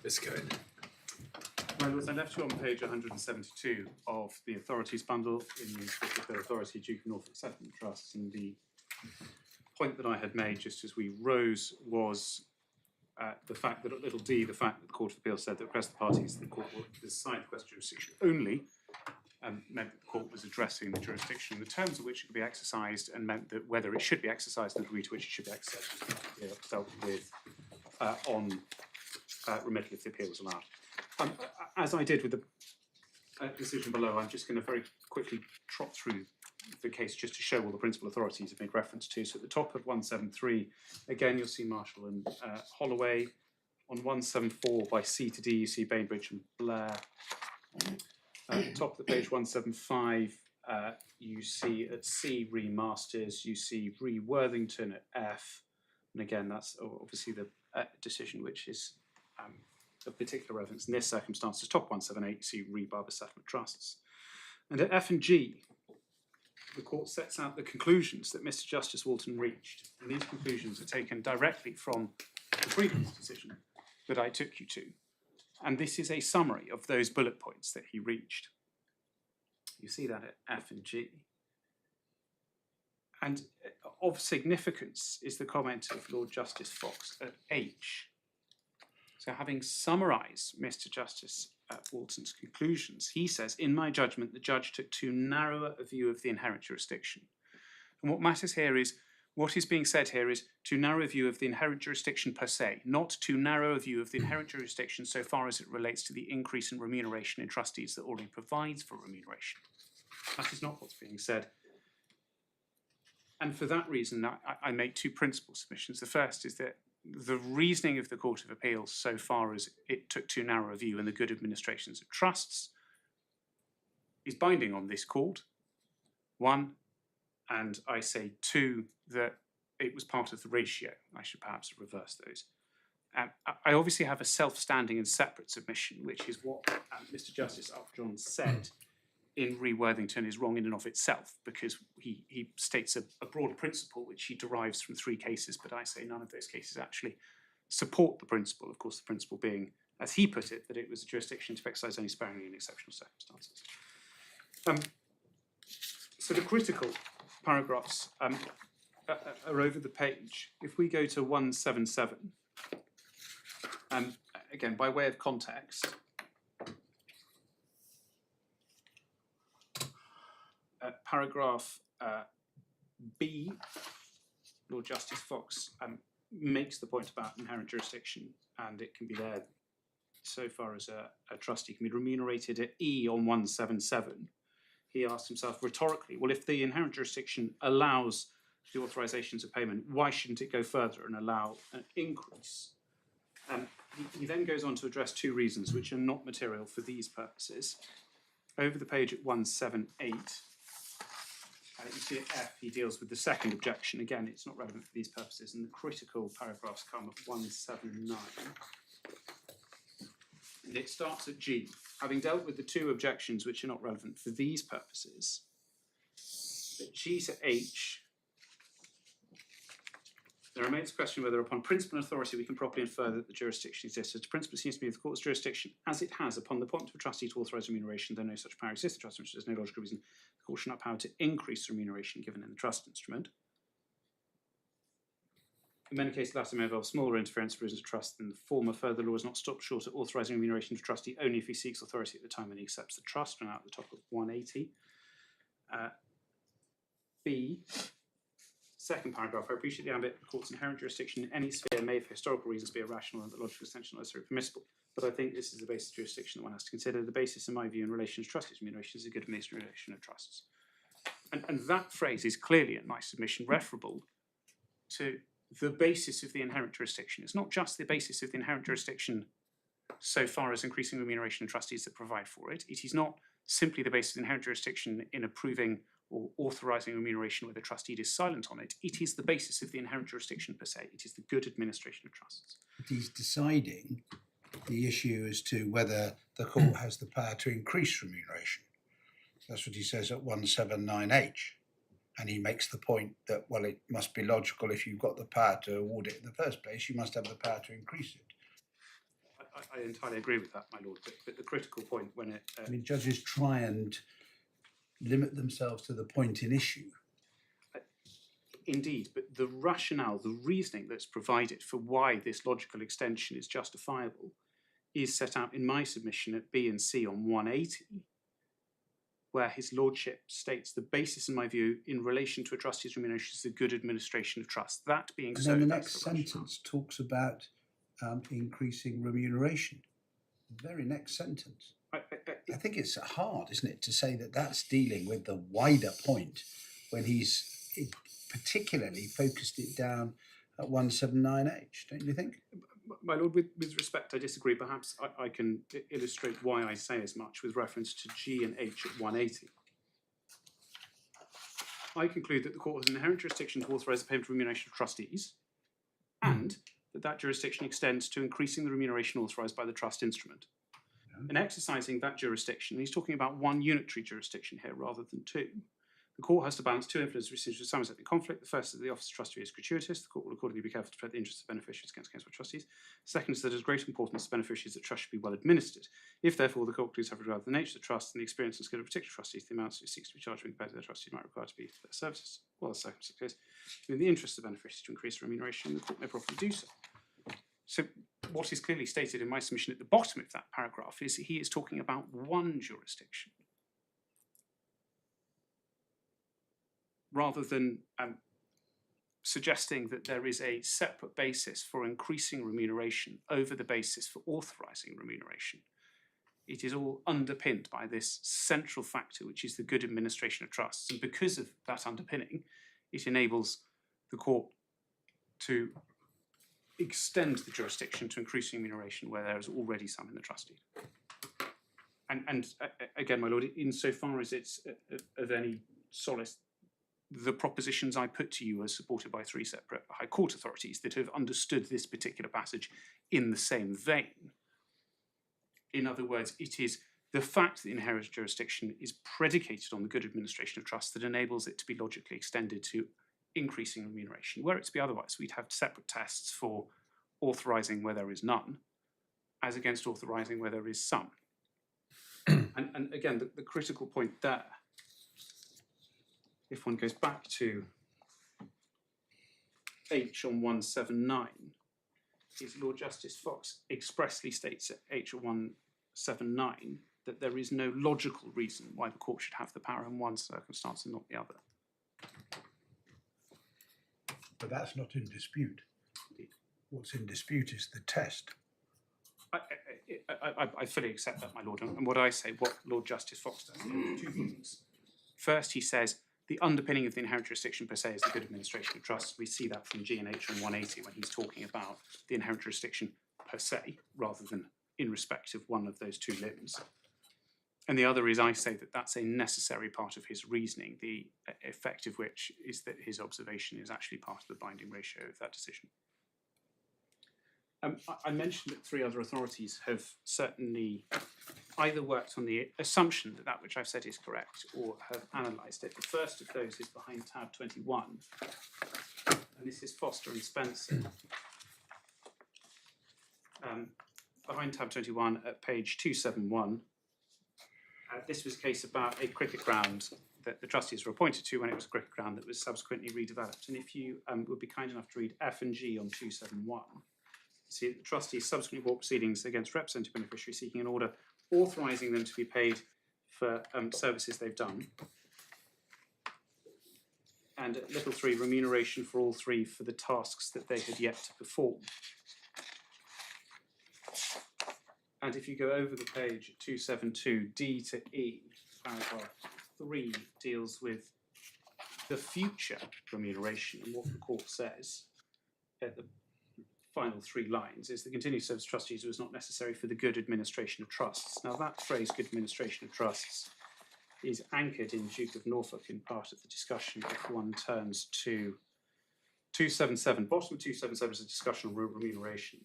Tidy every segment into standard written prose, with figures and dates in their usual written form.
let's go in. Well, as I left you on page 172 of the authorities bundle in the authority Duke of Norfolk Settlement Trusts, and the point that I had made just as we rose was the fact that at little d, the fact that the Court of Appeal said that request the parties to the court will decide the question of jurisdiction only, meant that the court was addressing the jurisdiction, the terms of which it could be exercised, and meant that whether it should be exercised and the degree to which it should be exercised was dealt with on remittal if the appeal was allowed. As I did with the decision below, I'm just going to very quickly trot through the case just to show all the principal authorities have made reference to. So at the top of 173, again, you'll see Marshall and Holloway. On 174, by C to D, you see Bainbridge and Blair. At the top of the page 175, you see at C, Re Masters, you see Re Worthington at F. And again, that's obviously the decision which is of particular relevance in this circumstance. Top 178, you see Re Barber Settlement Trusts. And at F and G, the court sets out the conclusions that Mr. Justice Walton reached. And these conclusions are taken directly from the previous decision that I took you to. And this is a summary of those bullet points that he reached. You see that at F and G. And of significance is the comment of Lord Justice Fox at H. So having summarised Mr. Justice Walton's conclusions, he says, in my judgment, the judge took too narrow a view of the inherent jurisdiction. And what matters here is, what is being said here is too narrow a view of the inherent jurisdiction per se, not too narrow a view of the inherent jurisdiction so far as it relates to the increase in remuneration in trustees that already provides for remuneration. That is not what's being said. And for that reason, I make two principal submissions. The first is that the reasoning of the Court of Appeal so far as it took too narrow a view in the good administrations of trusts is binding on this court, one, and I say two, that it was part of the ratio. I should perhaps reverse those. I obviously have a self-standing and separate submission, which is what Mr. Justice Upjohn said in Re Worthington is wrong in and of itself, because he states a broader principle which he derives from three cases, but I say none of those cases actually support the principle. Of course, the principle being, as he put it, that it was a jurisdiction to exercise only sparingly in exceptional circumstances. So the critical paragraphs are over the page. If we go to 177, again, by way of context, paragraph B, Lord Justice Fox makes the point about inherent jurisdiction, and it can be there so far as a trustee can be remunerated. At E on 177, he asked himself rhetorically, well, if the inherent jurisdiction allows the authorisations of payment, why shouldn't it go further and allow an increase? He then goes on to address two reasons which are not material for these purposes. Over the page at 178, you see at F, he deals with the second objection. Again, it's not relevant for these purposes, and the critical paragraphs come at 179. And it starts at G. Having dealt with the two objections which are not relevant for these purposes, at G to H, there remains a question whether upon principle and authority we can properly infer that the jurisdiction exists. The principle seems to be the court's jurisdiction as it has upon the point of a trustee to authorise remuneration, though no such power exists. The trust instrument has no logical reason the court should not have power to increase remuneration given in the trust instrument. In many cases, the latter may involve smaller interference for reasons of trust than the former. Further, the law is not stopped short of authorising remuneration to a trustee only if he seeks authority at the time when he accepts the trust, and out at the top of 180. B. Second paragraph, I appreciate the ambit of the court's inherent jurisdiction in any sphere may for historical reasons be irrational and the logical extension not necessarily permissible. But I think this is the basis of jurisdiction that one has to consider. The basis, in my view, in relation to trustees' remuneration is a good administration of trusts. And that phrase is clearly, in my submission, referable to the basis of the inherent jurisdiction. It's not just the basis of the inherent jurisdiction so far as increasing remuneration of trustees that provide for it. It is not simply the basis of the inherent jurisdiction in approving or authorising remuneration where the trustee is silent on it. It is the basis of the inherent jurisdiction per se. It is the good administration of trusts. He's deciding the issue as to whether the court has the power to increase remuneration. That's what he says at 179H. And he makes the point that, well, it must be logical if you've got the power to award it in the first place, you must have the power to increase it. I entirely agree with that, my lord, but the critical point when it... I mean, judges try and limit themselves to the point in issue. Indeed, but the rationale, the reasoning that's provided for why this logical extension is justifiable is set out in my submission at B and C on 180, where his lordship states the basis, in my view, in relation to a trustee's remuneration is the good administration of trust. That being And so, then the that's next the rationale. sentence talks about increasing remuneration. The very next sentence. I think it's hard, isn't it, to say that that's dealing with the wider point when he's particularly focused it down at 179H, don't you think? My lord, with respect, I disagree. Perhaps I can illustrate why I say as much with reference to G and H at 180. I conclude that the court has an inherent jurisdiction to authorise the payment of remuneration of trustees, and that jurisdiction extends to increasing the remuneration authorised by the trust instrument. In exercising that jurisdiction, he's talking about one unitary jurisdiction here rather than two. The court has to balance two influences which sometimes in conflict. The first is that the office of trustee is gratuitous. The court will accordingly be careful to protect the interests of beneficiaries against by trustees. Second is that it is of great importance to beneficiaries that trust should be well administered. If therefore the court concludes have regard to the nature of the trust and the experience and skill of particular trustees, the amounts it seeks to be charged when compared to their trustees might require to be for their services. Well, the second case, in the interest of beneficiaries to increase remuneration, the court may properly do so. So what is clearly stated in my submission at the bottom of that paragraph is he is talking about one jurisdiction, rather than suggesting that there is a separate basis for increasing remuneration over the basis for authorising remuneration. It is all underpinned by this central factor, which is the good administration of trusts. And because of that underpinning, it enables the court to extend the jurisdiction to increasing remuneration where there is already some in the trustee. And again, my lord, insofar as it's of any solace, the propositions I put to you are supported by three separate High Court authorities that have understood this particular passage in the same vein. In other words, it is the fact that the inherent jurisdiction is predicated on the good administration of trust that enables it to be logically extended to increasing remuneration. Were it to be otherwise, we'd have separate tests for authorising where there is none, as against authorising where there is some. And again, the critical point there, if one goes back to H on 179, is Lord Justice Fox expressly states at H on 179 that there is no logical reason why the court should have the power in one circumstance and not the other. But that's not in dispute. What's in dispute is the test. I fully accept that, my lord. And what I say, what Lord Justice Fox does, two things. First, he says the underpinning of the inherent jurisdiction per se is the good administration of trusts. We see that from G and H on 180 when he's talking about the inherent jurisdiction per se, rather than in respect of one of those two limbs. And the other is I say that that's a necessary part of his reasoning, the effect of which is that his observation is actually part of the binding ratio of that decision. I mentioned that three other authorities have certainly either worked on the assumption that that which I've said is correct or have analysed it. The first of those is behind tab 21, and this is Foster and Spencer. Behind tab 21 at page 271, this was a case about a cricket ground that the trustees were appointed to when it was a cricket ground that was subsequently redeveloped. And if you would be kind enough to read F and G on 271, see the trustees subsequently brought proceedings against representative beneficiaries seeking an order authorising them to be paid for services they've done. And at little 3, remuneration for all three for the tasks that they had yet to perform. And if you go over the page at 272, D to E, paragraph 3 deals with the future remuneration, and what the court says at the final 3 lines is the continued service of trustees was not necessary for the good administration of trusts. Now that phrase, good administration of trusts, is anchored in Duke of Norfolk in part of the discussion if one turns to 277. Bottom of 277 is a discussion on remuneration.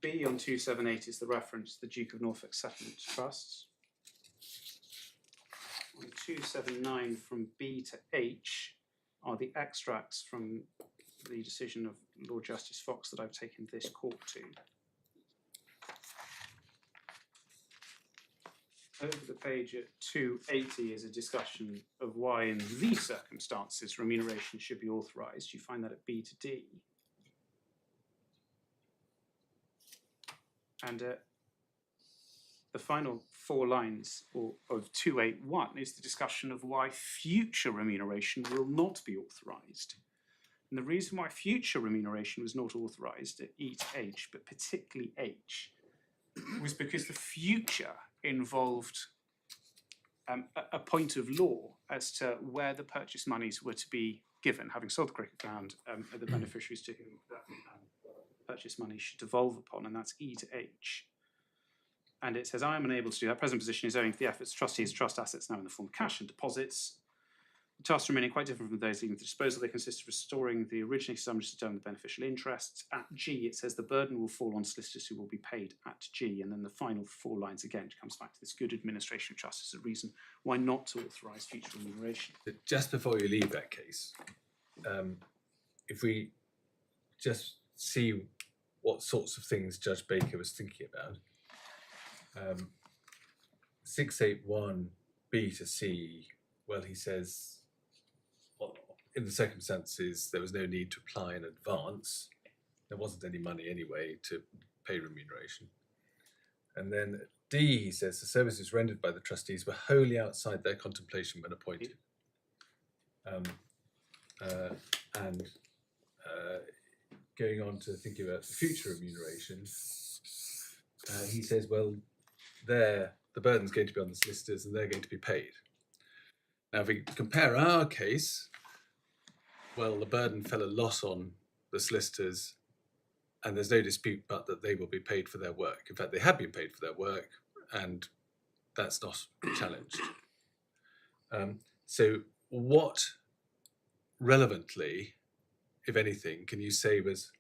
B on 278 is the reference to the Duke of Norfolk Settlement Trusts. On 279 from B to H are the extracts from the decision of Lord Justice Fox that I've taken this court to. Over the page at 280 is a discussion of why in these circumstances remuneration should be authorised. You find that at B to D. And the final 4 lines of 281 is the discussion of why future remuneration will not be authorised. And the reason why future remuneration was not authorised at E to H, but particularly H, was because the future involved a point of law as to where the purchase monies were to be given, having sold the cricket ground, the beneficiaries to whom that purchase money should devolve upon, and that's E to H. And it says, I am unable to do that. Present position is owing to the efforts of trustees, trust assets now in the form of cash and deposits. The tasks remaining quite different from those leaving the disposal. They consist of restoring the originally summed to the beneficial interests. At G, it says the burden will fall on solicitors who will be paid at G. And then the final 4 lines again comes back to this good administration of justice as a reason why not to authorise future remuneration. But just before you leave that case, if we just see what sorts of things Judge Baker was thinking about, 681B to C, well, he says, well, in the circumstances, there was no need to apply in advance. There wasn't any money anyway to pay remuneration. And then D, he says, the services rendered by the trustees were wholly outside their contemplation when appointed. Going on to thinking about the future remuneration, he says, well, there, the burden's going to be on the solicitors and they're going to be paid. Now, if we compare our case, well, the burden fell a lot on the solicitors and there's no dispute but that they will be paid for their work. In fact, they have been paid for their work and that's not challenged. So what relevantly, if anything, can you say was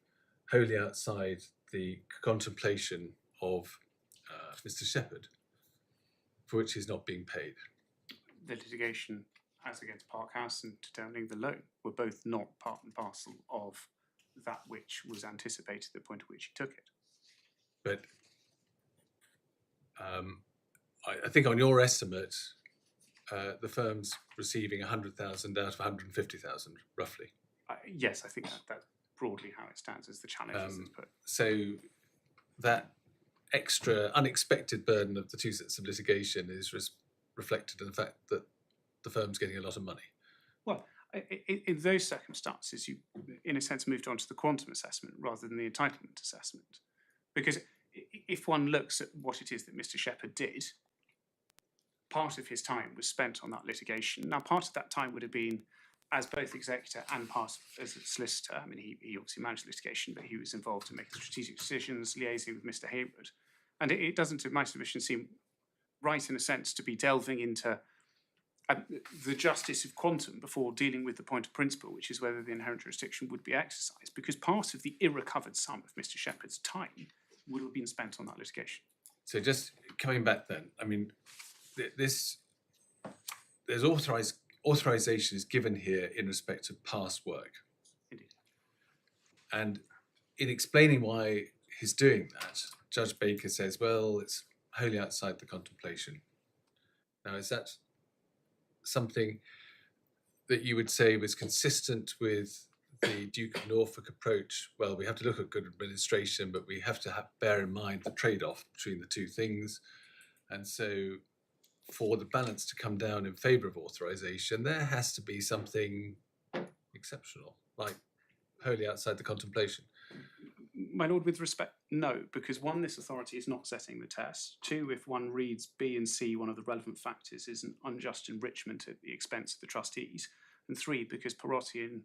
wholly outside the contemplation of Mr. Shepherd, for which he's not being paid? The litigation as against Park House and determining the loan were both not part and parcel of that which was anticipated at the point at which he took it. But I think on your estimate, the firm's receiving 100,000 out of 150,000, roughly. Yes, I think that's broadly how it stands as the challenge as it's put. So that extra unexpected burden of the 2 sets of litigation is reflected in the fact that the firm's getting a lot of money. Well, in those circumstances, you, in a sense, moved on to the quantum assessment rather than the entitlement assessment. Because if one looks at what it is that Mr. Shepherd did, part of his time was spent on that litigation. Now, part of that time would have been as both executor and part as a solicitor. I mean, he obviously managed litigation, but he was involved in making strategic decisions, liaising with Mr. Hayward. And it doesn't, to my submission, seem right in a sense to be delving into the justice of quantum before dealing with the point of principle, which is whether the inherent jurisdiction would be exercised, because part of the irrecovered sum of Mr. Shepherd's time would have been spent on that litigation. So just coming back then, I mean, there's authorization is given here in respect of past work. Indeed. And in explaining why he's doing that, Judge Baker says, well, it's wholly outside the contemplation. Now, is that something that you would say was consistent with the Duke of Norfolk approach? Well, we have to look at good administration, but we have to bear in mind the trade-off between the two things. And so for the balance to come down in favour of authorisation, there has to be something exceptional, like wholly outside the contemplation. My Lord, with respect, no, because 1, this authority is not setting the test. 2, if one reads B and C, one of the relevant factors is an unjust enrichment at the expense of the trustees. And 3, because Perotti and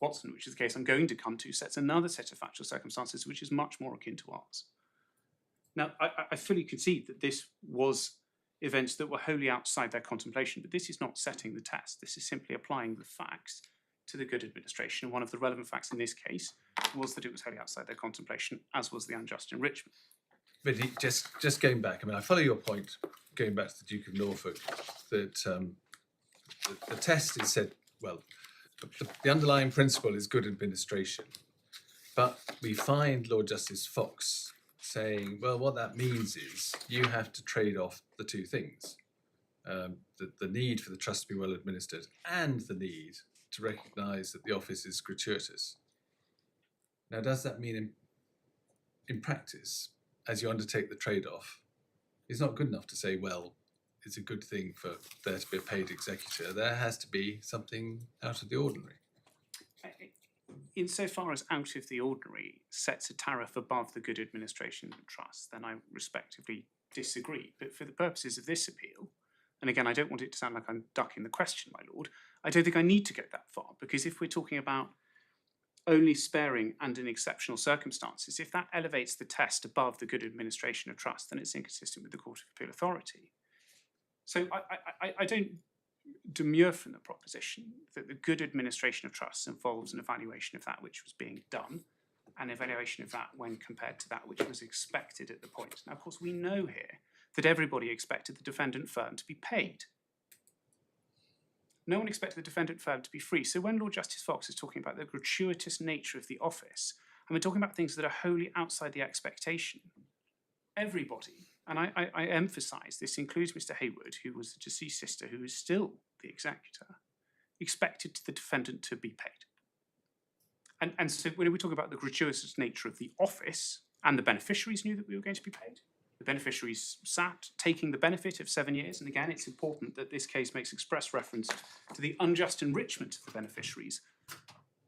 Watson, which is the case I'm going to come to, sets another set of factual circumstances which is much more akin to ours. Now, I fully concede that this was events that were wholly outside their contemplation, but this is not setting the test. This is simply applying the facts to the good administration. And one of the relevant facts in this case was that it was wholly outside their contemplation, as was the unjust enrichment. But just going back, I mean, I follow your point, going back to the Duke of Norfolk, that the test is said, well, the underlying principle is good administration. But we find Lord Justice Fox saying, well, what that means is you have to trade off the two things. The need for the trust to be well administered and the need to recognise that the office is gratuitous. Now, does that mean in practice, as you undertake the trade-off, it's not good enough to say, well, it's a good thing for there to be a paid executor. There has to be something out of the ordinary. Insofar as out of the ordinary sets a tariff above the good administration of the trust, then I respectively disagree. But for the purposes of this appeal, and again, I don't want it to sound like I'm ducking the question, my lord, I don't think I need to go that far, because if we're talking about only sparing and in exceptional circumstances, if that elevates the test above the good administration of trust, then it's inconsistent with the Court of Appeal authority. So I don't demur from the proposition that the good administration of trusts involves an evaluation of that which was being done, an evaluation of that when compared to that which was expected at the point. Now, of course, we know here that everybody expected the defendant firm to be paid. No one expected the defendant firm to be free. So when Lord Justice Fox is talking about the gratuitous nature of the office, and we're talking about things that are wholly outside the expectation, everybody, and I emphasise this includes Mr. Hayward, who was the deceased sister, who is still the executor, expected the defendant to be paid. And so when we talk about the gratuitous nature of the office, and the beneficiaries knew that we were going to be paid, the beneficiaries sat taking the benefit of 7 years, and again, it's important that this case makes express reference to the unjust enrichment of the beneficiaries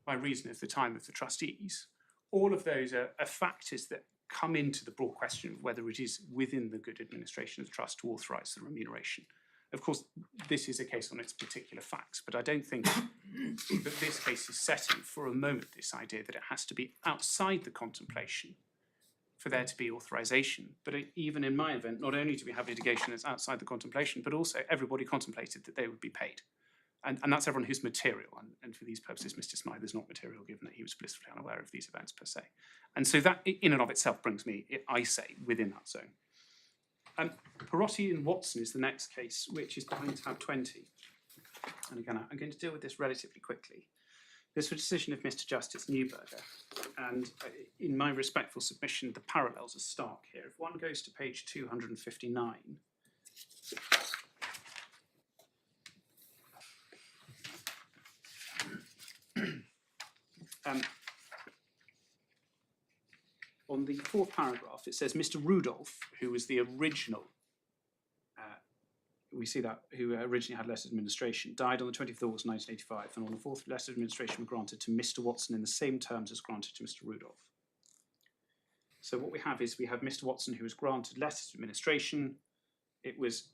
by reason of the time of the trustees. All of those are factors that come into the broad question of whether it is within the good administration of the trust to authorise the remuneration. Of course, this is a case on its particular facts, but I don't think that this case is setting for a moment this idea that it has to be outside the contemplation for there to be authorisation. But even in my event, not only do we have litigation that's outside the contemplation, but also everybody contemplated that they would be paid. And that's everyone who's material. And for these purposes, Mr. Smythe is not material, given that he was blissfully unaware of these events per se. And so that, in and of itself, brings me, I say, within that zone. Perotti and Watson is the next case, which is behind tab 20. And again, I'm going to deal with this relatively quickly. This was a decision of Mr. Justice Neuberger. And in my respectful submission, the parallels are stark here. If one goes to page 259, on the fourth paragraph, it says Mr. Rudolph, who was the original, we see that, who originally had letters of administration, died on the 20th of August 1985, and on the fourth, letters of administration were granted to Mr. Watson in the same terms as granted to Mr. Rudolph. So what we have is we have Mr. Watson, who was granted letters of administration. It was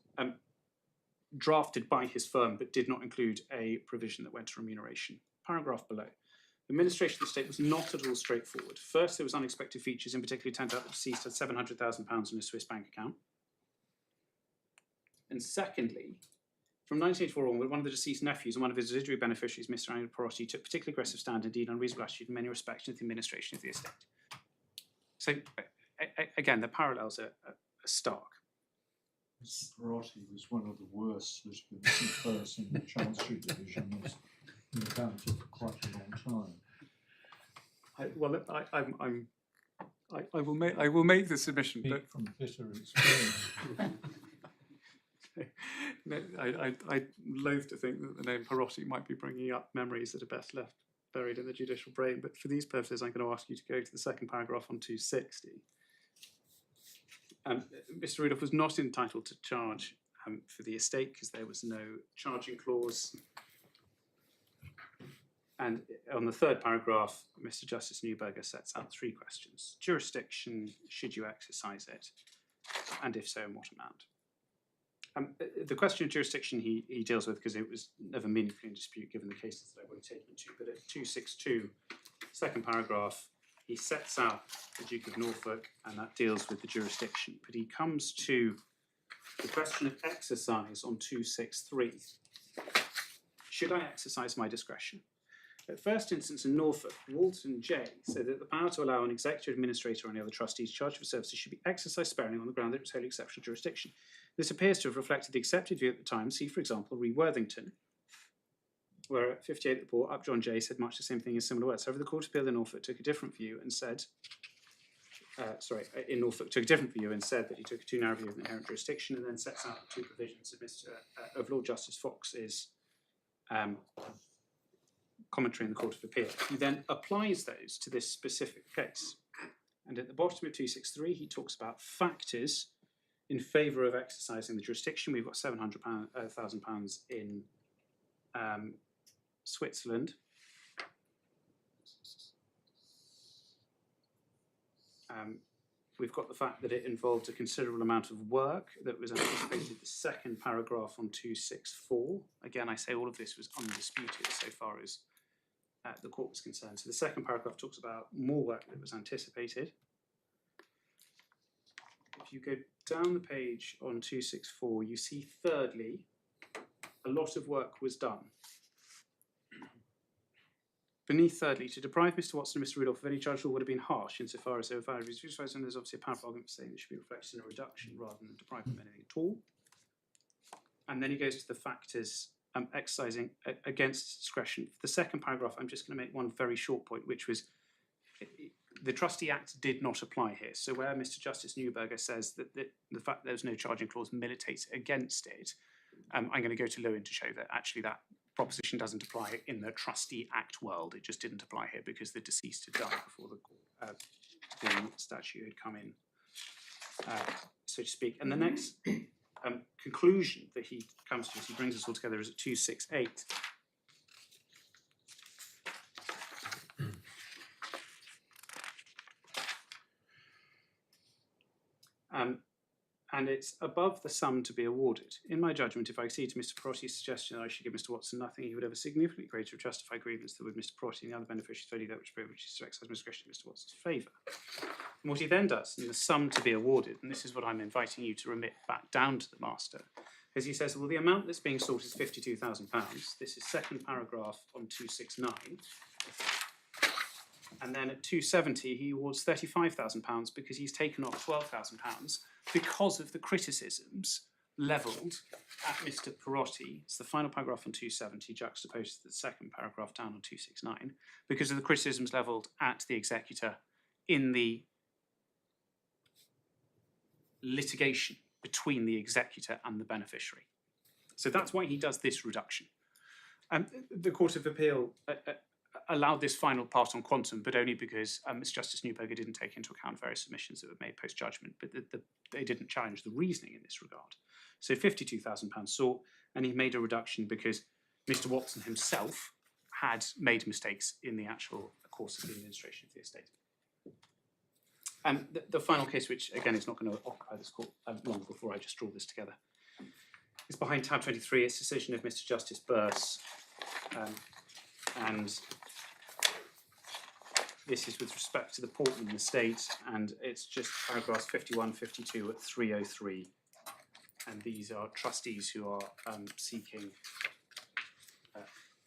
drafted by his firm, but did not include a provision that went to remuneration. Paragraph below. The administration of the estate was not at all straightforward. First, there was unexpected features. In particular, it turned out the deceased had £700,000 in a Swiss bank account. And secondly, from 1984 onward, one of the deceased nephews and one of his residuary beneficiaries, Mr. Andrew Perotti, took particularly aggressive stand, indeed unreasonable attitude in many respects in the administration of the estate. So, again, the parallels are stark. Mr. Perotti was one of the worst who's been missing person in the Chancery Division was in the county for quite a long time. I will make the submission, Speak but from bitter experience. no, I loathe to think that the name Perotti might be bringing up memories that are best left buried in the judicial brain, but for these purposes, I'm going to ask you to go to the second paragraph on 260. Mr. Rudolph was not entitled to charge for the estate because there was no charging clause. And on the third paragraph, Mr. Justice Neuberger sets out three questions. Jurisdiction, should you exercise it? And if so, in what amount? The question of jurisdiction he deals with because it was never meaningfully in dispute given the cases that I won't take you to. But at 262, second paragraph, he sets out the Duke of Norfolk and that deals with the jurisdiction. But he comes to the question of exercise on 263. Should I exercise my discretion? At first instance in Norfolk, Walton J said that the power to allow an executive administrator or any other trustees charged for services should be exercised sparingly on the ground that it was wholly exceptional jurisdiction. This appears to have reflected the accepted view at the time. See, for example, Re Worthington. where at 58 the report, Upjohn J said much the same thing in similar words. However, the Court of Appeal in Norfolk took a different view and said, in Norfolk took a different view and said that he took a too narrow view of inherent jurisdiction, and then sets out the two provisions of Lord Justice Fox's commentary in the Court of Appeal. He then applies those to this specific case. And at the bottom of 263, he talks about factors in favour of exercising the jurisdiction. We've got £700,000 in Switzerland. We've got the fact that it involved a considerable amount of work that was anticipated. The second paragraph on 264. Again, I say all of this was undisputed so far as the court was concerned. So the second paragraph talks about more work that was anticipated. If you go down the page on 264, you see thirdly, a lot of work was done. Beneath thirdly, to deprive Mr. Watson and Mr. Rudolph of any charge would have been harsh insofar as they were valid. There's obviously a powerful argument for saying it should be reflected in a reduction rather than depriving them of anything at all. And then he goes to the factors exercising against discretion. For the second paragraph, I'm just going to make one very short point, which was the Trustee Act did not apply here. So where Mr. Justice Neuberger says that the fact that there's no charging clause militates against it, I'm going to go to Lewin to show that actually that proposition doesn't apply in the Trustee Act world. It just didn't apply here because the deceased had died before the statute had come in, so to speak. And the next conclusion that he comes to, as he brings us all together, is at 268. And it's above the sum to be awarded. In my judgment, if I accede to Mr. Perotti's suggestion that I should give Mr. Watson nothing, he would have a significantly greater justified grievance than with Mr. Perotti and the other beneficiaries only that which privileges to exercise discretion in Mr. Watson's favour. And what he then does, in the sum to be awarded, and this is what I'm inviting you to remit back down to the master, is he says, well, the amount that's being sought is £52,000. This is second paragraph on 269. And then at 270, he awards £35,000 because he's taken off £12,000 because of the criticisms levelled at Mr. Perotti. It's the final paragraph on 270, juxtaposed to the second paragraph down on 269, because of the criticisms levelled at the executor in the litigation between the executor and the beneficiary. So that's why he does this reduction. The Court of Appeal allowed this final part on quantum, but only because Mr. Justice Neuberger didn't take into account various submissions that were made post-judgment, but they didn't challenge the reasoning in this regard. So £52,000 sought, and he made a reduction because Mr. Watson himself had made mistakes in the actual course of the administration of the estate. The final case, which again is not going to occupy this court long before I just draw this together, is behind tab 23. It's decision of Mr. Justice Burse, and this is with respect to the Portland estate, and it's just paragraphs 51, 52 at 303. And these are trustees who are seeking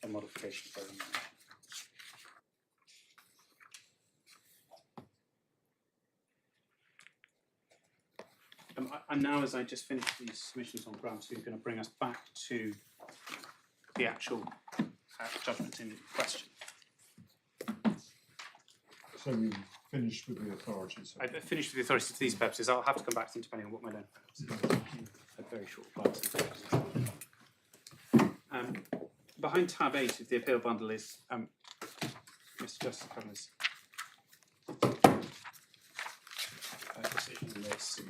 a modification of their and now, as I just finish these submissions on ground 2, going to bring us back to the actual judgment in question. So you finished with the authorities? I've finished with the authorities for these purposes. I'll have to come back to them depending on what my own purposes are. A very short reply. Behind tab 8 of the appeal bundle is Mr. Justice Cavanagh's decision on this.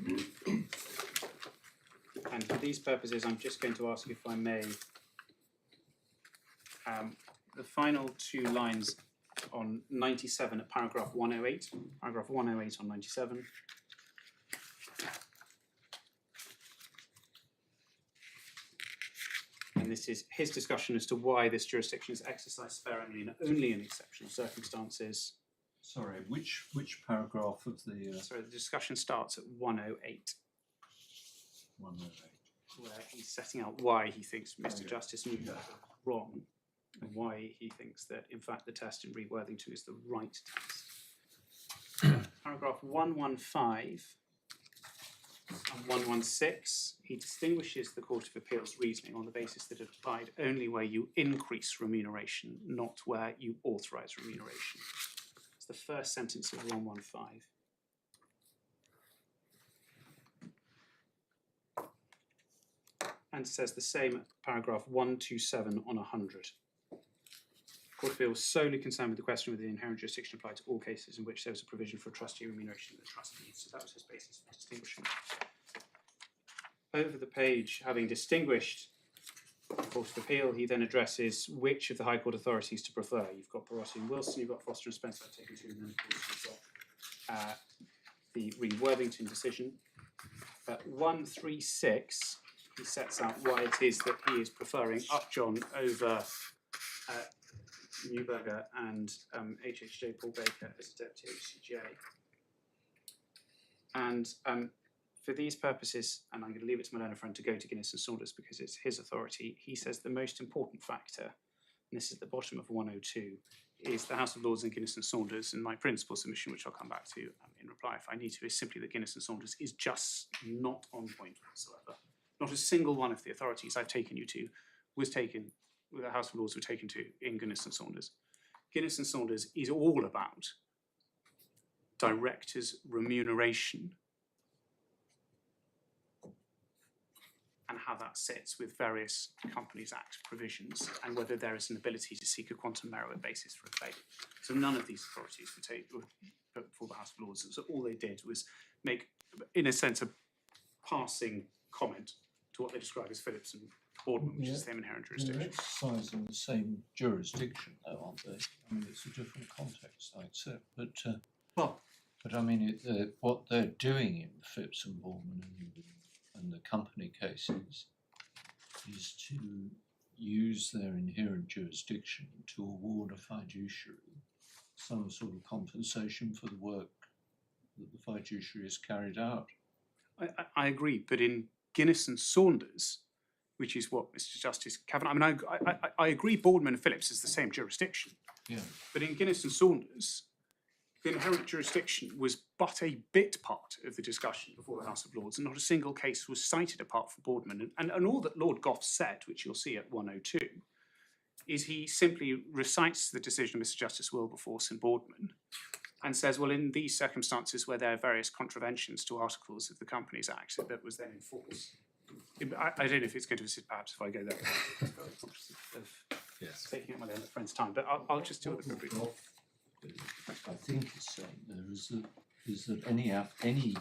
And for these purposes, I'm just going to ask, if I may, the final 2 lines on 97 at paragraph 108. Paragraph 108 on 97. And this is his discussion as to why this jurisdiction is exercised sparingly and only in exceptional circumstances. Sorry, which paragraph of the... Sorry, the discussion starts at 108. 108. Where he's setting out why he thinks Mr. Justice Newey was wrong, and why he thinks that, in fact, the test in Reed Worthington is the right test. Paragraph 115 On 116, he distinguishes the Court of Appeal's reasoning on the basis that it applied only where you increase remuneration, not where you authorise remuneration. It's the first sentence of 115. And says the same at paragraph 127 on 100. Court of Appeal was solely concerned with the question whether the inherent jurisdiction applied to all cases in which there was a provision for trustee remuneration in the trustee. So that was his basis for distinguishing. Over the page, having distinguished the Court of Appeal, he then addresses which of the High Court authorities to prefer. You've got Brealey and Wilson, you've got Foster and Spencer, I've taken two, and then of course you've got the Reed-Worthington decision. 136, he sets out why it is that he is preferring Upjohn over Newberger and HHJ Paul Baker as a deputy HCJ. And for these purposes, and I'm going to leave it to my learner friend to go to Guinness and Saunders because it's his authority, he says the most important factor, and this is at the bottom of 102, is the House of Lords and Guinness and Saunders, and my principal submission, which I'll come back to in reply if I need to, is simply that Guinness and Saunders is just not on point whatsoever. Not a single one of the authorities I've taken you to was taken, the House of Lords were taken to in Guinness and Saunders. Guinness and Saunders is all about directors' remuneration and how that sits with various Companies Act provisions and whether there is an ability to seek a quantum merit basis for a claim. So none of these authorities were put before the House of Lords. So all they did was make, in a sense, a passing comment to what they describe as Phillips and Boardman, which is the same inherent They're jurisdiction. exercising the same jurisdiction, though, aren't they? I mean, it's a different context, I accept, but I mean, what they're doing in Phipps and Boardman and the company cases is to use their inherent jurisdiction to award a fiduciary some sort of compensation for the work that the fiduciary has carried out. I agree, but in Guinness and Saunders, which is what Mr. Justice Cavanagh, I mean, I agree Boardman and Phillips is the same jurisdiction. Yeah. But in Guinness and Saunders, the inherent jurisdiction was but a bit part of the discussion before the House of Lords, and not a single case was cited apart from Boardman. And all that Lord Gough said, which you'll see at 102, is he simply recites the decision of Mr. Justice Wilberforce and Boardman and says, well, in these circumstances where there are various contraventions to articles of the Companies Act that was then enforced. I don't know if it's going to assist perhaps if I go there. I'm very conscious of taking up my own friend's time, but I'll just do it briefly. I think it's saying there is that any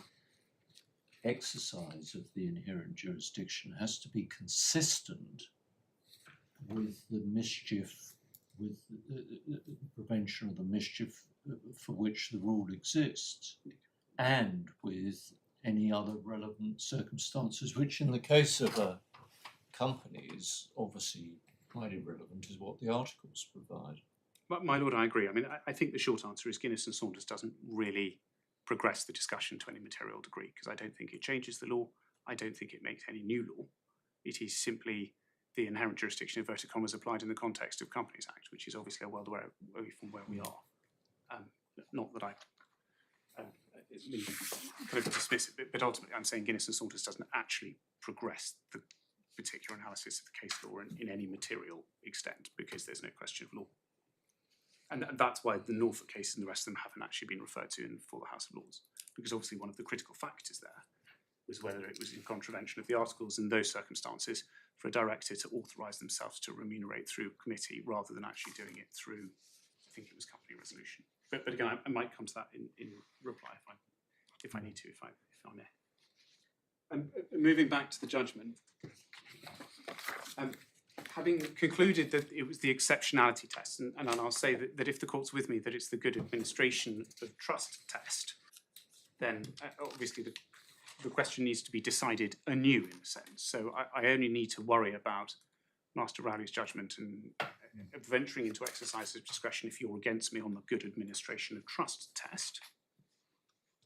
exercise of the inherent jurisdiction has to be consistent with the mischief, with the prevention of the mischief for which the rule exists, and with any other relevant circumstances, which in the case of a company is obviously quite irrelevant, is what the articles provide. But my lord, I agree. I mean, I think the short answer is Guinness and Saunders doesn't really progress the discussion to any material degree, because I don't think it changes the law. I don't think it makes any new law. It is simply the inherent jurisdiction, inverted commas, applied in the context of Companies Act, which is obviously a world away from where we are. Not that I kind of dismiss it, but ultimately I'm saying Guinness and Saunders doesn't actually progress the particular analysis of the case law in any material extent, because there's no question of law. And that's why the Norfolk case and the rest of them haven't actually been referred to before the House of Lords, because obviously one of the critical factors there was whether it was in contravention of the articles in those circumstances for a director to authorise themselves to remunerate through committee rather than actually doing it through, I think it was company resolution. But again, I might come to that in reply if I need to, if I may. Moving back to the judgment, having concluded that it was the exceptionality test, and I'll say that if the court's with me that it's the good administration of trust test, then obviously the question needs to be decided anew in a sense. So I only need to worry about Master Rowley's judgment and venturing into exercise of discretion if you're against me on the good administration of trust test.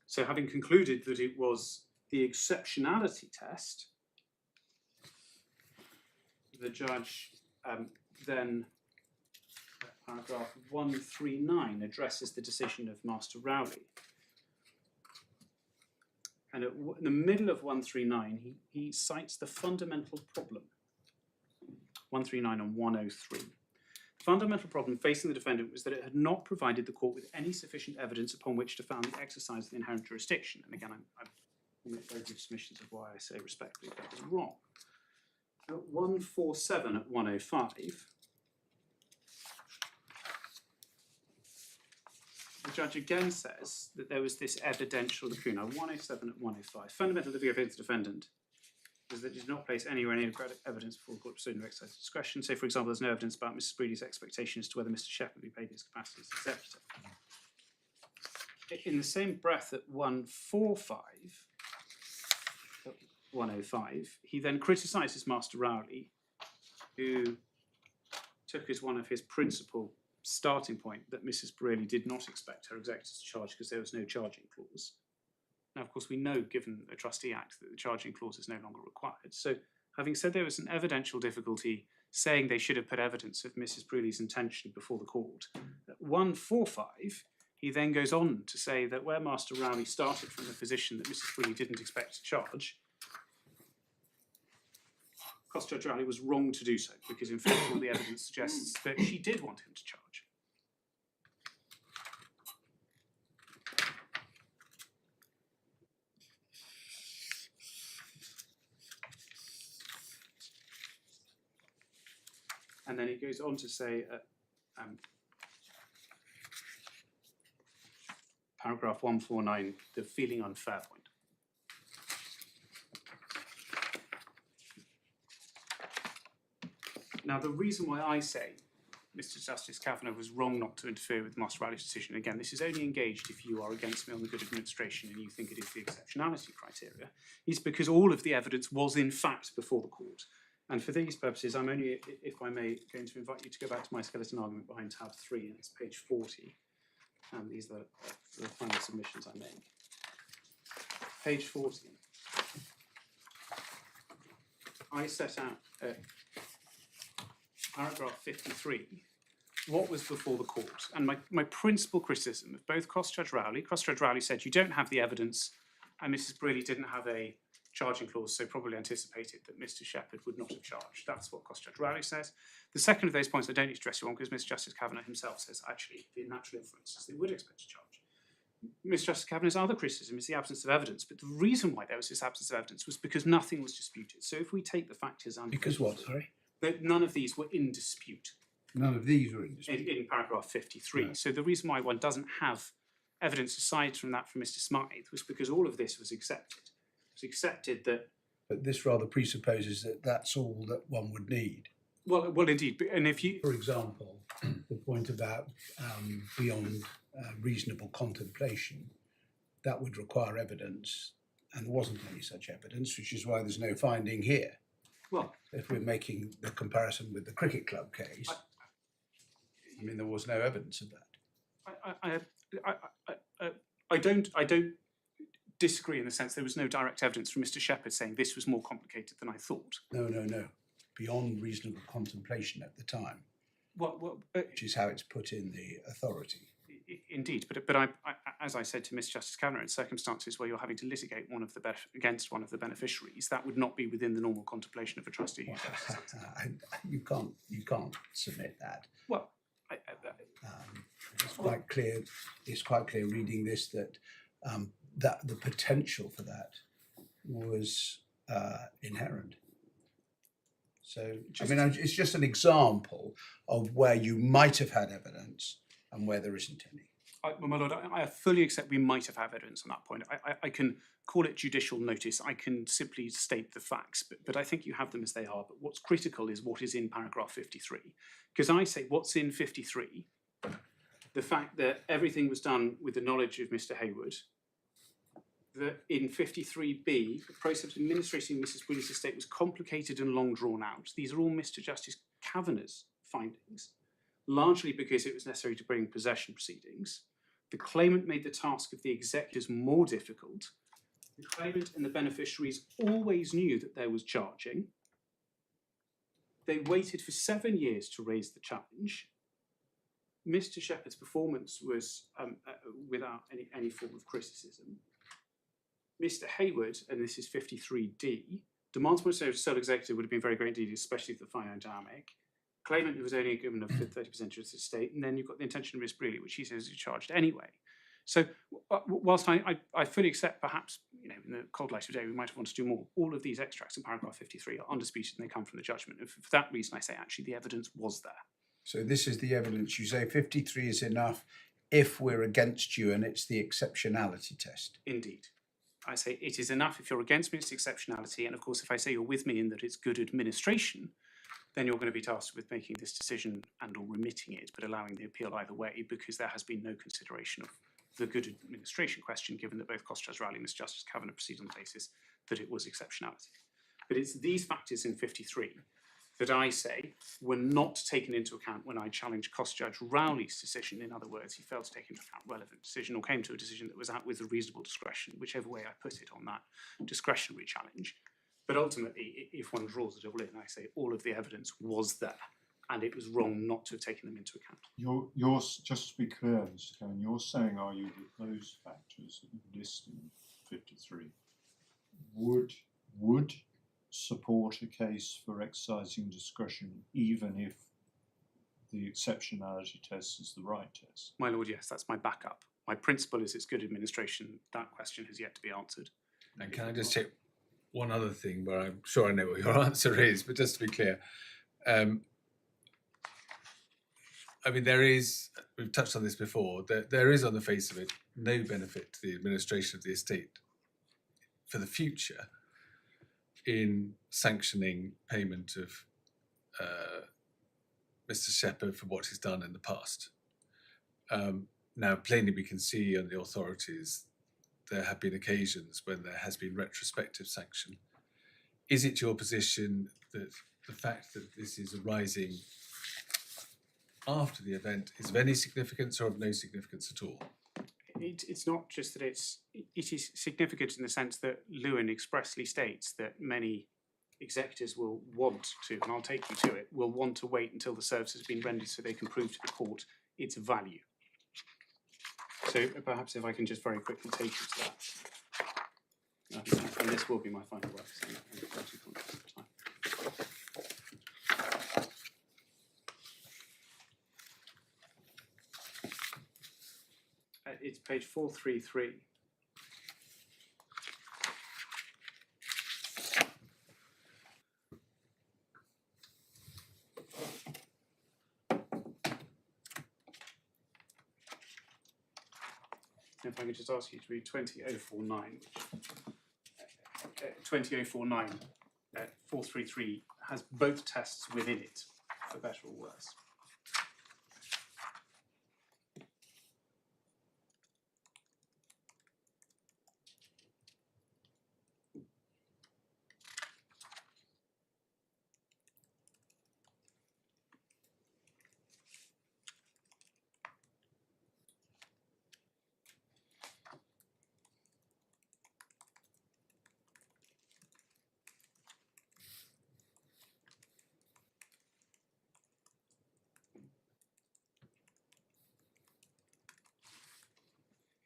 So having concluded that it was the exceptionality test, the judge then, paragraph 139, addresses the decision of Master Rowley, And in the middle of 139, he cites the fundamental problem. 139 and 103. The fundamental problem facing the defendant was that it had not provided the court with any sufficient evidence upon which to found the exercise of the inherent jurisdiction. And again, I will make very good submissions of why I say respectfully that is wrong. At 147 at 105, the judge again says that there was this evidential lacuna. 107 at 105. Fundamental of the against the defendant is that it did not place any evidence before the court proceeding to exercise discretion. So, for example, there's no evidence about Mrs. Brealey's expectation as to whether Mr. Shepherd be paid his capacity as executor. In the same breath at 145, 105, he then criticises Master Rowley, who took as one of his principal starting point that Mrs. Brealey did not expect her executors to charge because there was no charging clause. Now, of course, we know, given the Trustee Act, that the charging clause is no longer required. So, having said there was an evidential difficulty saying they should have put evidence of Mrs. Brealey's intention before the court, at 145, he then goes on to say that where Master Rowley started from the position that Mrs. Brealey didn't expect to charge, Costs Judge Rowley was wrong to do so, because in fact all the evidence suggests that she did want him to charge. And then he goes on to say, paragraph 149, the feeling unfair point. Now, the reason why I say Mr. Justice Cavanagh was wrong not to interfere with Master Rowley's decision, again, this is only engaged if you are against me on the good administration and you think it is the exceptionality criteria, is because all of the evidence was in fact before the court. And for these purposes, I'm only, if I may, going to invite you to go back to my skeleton argument behind tab 3, and it's page 40. And these are the final submissions I make. Page 40. I set out paragraph 53 what was before the court. And my principal criticism of both Costs Judge Rowley said you don't have the evidence, and Mrs. Brealey didn't have a charging clause, so probably anticipated that Mr. Shepherd would not have charged. That's what Costs Judge Rowley says. The second of those points I don't need to stress you on, because Mr. Justice Cavanagh himself says actually the natural inference is they would expect to charge. Mr. Justice Cavanagh's other criticism is the absence of evidence, but the reason why there was this absence of evidence was because nothing was disputed. So if we take the factors under... Because what, sorry? That none of these were in dispute. None of these were in dispute. In paragraph 53. No. So the reason why one doesn't have evidence aside from that from Mr. Smythe was because all of this was accepted. It was accepted that... But this rather presupposes that that's all that one would need. Well, indeed. And if you... For example, the point about beyond reasonable contemplation, that would require evidence, and there wasn't any such evidence, which is why there's no finding here. Well, if we're making the comparison with the cricket club case, I mean, there was no evidence of that. I don't disagree in the sense there was no direct evidence from Mr. Shepherd saying this was more complicated than I thought. No. Beyond reasonable contemplation at the time, which is how it's put in the authority. Indeed, but I, as I said to Mr. Justice Cavanagh, in circumstances where you're having to litigate against one of the beneficiaries, that would not be within the normal contemplation of a trustee. You can't submit that. Well, it's quite clear. It's quite clear reading this that that the potential for that was inherent. So I mean, it's just an example of where you might have had evidence and where there isn't any. My Lord, I fully accept we might have had evidence on that point. I can call it judicial notice. I can simply state the facts, but I think you have them as they are. But what's critical is what is in paragraph 53. Because I say what's in 53, the fact that everything was done with the knowledge of Mr. Hayward, that in 53B, the process of administrating Mrs. Brealey's estate was complicated and long drawn out. These are all Mr. Justice Cavanagh's findings, largely because it was necessary to bring possession proceedings. The claimant made the task of the executors more difficult. The claimant and the beneficiaries always knew that there was charging. They waited for 7 years to raise the challenge. Mr. Shepherd's performance was without any form of criticism. Mr. Hayward, and this is 53D, demands from a sole executor would have been very great indeed, especially for the finite dynamic. Claimant, who was only given a 30% interest of the estate, and then you've got the intention of Miss Brealey, which he says is charged anyway. So whilst I fully accept perhaps, in the cold light of day, we might have wanted to do more, all of these extracts in paragraph 53 are undisputed and they come from the judgment. And for that reason, I say actually the evidence was there. So this is the evidence. You say 53 is enough if we're against you and it's the exceptionality test. Indeed. I say it is enough if you're against me, it's exceptionality. And of course, if I say you're with me in that it's good administration, then you're going to be tasked with making this decision and or remitting it, but allowing the appeal either way, because there has been no consideration of the good administration question, given that both Costs Judge Rowley and Mr. Justice Cavanagh proceed on the basis that it was exceptionality. But it's these factors in 53 that I say were not taken into account when I challenged Costs Judge Rowley's decision. In other words, he failed to take into account relevant decision or came to a decision that was out with a reasonable discretion, whichever way I put it on that discretionary challenge. But ultimately, if one draws a double in, I say all of the evidence was there, and it was wrong not to have taken them into account. You're just to be clear, Mr. Cohen, you're saying, are you, that those factors that you list in 53 would support a case for exercising discretion, even if the exceptionality test is the right test? My lord, yes, that's my backup. My principle is it's good administration. That question has yet to be answered. And can I just check one other thing where I'm sure I know what your answer is, but just to be clear, I mean, we've touched on this before, there is on the face of it no benefit to the administration of the estate for the future in sanctioning payment of Mr. Shepherd for what he's done in the past. Now, plainly we can see on the authorities there have been occasions when there has been retrospective sanction. Is it your position that the fact that this is arising after the event is of any significance or of no significance at all? It's not just that it is significant in the sense that Lewin expressly states that many executors will want to, and I'll take you to it, will want to wait until the service has been rendered so they can prove to the court its value. So perhaps if I can just very quickly take you to that. And this will be my final work. So it's page 433. If I could just ask you to read 20049, 20049, 433 has both tests within it, for better or worse.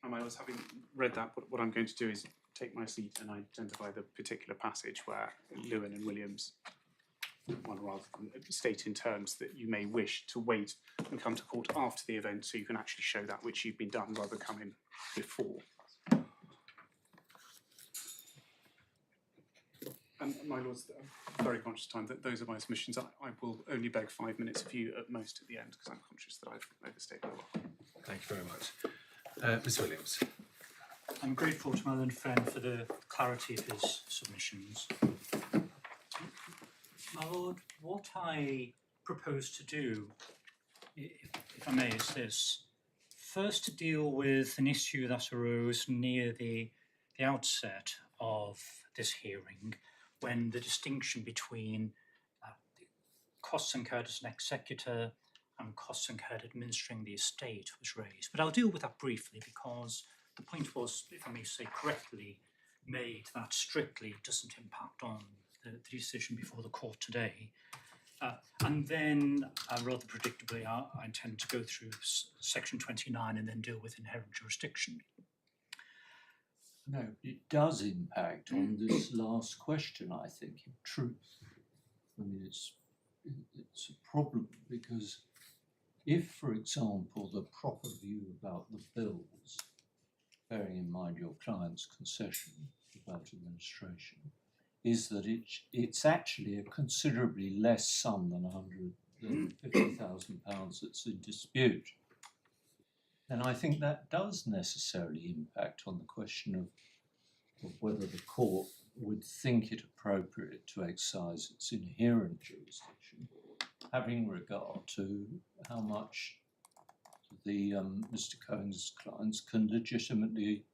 And I was having read that, what I'm going to do is take my seat and identify the particular passage where Lewin and Williams, one rather than state in terms that you may wish to wait and come to court after the event so you can actually show that which you've been done rather than come in before. And my lords, I'm very conscious of time that those are my submissions. I will only beg 5 minutes of you at most at the end because I'm conscious that I've overstayed my welcome. Thank you very much. Ms. Williams. I'm grateful to my learned friend for the clarity of his submissions. My lord, what I propose to do, if I may, is this. First, to deal with an issue that arose near the outset of this hearing, when the distinction between costs incurred as an executor and costs incurred administering the estate was raised. But I'll deal with that briefly because the point was, if I may say correctly, made that strictly doesn't impact on the decision before the court today. And then, rather predictably, I intend to go through section 29 and then deal with inherent jurisdiction. No, it does impact on this last question, I think, in truth. I mean, it's a problem because if, for example, the proper view about the bills, bearing in mind your client's concession about administration, is that it's actually a considerably less sum than £150,000 that's in dispute, then I think that does necessarily impact on the question of whether the court would think it appropriate to exercise its inherent jurisdiction, having regard to how much the Mr. Cohen's clients can legitimately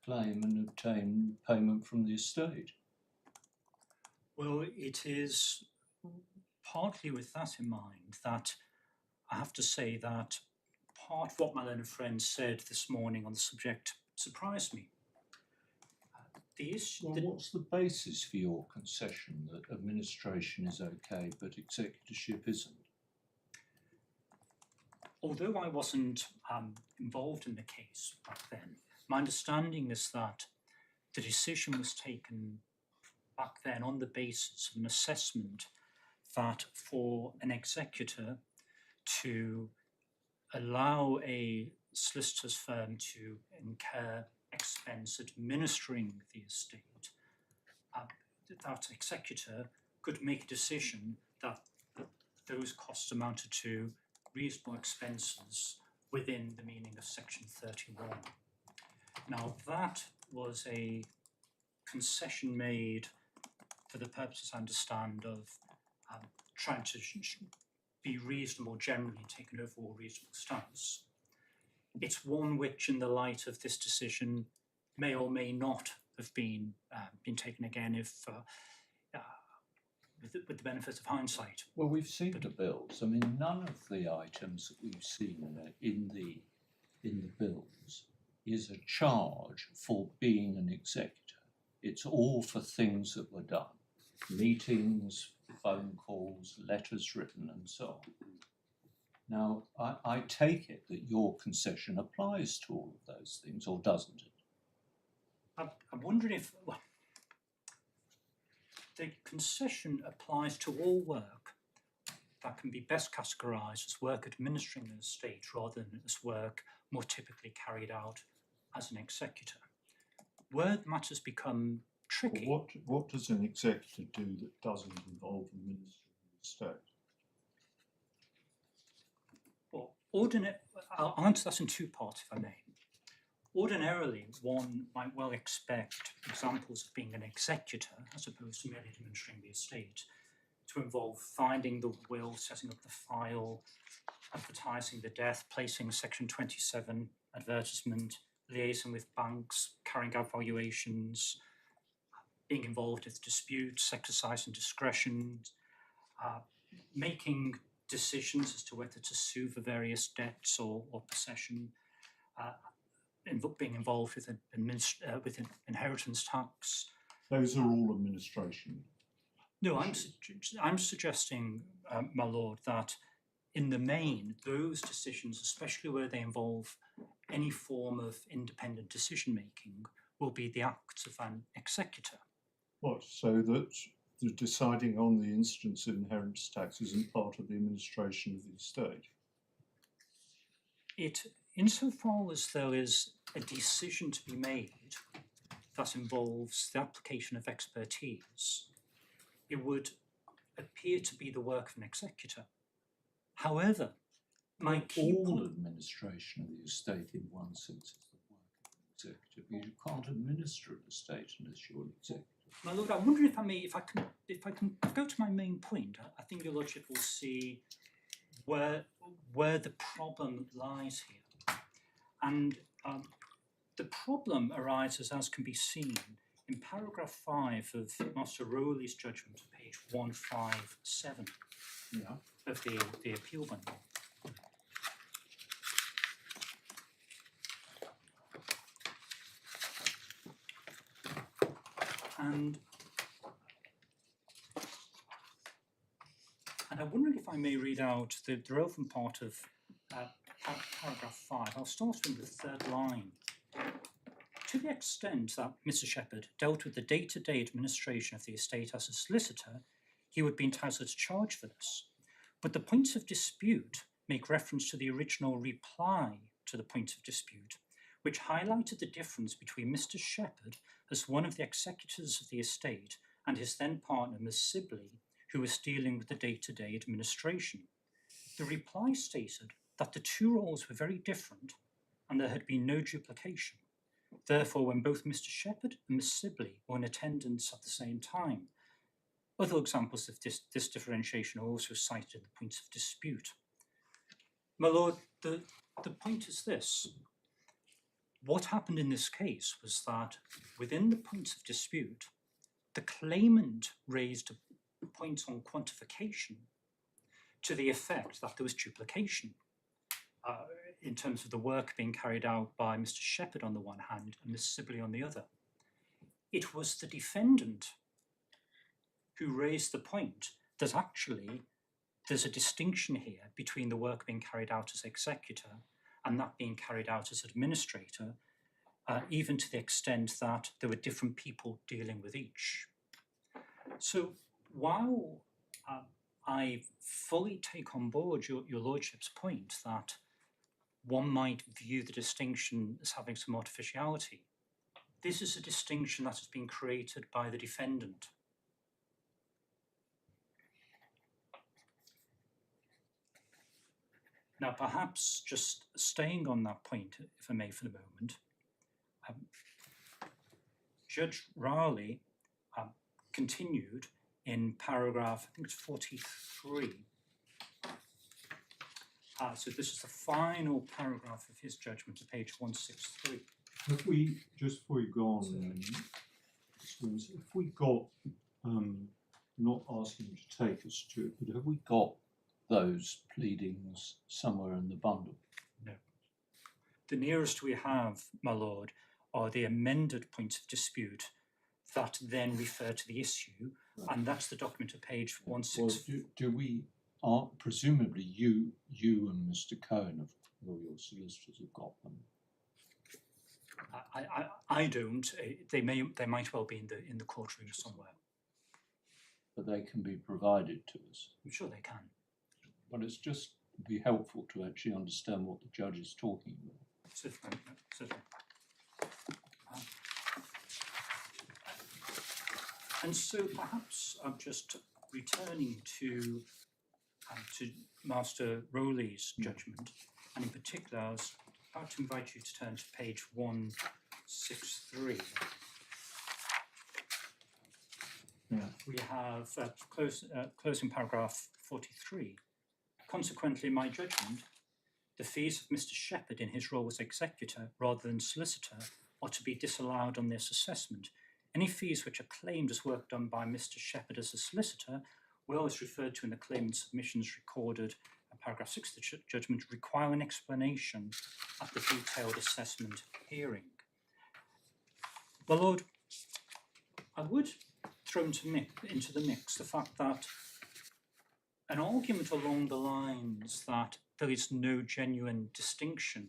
claim and obtain payment from the estate. Well, it is partly with that in mind that I have to say that part of what my learned friend said this morning on the subject surprised me. The issue. Well, what's the basis for your concession that administration is okay but executorship isn't? Although I wasn't involved in the case back then, my understanding is that the decision was taken back then on the basis of an assessment that for an executor to allow a solicitor's firm to incur expense administering the estate, that executor could make a decision that those costs amounted to reasonable expenses within the meaning of section 31. Now that was a concession made for the purposes, I understand, of trying to be reasonable generally and take an overall reasonable stance. It's one which, in the light of this decision, may or may not have been taken again if with the benefit of hindsight. Well, we've seen the bills. I mean, none of the items that we've seen in the bills is a charge for being an executor. It's all for things that were done. Meetings, phone calls, letters written, and so on. Now, I take it that your concession applies to all of those things, or doesn't it? I'm wondering if the concession applies to all work that can be best categorised as work administering an estate rather than as work more typically carried out as an executor. Where matters become tricky. Well, what does an executor do that doesn't involve administering the estate? Well, I'll answer that in two parts, if I may. Ordinarily, one might well expect examples of being an executor, as opposed to merely administering the estate, to involve finding the will, setting up the file, advertising the death, placing Section 27 advertisement, liaising with banks, carrying out valuations, being involved with disputes, exercising discretion, making decisions as to whether to sue for various debts or possession, being involved with inheritance tax. Those are all administration. No, I'm suggesting, my lord, that in the main, those decisions, especially where they involve any form of independent decision making, will be the acts of an executor. What? So that the deciding on the instance of inheritance tax isn't part of the administration of the estate? Insofar as there is a decision to be made that involves the application of expertise, it would appear to be the work of an executor. However, all administration of the estate in one sense is the work of an executive. You can't administer an estate unless you're an executive. My lord, I wonder if I can go to my main point. I think your lordship will see where the problem lies here. And the problem arises, as can be seen, in paragraph 5 of Master Rowley's judgment, page 157 of the appeal bundle. And I'm wondering if I may read out the relevant part of paragraph 5. I'll start from the third line. To the extent that Mr. Shepherd dealt with the day-to-day administration of the estate as a solicitor, he would be entitled to charge for this. But the points of dispute make reference to the original reply to the point of dispute, which highlighted the difference between Mr. Shepherd as one of the executors of the estate and his then partner, Ms. Sibley, who was dealing with the day-to-day administration. The reply stated that the two roles were very different and there had been no duplication. Therefore, when both Mr. Shepherd and Miss Sibley were in attendance at the same time, other examples of this differentiation are also cited in the points of dispute. My lord, the point is this. What happened in this case was that within the points of dispute, the claimant raised a point on quantification to the effect that there was duplication in terms of the work being carried out by Mr. Shepherd on the one hand and Miss Sibley on the other. It was the defendant who raised the point that actually there's a distinction here between the work being carried out as executor and that being carried out as administrator, even to the extent that there were different people dealing with each. So while I fully take on board your lordship's point that one might view the distinction as having some artificiality, this is a distinction that has been created by the defendant. Now, perhaps just staying on that point, if I may, for the moment, Judge Rowley continued in paragraph, I think it's 43. So this is the final paragraph of his judgment at page 163. Have we, just before you go on, if we got, not asking you to take us to it, but have we got those pleadings somewhere in the bundle? No. The nearest we have, my lord, are the amended points of dispute that then refer to the issue, and that's the document at page 164. Well, do we, presumably you and Mr. Cohen, or your solicitors, have got them? I don't. They might well be in the courtroom somewhere. But they can be provided to us. I'm sure they can. But it's just be helpful to actually understand what the judge is talking about. Certainly. And so perhaps I'm just returning to Master Rowley's judgment, and in particular I was about to invite you to turn to page 163. Yeah. We have closing paragraph 43. Consequently, in my judgment, the fees of Mr. Shepherd in his role as executor rather than solicitor are to be disallowed on this assessment. Any fees which are claimed as work done by Mr. Shepherd as a solicitor will, as referred to in the claimant's submissions recorded in paragraph 6 of the judgment, require an explanation at the detailed assessment hearing. Well, Lord, I would throw into the mix the fact that an argument along the lines that there is no genuine distinction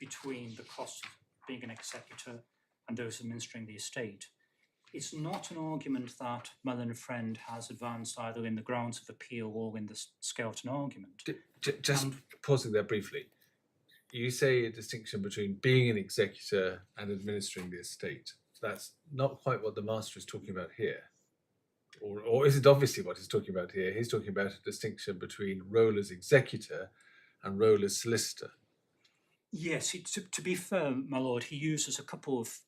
between the costs of being an executor and those administering the estate is not an argument that Mellon and Friend has advanced either in the grounds of appeal or in the Skelton argument. Just pausing there briefly. You say a distinction between being an executor and administering the estate. That's not quite what the Master is talking about here. Or is it obviously what he's talking about here? He's talking about a distinction between role as executor and role as solicitor. Yes, to be fair, my lord, he uses a couple of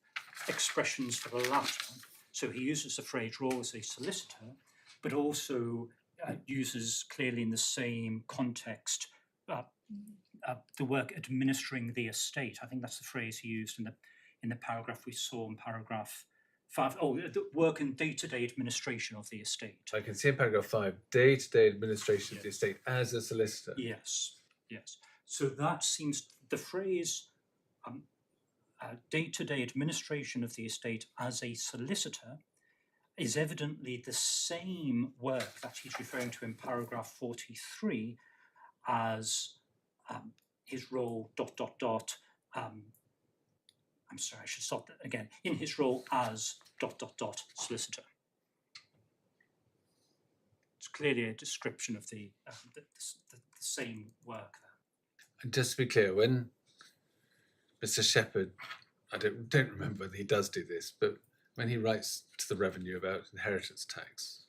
expressions for the latter. So he uses the phrase role as a solicitor, but also uses clearly in the same context the work administering the estate. I think that's the phrase he used in the paragraph we saw in paragraph 5. Oh, the work and day-to-day administration of the estate. I can see in paragraph 5, day-to-day administration of the estate as a solicitor. Yes. So that seems, the phrase day-to-day administration of the estate as a solicitor is evidently the same work that he's referring to in paragraph 43 as his role ... I'm sorry, I should stop that again. In his role as ... solicitor. It's clearly a description of the same work there. And just to be clear, when Mr. Shepherd, I don't remember whether he does do this, but when he writes to the revenue about inheritance tax,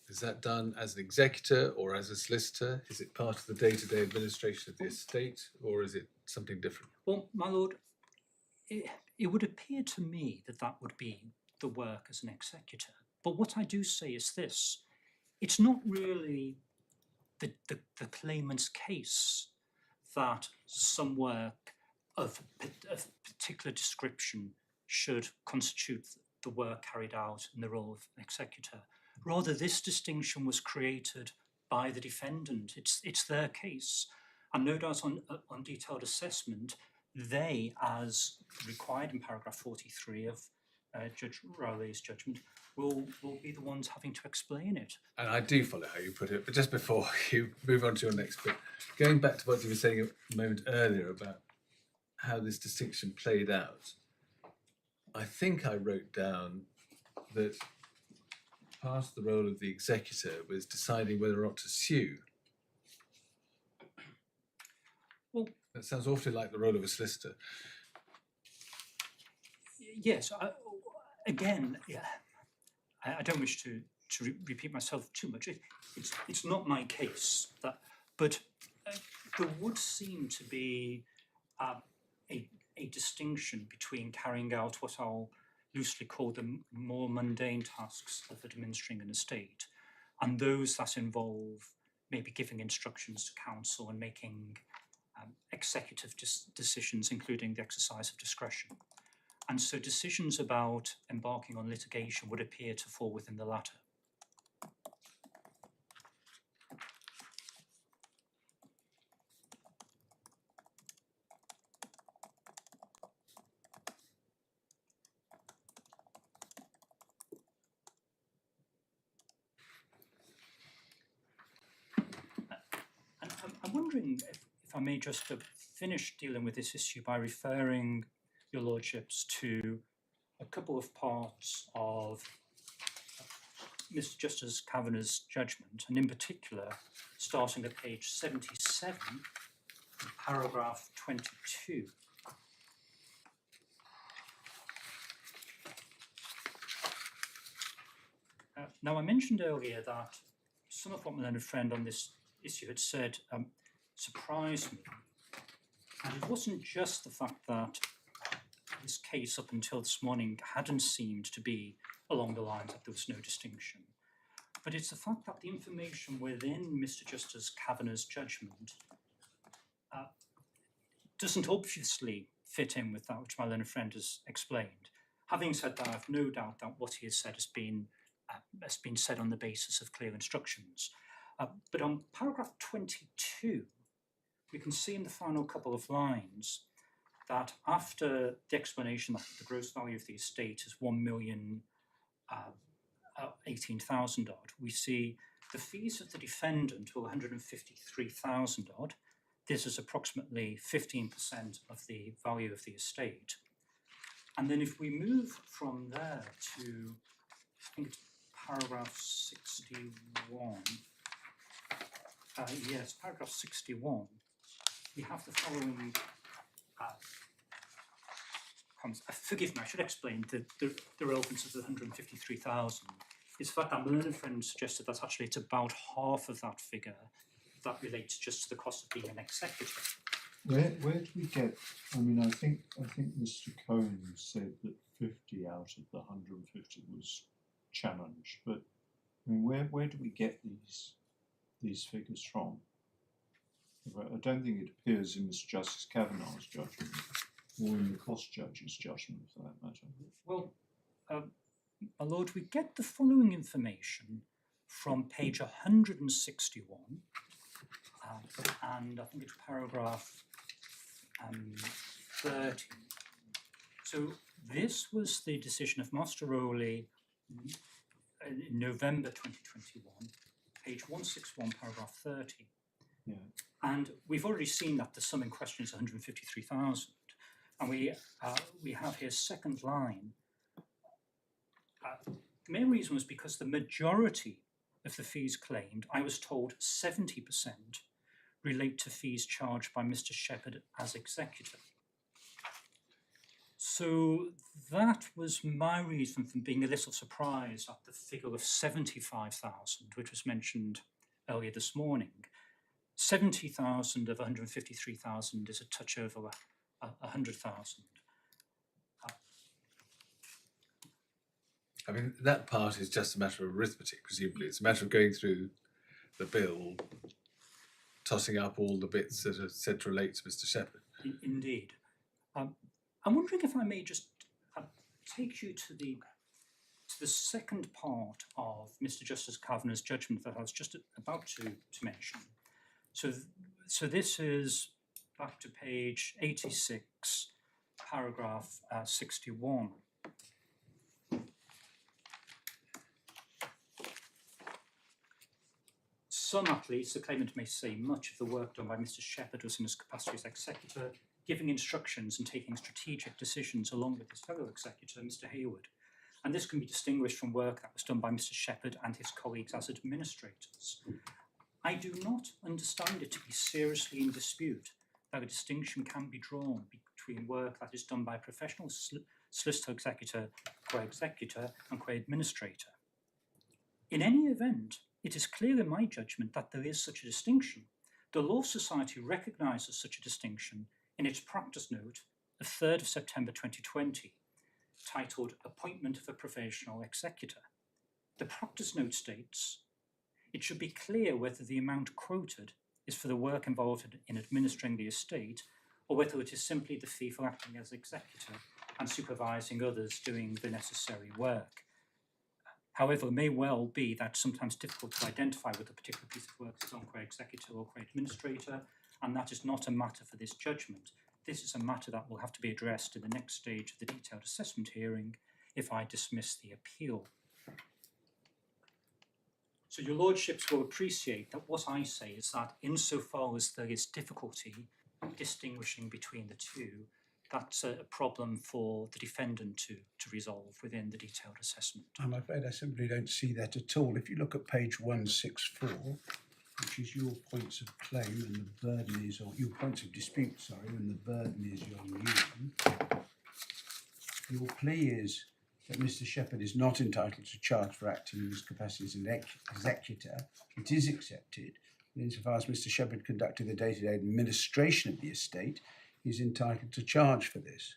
is that done as an executor or as a solicitor? Is it part of the day-to-day administration of the estate, or is it something different? Well, my lord, it would appear to me that that would be the work as an executor. But what I do say is this: it's not really the claimant's case that some work of particular description should constitute the work carried out in the role of an executor. Rather, this distinction was created by the defendant. It's their case. And no doubt on detailed assessment, they, as required in paragraph 43 of Judge Rowley's judgment, will be the ones having to explain it. And I do follow how you put it, but just before you move on to your next bit, going back to what you were saying a moment earlier about how this distinction played out, I think I wrote down that part of the role of the executor was deciding whether or not to sue. Well, that sounds awfully like the role of a solicitor. Yes, again, yeah, I don't wish to repeat myself too much. It's not my case, but there would seem to be a distinction between carrying out what I'll loosely call the more mundane tasks of administering an estate and those that involve maybe giving instructions to counsel and making executive decisions, including the exercise of discretion. And so decisions about embarking on litigation would appear to fall within the latter. And I'm wondering if I may just finish dealing with this issue by referring your lordships to a couple of parts of Mr. Justice Cavanagh's judgment, and in particular, starting at page 77, paragraph 22. Now, I mentioned earlier that some of what my learned friend on this issue had said surprised me. And it wasn't just the fact that this case up until this morning hadn't seemed to be along the lines that there was no distinction, but it's the fact that the information within Mr. Justice Cavanagh's judgment doesn't obviously fit in with that which my learned friend has explained. Having said that, I have no doubt that what he has said has been said on the basis of clear instructions. But on paragraph 22, we can see in the final couple of lines that after the explanation that the gross value of the estate is 1,018,000 odd, we see the fees of the defendant were 153,000 odd. This is approximately 15% of the value of the estate. And then if we move from there to, I think it's paragraph 61. Yes, paragraph 61. We have the following comments. Forgive me, I should explain the relevance of the 153,000. It's the fact that my learned friend suggested that actually it's about half of that figure that relates just to the cost of being an executor. Where do we get? I mean, I think Mr. Cohen said that 50 out of the 150 was challenged, but I mean, where do we get these figures from? I don't think it appears in Mr. Justice Cavanagh's judgment or in the Costs Judge's judgment, for that matter. Well, my lord, we get the following information from page 161, and I think it's paragraph 30. So this was the decision of Master Rowley in November 2021, page 161, paragraph 30. Yeah. And we've already seen that the sum in question is 153,000. And we have here second line. The main reason was because the majority of the fees claimed, I was told 70%, relate to fees charged by Mr. Shepherd as executor. So that was my reason for being a little surprised at the figure of 75,000, which was mentioned earlier this morning. 70,000 of 153,000 is a touch over 100,000. I mean, that part is just a matter of arithmetic, presumably. It's a matter of going through the bill, tossing up all the bits that are said to relate to Mr. Shepherd. Indeed. I'm wondering if I may just take you to the second part of Mr. Justice Cavanagh's judgment that I was just about to mention. So this is back to page 86, paragraph 61. Some, at least, the claimant may say much of the work done by Mr. Shepherd was in his capacity as executor, giving instructions and taking strategic decisions along with his fellow executor, Mr. Hayward. And this can be distinguished from work that was done by Mr. Shepherd and his colleagues as administrators. I do not understand it to be seriously in dispute that a distinction can be drawn between work that is done by a professional solicitor executor, co-executor, and co-administrator. In any event, it is clear in my judgment that there is such a distinction. The Law Society recognises such a distinction in its practice note of 3rd of September 2020, titled Appointment of a Professional Executor. The practice note states, it should be clear whether the amount quoted is for the work involved in administering the estate, or whether it is simply the fee for acting as executor and supervising others doing the necessary work. However, it may well be that it's sometimes difficult to identify whether a particular piece of work is done by executor or administrator, and that is not a matter for this judgment. This is a matter that will have to be addressed in the next stage of the detailed assessment hearing if I dismiss the appeal. So your lordships will appreciate that what I say is that insofar as there is difficulty distinguishing between the two, that's a problem for the defendant to resolve within the detailed assessment. I'm afraid I simply don't see that at all. If you look at page 164, which is your points of claim and the burden is on your points of dispute, sorry, and the burden is on you. Your plea is that Mr. Shepherd is not entitled to charge for acting in his capacity as an executor. It is accepted. And insofar as Mr. Shepherd conducted the day-to-day administration of the estate, he is entitled to charge for this.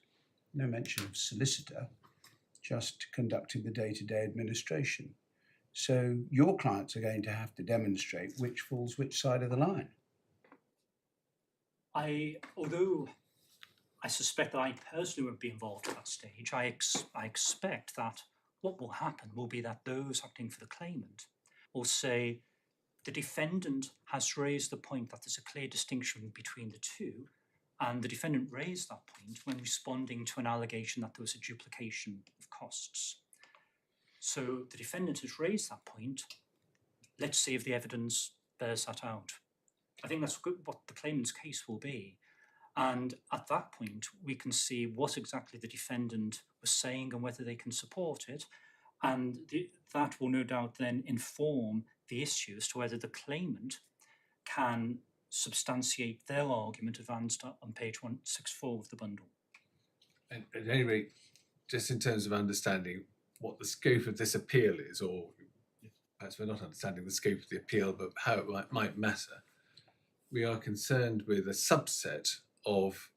No mention of solicitor, just conducting the day-to-day administration. So your clients are going to have to demonstrate which falls which side of the line. Although I suspect that I personally won't be involved at that stage, I expect that what will happen will be that those acting for the claimant will say the defendant has raised the point that there's a clear distinction between the two, and the defendant raised that point when responding to an allegation that there was a duplication of costs. So the defendant has raised that point. Let's see if the evidence bears that out. I think that's what the claimant's case will be. And at that point, we can see what exactly the defendant was saying and whether they can support it. And that will no doubt then inform the issue as to whether the claimant can substantiate their argument advanced on page 164 of the bundle. And at any rate, just in terms of understanding what the scope of this appeal is, or perhaps we're not understanding the scope of the appeal, but how it might matter, we are concerned with a subset of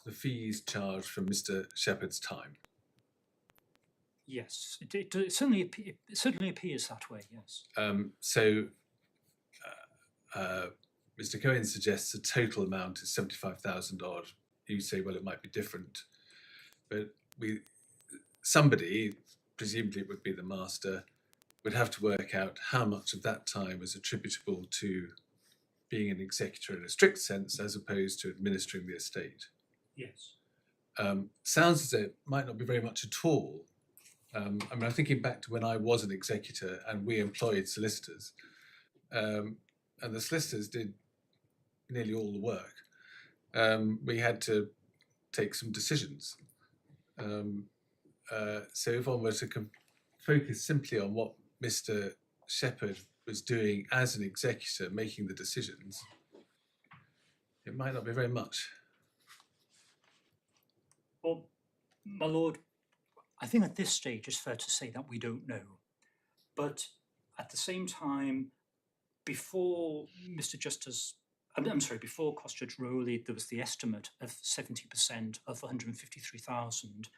the fees charged from Mr. Shepherd's time. Yes, it certainly appears that way, yes. Mr. Cohen suggests the total amount is 75,000 odd. You say, well, it might be different. But somebody, presumably it would be the master, would have to work out how much of that time is attributable to being an executor in a strict sense as opposed to administering the estate. Yes. Sounds as though it might not be very much at all. I'm thinking back to when I was an executor and we employed solicitors, and the solicitors did nearly all the work. We had to take some decisions. So if one were to focus simply on what Mr. Shepherd was doing as an executor, making the decisions, it might not be very much. Well, my lord, I think at this stage it's fair to say that we don't know. But at the same time, before before Costs Judge Rowley, there was the estimate of 70% of 153,000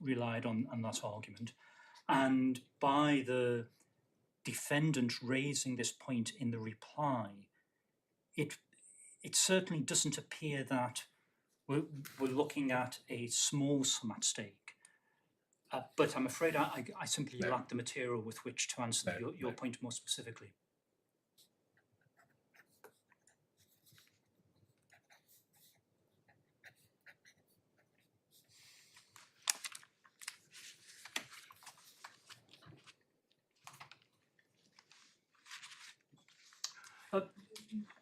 relied on that argument. And by the defendant raising this point in the reply, it certainly doesn't appear that we're looking at a small sum at stake. But I'm afraid I simply lack the material with which to answer your point more specifically.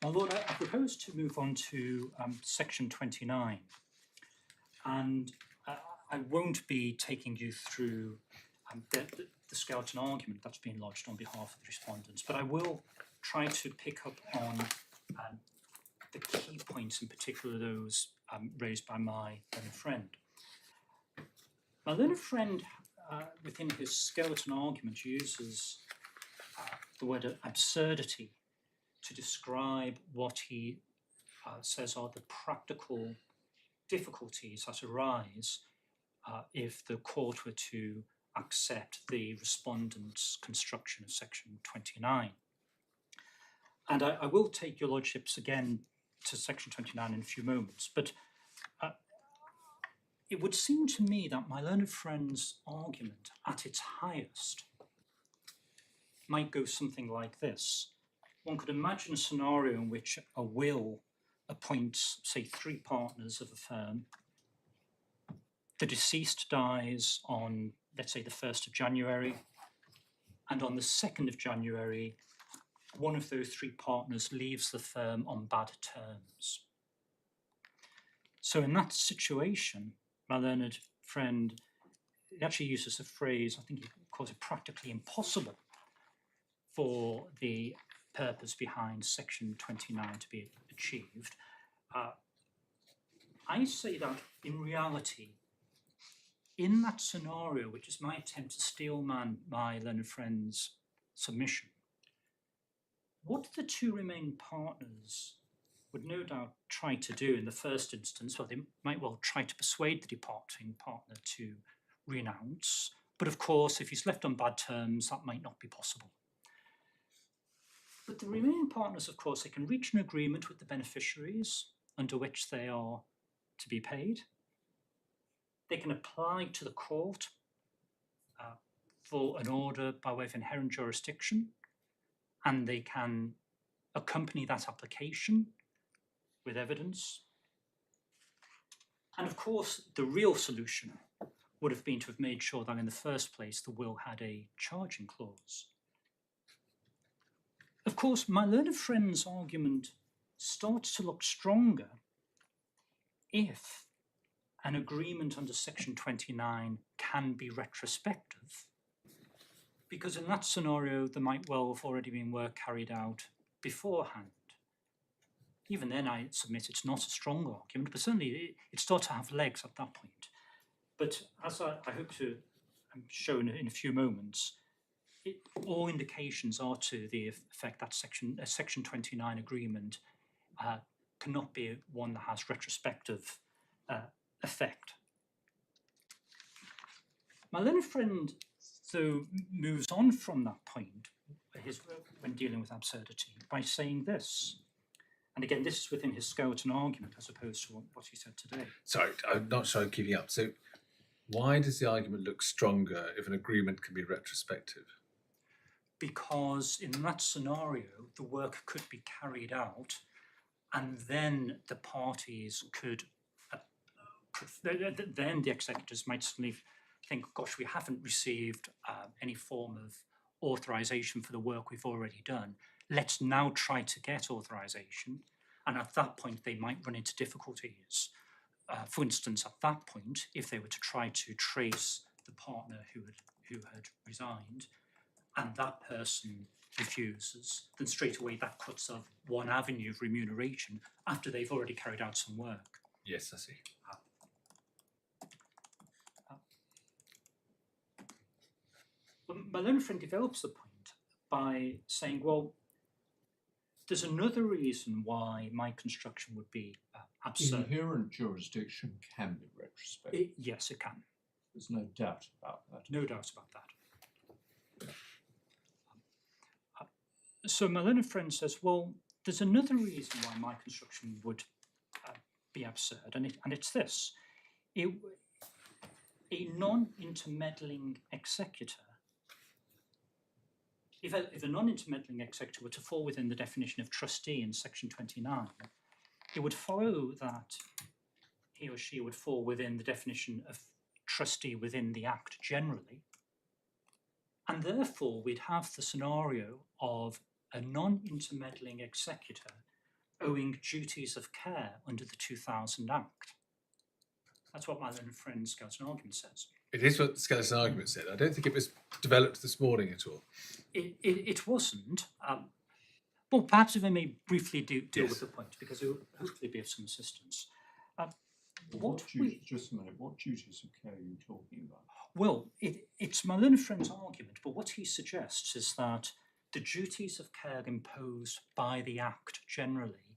My lord, I propose to move on to section 29. And I won't be taking you through the skeleton argument that's been lodged on behalf of the respondents, but I will try to pick up on the key points, in particular those raised by my learned friend. My learned friend, within his skeleton argument, uses the word absurdity to describe what he says are the practical difficulties that arise if the court were to accept the respondent's construction of section 29. And I will take your lordships again to section 29 in a few moments, but it would seem to me that my learned friend's argument at its highest might go something like this. One could imagine a scenario in which a will appoints, say, 3 partners of a firm. The deceased dies on, let's say, the 1st of January, and on the 2nd of January, one of those 3 partners leaves the firm on bad terms. So in that situation, my learned friend actually uses a phrase, I think he calls it practically impossible for the purpose behind section 29 to be achieved. I say that in reality, in that scenario, which is my attempt to steelman my learned friend's submission, what the 2 remaining partners would no doubt try to do in the first instance, well, they might well try to persuade the departing partner to renounce, but of course, if he's left on bad terms, that might not be possible. But the remaining partners, of course, they can reach an agreement with the beneficiaries under which they are to be paid. They can apply to the court for an order by way of inherent jurisdiction, and they can accompany that application with evidence. And of course, the real solution would have been to have made sure that in the first place the will had a charging clause. Of course, my learned friend's argument starts to look stronger if an agreement under section 29 can be retrospective, because in that scenario there might well have already been work carried out beforehand. Even then, I submit it's not a strong argument, but certainly it starts to have legs at that point. But as I hope to show in a few moments, all indications are to the effect that section 29 agreement cannot be one that has retrospective effect. My learned friend, though, moves on from that point when dealing with absurdity by saying this. And again, this is within his skeleton argument as opposed to what he said today. Sorry, I'm not sure I'm keeping up. So why does the argument look stronger if an agreement can be retrospective? Because in that scenario, the work could be carried out and then the parties could, then the executors might suddenly think, gosh, we haven't received any form of authorization for the work we've already done. Let's now try to get authorization. And at that point, they might run into difficulties. for instance, at that point, if they were to try to trace the partner who had resigned, and that person refuses, then straight away that cuts off one avenue of remuneration after they've already carried out some work. Yes, I see. But my learned friend develops the point by saying, well, there's another reason why my construction would be absurd. Inherent jurisdiction can be retrospective. Yes, it can. There's no doubt about that. No doubt about that. So my learned friend says, well, there's another reason why my construction would be absurd, and it's this. A non-intermeddling executor, if a non-intermeddling executor were to fall within the definition of trustee in section 29, it would follow that he or she would fall within the definition of trustee within the Act generally, and therefore we'd have the scenario of a non-intermeddling executor owing duties of care under the 2000 Act. That's what my learned friend Skeleton Argument says. It is what the Skeleton Argument said. I don't think it was developed this morning at all. It wasn't. Well, perhaps if I may briefly deal Yes. with the point, because it will hopefully be of some assistance. Just a minute, what duties of care are you talking about? Well, it's my learned friend's argument, but what he suggests is that the duties of care imposed by the Act generally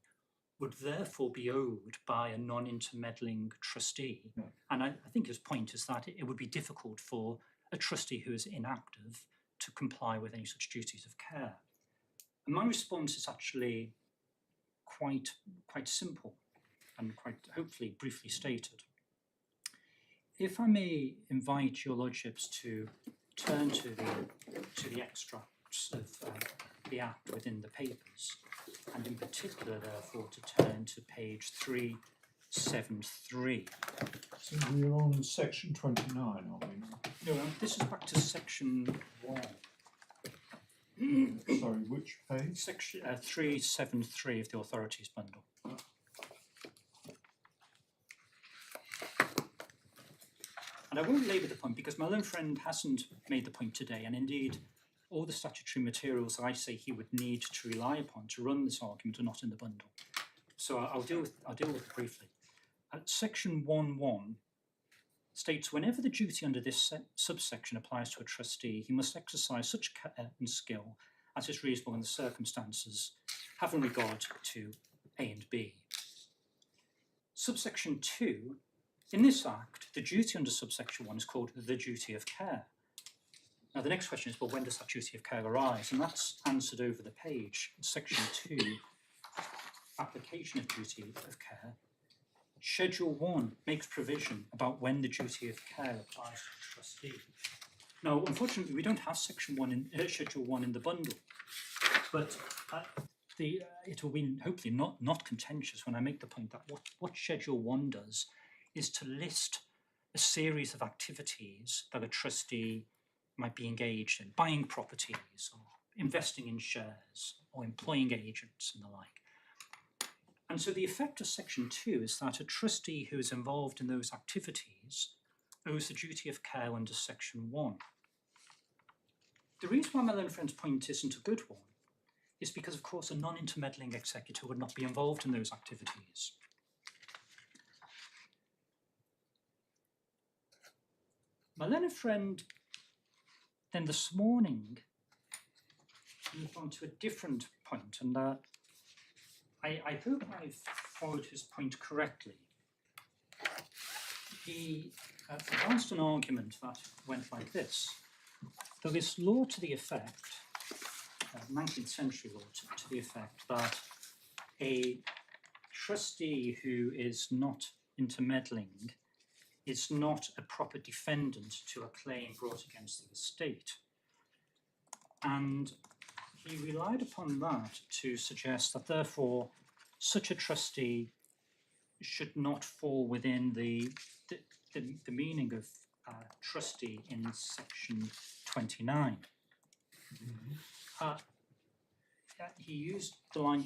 would therefore be owed by a non-intermeddling trustee. Yeah. And I think his point is that it would be difficult for a trustee who is inactive to comply with any such duties of care. And my response is actually quite simple and quite hopefully briefly stated. If I may invite your lordships to turn to the extracts of the Act within the papers, and in particular, therefore, to turn to page 373. So we're on section 29, are we? No, this is back to section 1. Sorry, which page? Section 373 of the authorities bundle. And I won't labour the point because my learned friend hasn't made the point today, and indeed all the statutory materials I say he would need to rely upon to run this argument are not in the bundle. So I'll deal with it briefly. Section 1.1 states whenever the duty under this subsection applies to a trustee, he must exercise such care and skill as is reasonable in the circumstances, having regard to A and B. Subsection 2, in this Act, the duty under subsection 1 is called the duty of care. Now the next question is, well, when does that duty of care arise? And that's answered over the page. Section 2, application of duty of care. Schedule 1 makes provision about when the duty of care applies to the trustee. Now, unfortunately, we don't have Section 1 in Schedule 1 in the bundle, but it will be hopefully not contentious when I make the point that what Schedule 1 does is to list a series of activities that a trustee might be engaged in, buying properties or investing in shares or employing agents and the like. And so the effect of Section 2 is that a trustee who is involved in those activities owes the duty of care under Section 1. The reason why my learned friend's point isn't a good one is because, of course, a non-intermeddling executor would not be involved in those activities. My learned friend then this morning moved on to a different point, and I hope I've followed his point correctly. He advanced an argument that went like this. There is law to the effect, 19th century law to the effect, that a trustee who is not intermeddling is not a proper defendant to a claim brought against the estate. And he relied upon that to suggest that therefore such a trustee should not fall within the meaning of trustee in section 29. He used the line,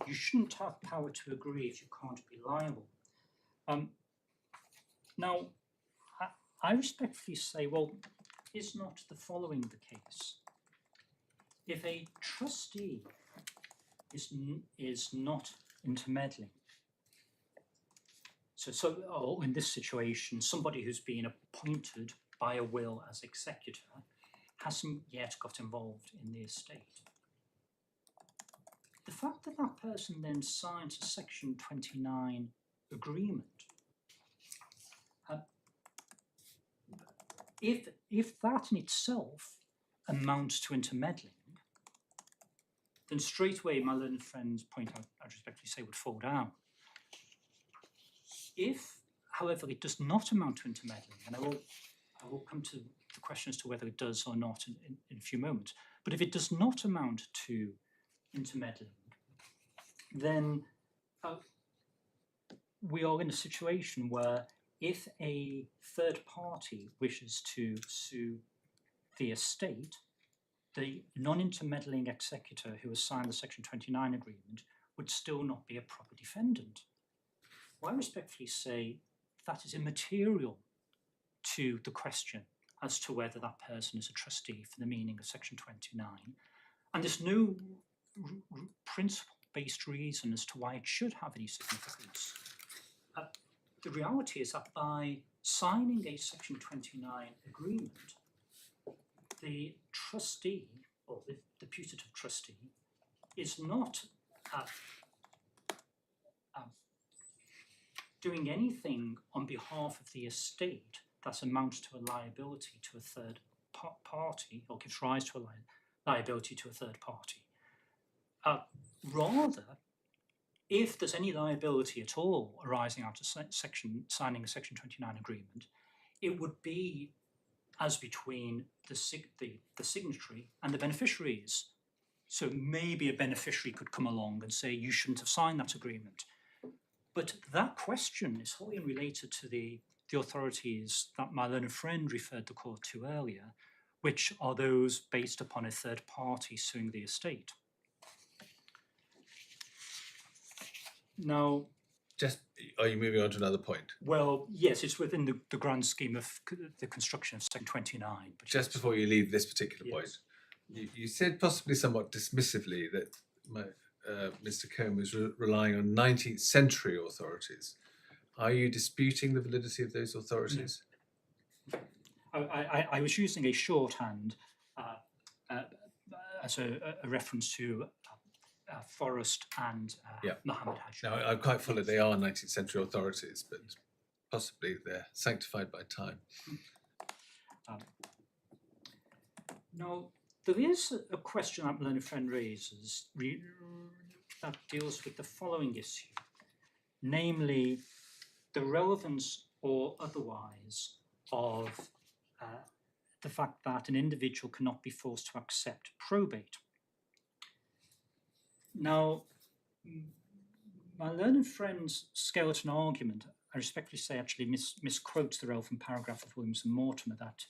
you shouldn't have power to agree if you can't be liable. Now, I respectfully say, well, is not the following the case? If a trustee is not intermeddling, or in this situation, somebody who's been appointed by a will as executor hasn't yet got involved in the estate. The fact that that person then signs a Section 29 agreement, if that in itself amounts to intermeddling, then straight away my learned friend's point I respectfully say would fall down. If, however, it does not amount to intermeddling, and I will come to the question as to whether it does or not in a few moments, but if it does not amount to intermeddling, then we are in a situation where if a third party wishes to sue the estate, the non-intermeddling executor who has signed the Section 29 agreement would still not be a proper defendant. Well, I respectfully say that is immaterial to the question as to whether that person is a trustee for the meaning of Section 29. And there's no principle-based reason as to why it should have any significance. The reality is that by signing a Section 29 agreement, the trustee, or the putative trustee, is not doing anything on behalf of the estate that amounts to a liability to a third party, or gives rise to a liability to a third party. Rather, if there's any liability at all arising out of signing a Section 29 agreement, it would be as between the signatory and the beneficiaries. So maybe a beneficiary could come along and say, you shouldn't have signed that agreement. But that question is wholly unrelated to the authorities that my learned friend referred the court to earlier, which are those based upon a third party suing the estate. Now, Are you moving on to another point? well, yes, it's within the grand scheme of the construction of Section 29. But Just before you leave this particular point, Yes. you said possibly somewhat dismissively that Mr. Combe was relying on 19th century authorities. Are you disputing the validity of those authorities? I was using a shorthand as a reference to Forrest and Muhammad Hajj. Now, I'm quite full of they are 19th century authorities, but possibly they're sanctified by time. Now, there is a question that my learned friend raises that deals with the following issue, namely the relevance or otherwise of the fact that an individual cannot be forced to accept probate. Now, my learned friend's skeleton argument, I respectfully say, actually misquotes the relevant paragraph of Williams and Mortimer that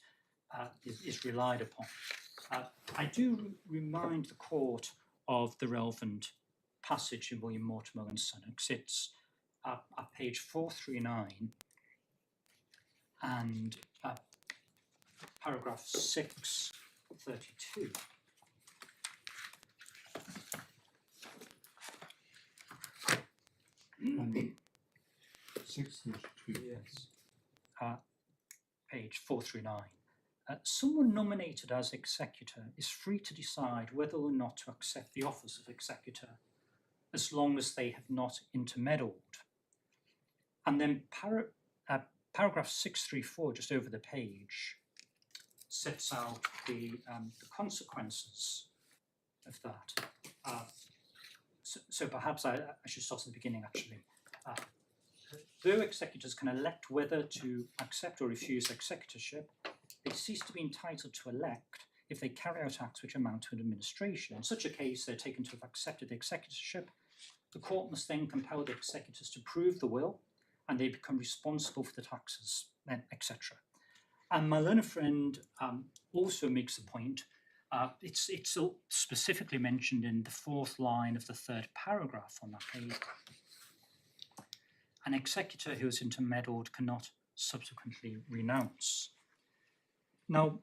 is relied upon. I do remind the court of the relevant passage in William Mortimer and Son. It's at page 439 and paragraph 632. Yes. Page 439. Someone nominated as executor is free to decide whether or not to accept the office of executor as long as they have not intermeddled. And then paragraph 634, just over the page, sets out the consequences of that. So perhaps I should start at the beginning, actually. Though executors can elect whether to accept or refuse executorship, they cease to be entitled to elect if they carry out acts which amount to an administration. In such a case, they're taken to have accepted the executorship. The court must then compel the executors to prove the will, and they become responsible for the taxes, etc. And my learned friend also makes the point, it's specifically mentioned in the fourth line of the third paragraph on that page. An executor who is intermeddled cannot subsequently renounce. Now,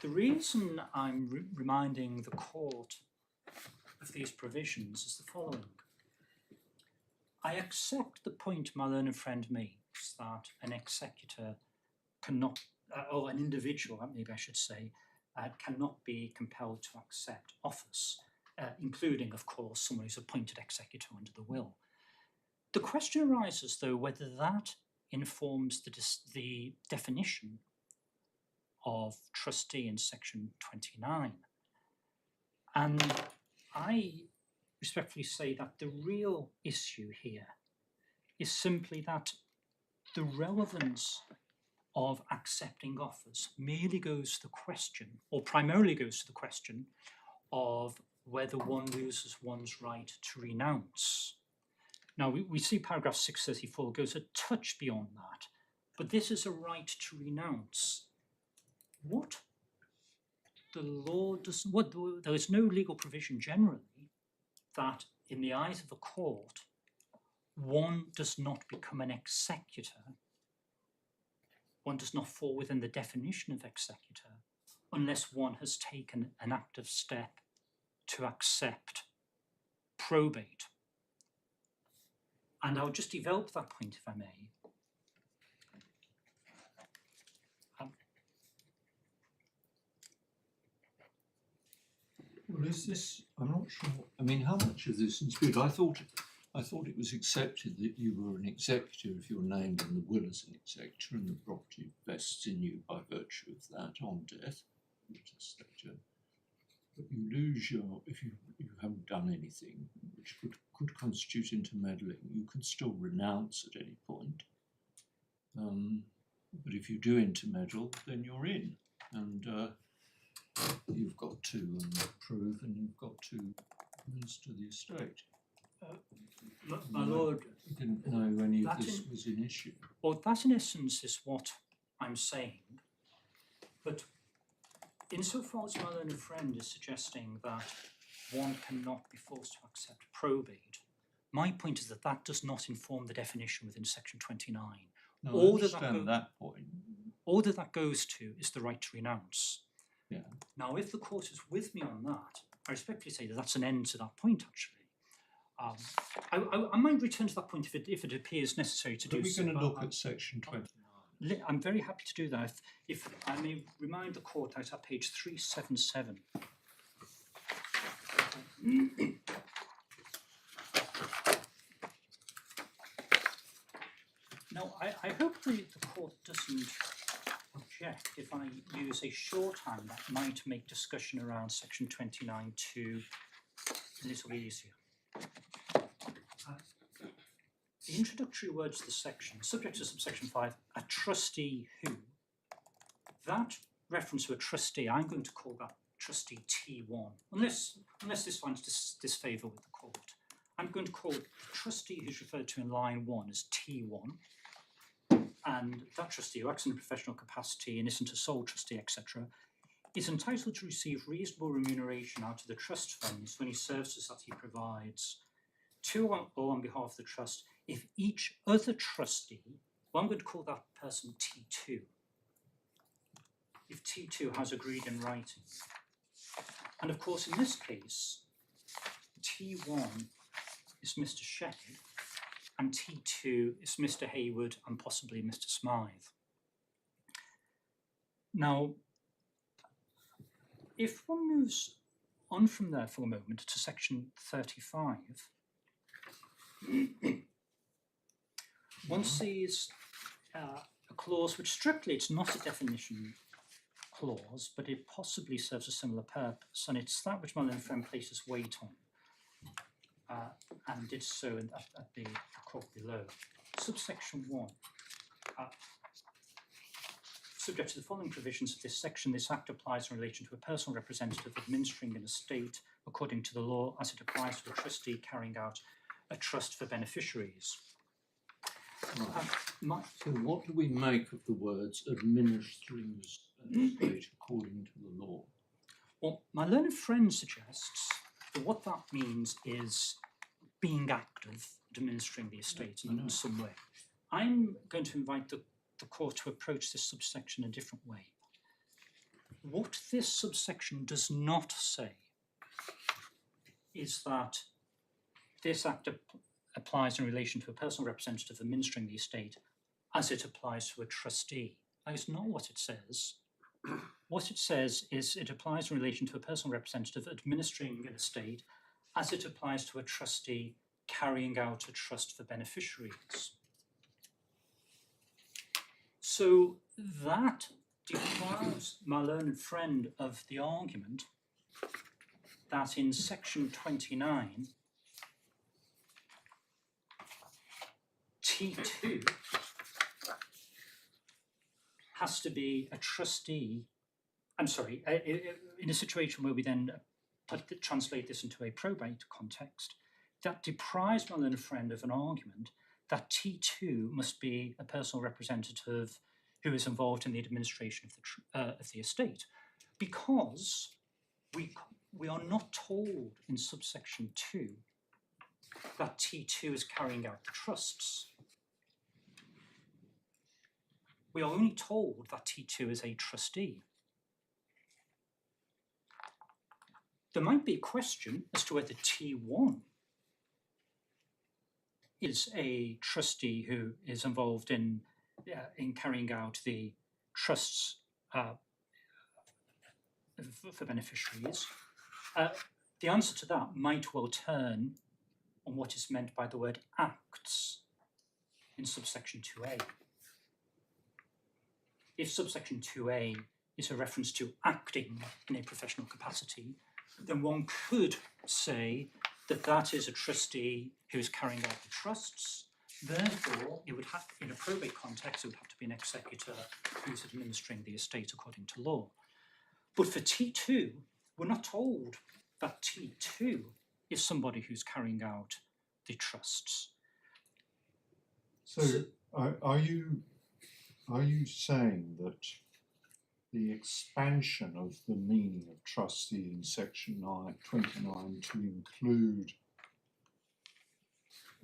the reason I'm reminding the court of these provisions is the following. I accept the point my learned friend makes that an executor cannot, or an individual, maybe I should say, cannot be compelled to accept office, including, of course, someone who's appointed executor under the will. The question arises, though, whether that informs the definition of trustee in section 29. And I respectfully say that the real issue here is simply that the relevance of accepting offers merely goes to the question, or primarily goes to the question, of whether one loses one's right to renounce. Now, we see paragraph 634 goes a touch beyond that, but this is a right to renounce. What the law does, there is no legal provision generally that in the eyes of a court, one does not become an executor, one does not fall within the definition of executor unless one has taken an active step to accept probate. And I'll just develop that point if I may. Well, is this? I'm not sure. I mean, how much of this is dispute? I thought it was accepted that you were an executor if you're named in the will as an executor, and the property vests in you by virtue of that on death. But you lose your, if you haven't done anything which could constitute intermeddling, you can still renounce at any point. But if you do intermeddle, then you're in, and you've got to prove, and you've got to administer the estate. My lord, I didn't know any of this was an issue. Well, that in essence is what I'm saying, but insofar as my learned friend is suggesting that one cannot be forced to accept probate, my point is that that does not inform the definition within section 29. No, All I understand that point. All that goes to is the right to renounce. Yeah. Now, if the court is with me on that, I respectfully say that that's an end to that point, actually. I might return to that point if it appears necessary to do so. Are we going to look at section 29? I'm very happy to do that. If I may remind the court that at page 377. Now, I hope the court doesn't object if I use a shorthand that might make discussion around section 29 to a little easier. The introductory words to the section, subject to subsection 5, a trustee who. That reference to a trustee, I'm going to call that trustee T1, unless this finds disfavour with the court. I'm going to call the trustee who's referred to in line 1 as T1, and that trustee who acts in a professional capacity and isn't a sole trustee, etc., is entitled to receive reasonable remuneration out of the trust funds for any services that he provides to or on behalf of the trust if each other trustee, well, I'm going to call that person T2, if T2 has agreed in writing. And of course, in this case, T1 is Mr. Shepherd, and T2 is Mr. Hayward and possibly Mr. Smythe. Now, if one moves on from there for a moment to section 35, one sees a clause which strictly, it's not a definition clause, but it possibly serves a similar purpose, and it's that which my learned friend places weight on, and did so at the court below. Subsection 1. Subject to the following provisions of this section, this act applies in relation to a personal representative administering an estate according to the law as it applies to a trustee carrying out a trust for beneficiaries. Right. So what do we make of the words administering an estate according to the law? Well, my learned friend suggests that what that means is being active, administering the estate in some way. I'm going to invite the court to approach this subsection a different way. What this subsection does not say is that this act applies in relation to a personal representative administering the estate as it applies to a trustee. That is not what it says. What it says is it applies in relation to a personal representative administering an estate as it applies to a trustee carrying out a trust for beneficiaries. So that deprives my learned friend of the argument that in section 29, T2 has to be a trustee, I'm sorry, in a situation where we then translate this into a probate context, that deprives my learned friend of an argument that T2 must be a personal representative who is involved in the administration of the estate, because we are not told in subsection 2 that T2 is carrying out the trusts. We are only told that T2 is a trustee. There might be a question as to whether T1 is a trustee who is involved in carrying out the trusts for beneficiaries. The answer to that might well turn on what is meant by the word acts in subsection 2a. If subsection 2a is a reference to acting in a professional capacity, then one could say that that is a trustee who is carrying out the trusts. Therefore, it would have, in a probate context, it would have to be an executor who is administering the estate according to law. But for T2, we're not told that T2 is somebody who's carrying out the trusts. So, are you saying that the expansion of the meaning of trustee in section 29 to include,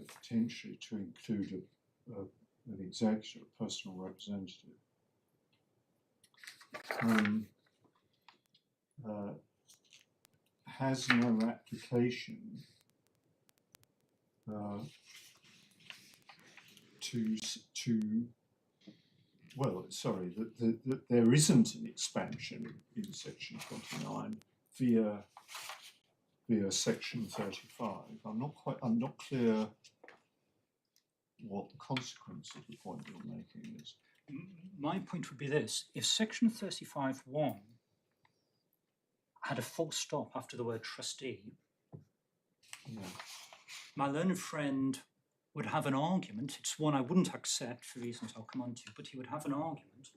potentially to include an executor, a personal representative, has no application that there isn't an expansion in section 29 via section 35. I'm not clear what the consequence of the point you're making is. My point would be this: if section 35(1) had a full stop after the word trustee, my learned friend would have an argument, it's one I wouldn't accept for reasons I'll come on to, but he would have an argument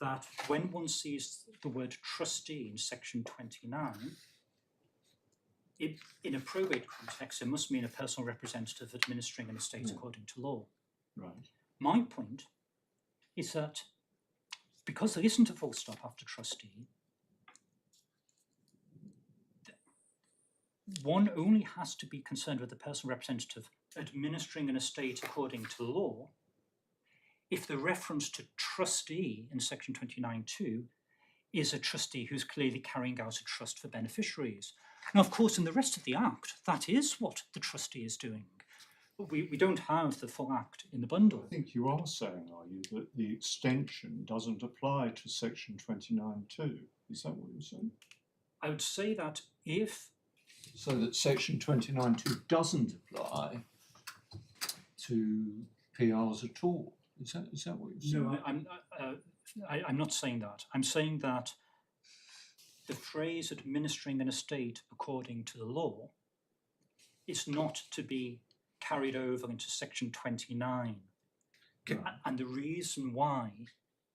that when one sees the word trustee in section 29, in a probate context, it must mean a personal representative administering an estate according to law. Right. My point is that because there isn't a full stop after trustee, one only has to be concerned with the personal representative administering an estate according to law if the reference to trustee in section 29(2) is a trustee who's clearly carrying out a trust for beneficiaries. Now, of course, in the rest of the Act, that is what the trustee is doing. We don't have the full Act in the bundle. I think you are saying, are you, that the extension doesn't apply to section 29(2)? Is that what you're saying? I would say that if... So that section 29(2) doesn't apply to PRs at all? Is that what you're saying? No, I'm not saying that. I'm saying that the phrase administering an estate according to the law is not to be carried over into section 29. Okay. And the reason why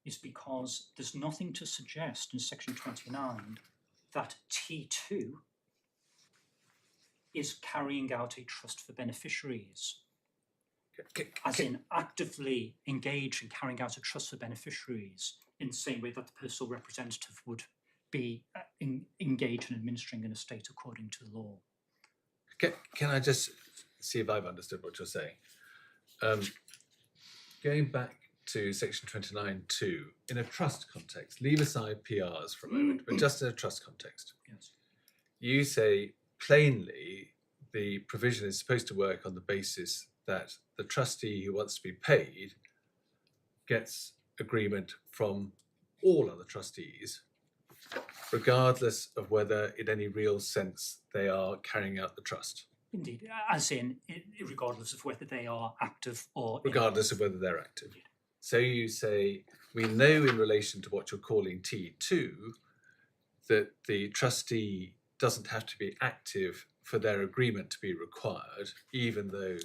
is because there's nothing to suggest in section 29 that T2 is carrying out a trust for beneficiaries. As in actively engage in carrying out a trust for beneficiaries in the same way that the personal representative would be engaged in administering an estate according to the law. Can I just see if I've understood what you're saying? going back to section 29(2), in a trust context, leave aside PRs for a moment, but just in a trust context, Yes. you say plainly the provision is supposed to work on the basis that the trustee who wants to be paid gets agreement from all other trustees, regardless of whether in any real sense they are carrying out the trust. Indeed, as in, regardless of whether they are active or Regardless of whether they're active. So you say, we know in relation to what you're calling T2 that the trustee doesn't have to be active for their agreement to be required, even though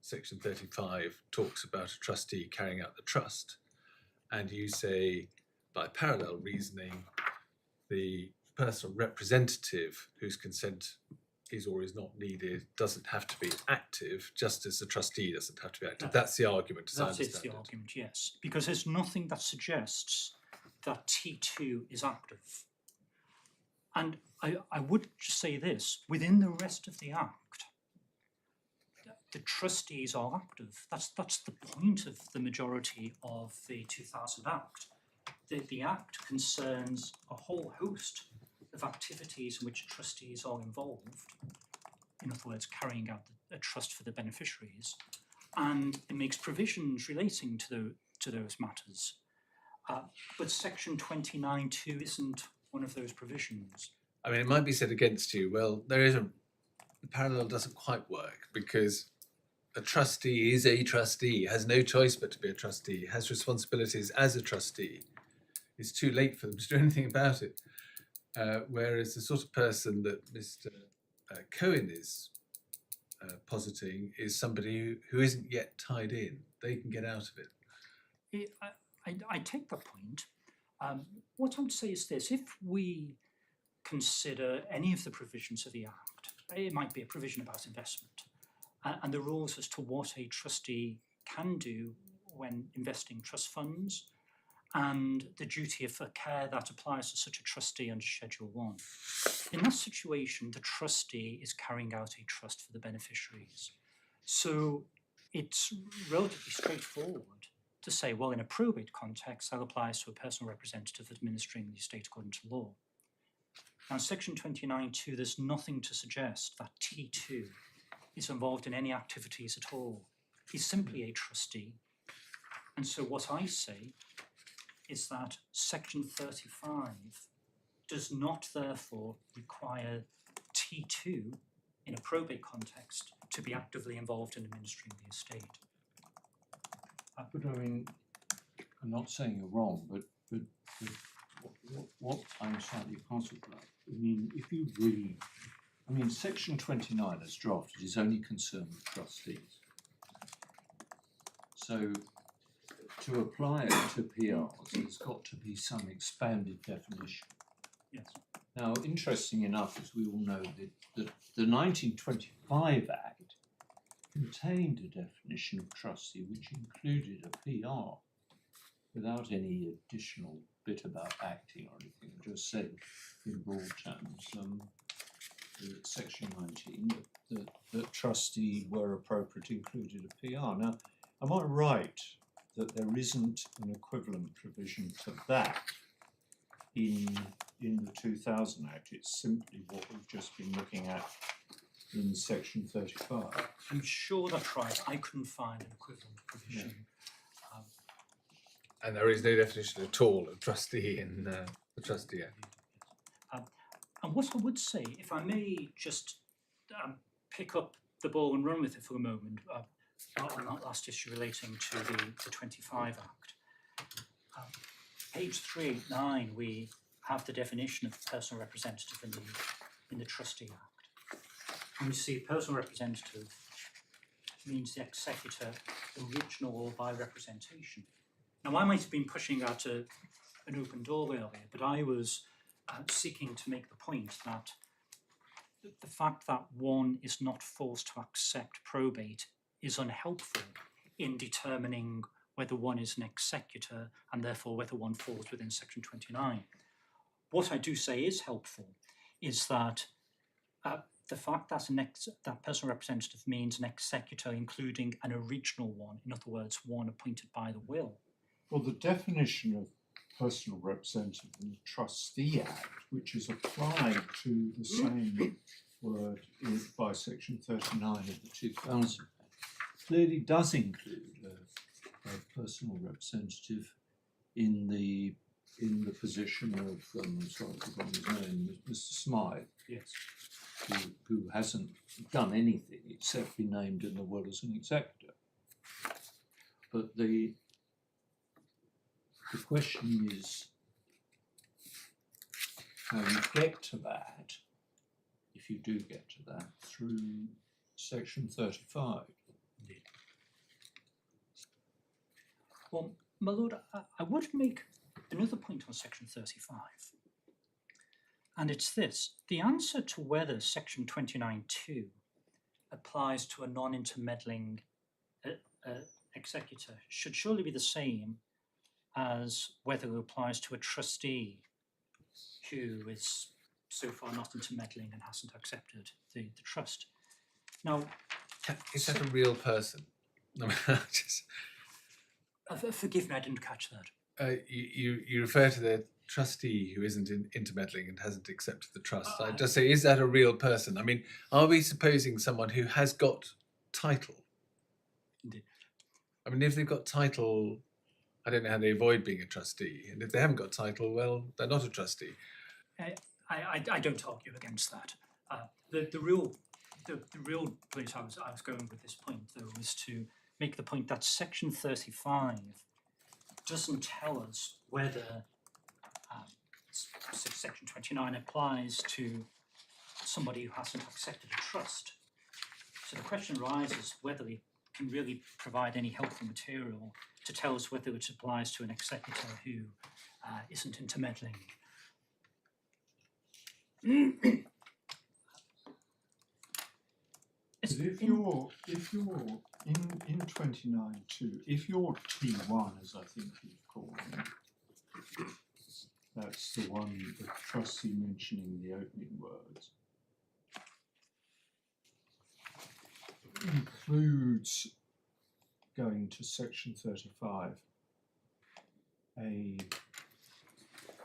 section 35 talks about a trustee carrying out the trust. And you say, by parallel reasoning, the personal representative whose consent is or is not needed doesn't have to be active, just as the trustee doesn't have to be active. That's the argument, as I That is understand the it. argument, yes. Because there's nothing that suggests that T2 is active. And I would just say this, within the rest of the Act, the trustees are active. That's the point of the majority of the 2000 Act. The Act concerns a whole host of activities in which trustees are involved, in other words, carrying out a trust for the beneficiaries, and it makes provisions relating to those matters. But section 29(2) isn't one of those provisions. I mean, it might be said against you, well, the parallel doesn't quite work because a trustee is a trustee, has no choice but to be a trustee, has responsibilities as a trustee. It's too late for them to do anything about it. Whereas the sort of person that Mr. Cohen is positing is somebody who isn't yet tied in. They can get out of it. I take that point. What I would say is this: if we consider any of the provisions of the Act, it might be a provision about investment, and the rules as to what a trustee can do when investing trust funds, and the duty of care that applies to such a trustee under Schedule 1. In that situation, the trustee is carrying out a trust for the beneficiaries. So it's relatively straightforward to say, well, in a probate context, that applies to a personal representative administering the estate according to law. Now, in section 29(2), there's nothing to suggest that T2 is involved in any activities at all. He's simply a trustee. And so what I say is that section 35 does not therefore require T2 in a probate context to be actively involved in administering the estate. But I mean, I'm not saying you're wrong, but what I'm slightly puzzled about, I mean, if you read, I mean, section 29 as drafted is only concerned with trustees. So to apply it to PRs, there's got to be some expanded definition. Yes. Now, interesting enough, as we all know, that the 1925 Act contained a definition of trustee which included a PR without any additional bit about acting or anything. It just said in broad terms, section 19, that trustee where appropriate included a PR. Now, am I right that there isn't an equivalent provision to that in the 2000 Act? It's simply what we've just been looking at in section 35. I'm sure that's right. I couldn't find an equivalent provision. And there is no definition at all of trustee in the Trustee Act. And what I would say, if I may just pick up the ball and run with it for a moment, on that last issue relating to the 25 Act. Page 389, we have the definition of personal representative in the Trustee Act. And we see personal representative means the executor, original or by representation. Now, I might have been pushing out an open door earlier, but I was seeking to make the point that the fact that one is not forced to accept probate is unhelpful in determining whether one is an executor and therefore whether one falls within section 29. What I do say is helpful is that the fact that that personal representative means an executor, including an original one, in other words, one appointed by the will. Well, the definition of personal representative in the Trustee Act, which is applied to the same word by Section 39 of the 2000 Act, clearly does include a personal representative in the position of sorry, I've forgotten his name, Mr. Smythe. Yes. Who hasn't done anything except be named in the will as an executor. But the question is how you get to that, if you do get to that, through Section 35. Indeed. Well, my lord, I would make another point on Section 35. And it's this: the answer to whether Section 29(2) applies to a non-intermeddling executor should surely be the same as whether it applies to a trustee who is so far not intermeddling and hasn't accepted the trust. Now, Is that a real person? I mean, forgive me, I didn't catch that. you refer to the trustee who isn't intermeddling and hasn't accepted the trust. I just say, is that a real person? I mean, are we supposing someone who has got title? Indeed. I mean, if they've got title, I don't know how they avoid being a trustee. And if they haven't got title, well, they're not a trustee. I don't argue against that. The real place I was going with this point, though, was to make the point that Section 35 doesn't tell us whether Section 29 applies to somebody who hasn't accepted a trust. So the question arises whether we can really provide any helpful material to tell us whether it applies to an executor who isn't intermeddling. But if you're in 29(2), if you're T1, as I think you've called it, that's the one, the trustee mentioning the opening words, includes going to Section 35, a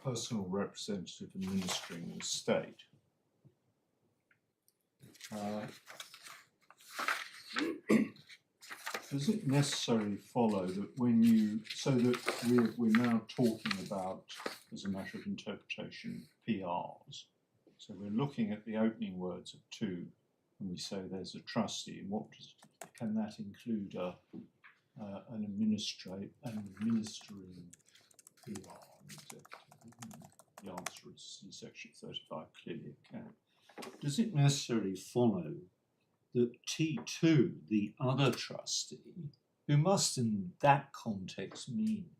personal representative administering the estate. Does it necessarily follow that when you, so that we're now talking about, as a matter of interpretation, PRs, so we're looking at the opening words of 2, and we say there's a trustee, and what does, can that include an administering PR? The answer is in Section 35, clearly it can. Does it necessarily follow that T2, the other trustee, who must in that context mean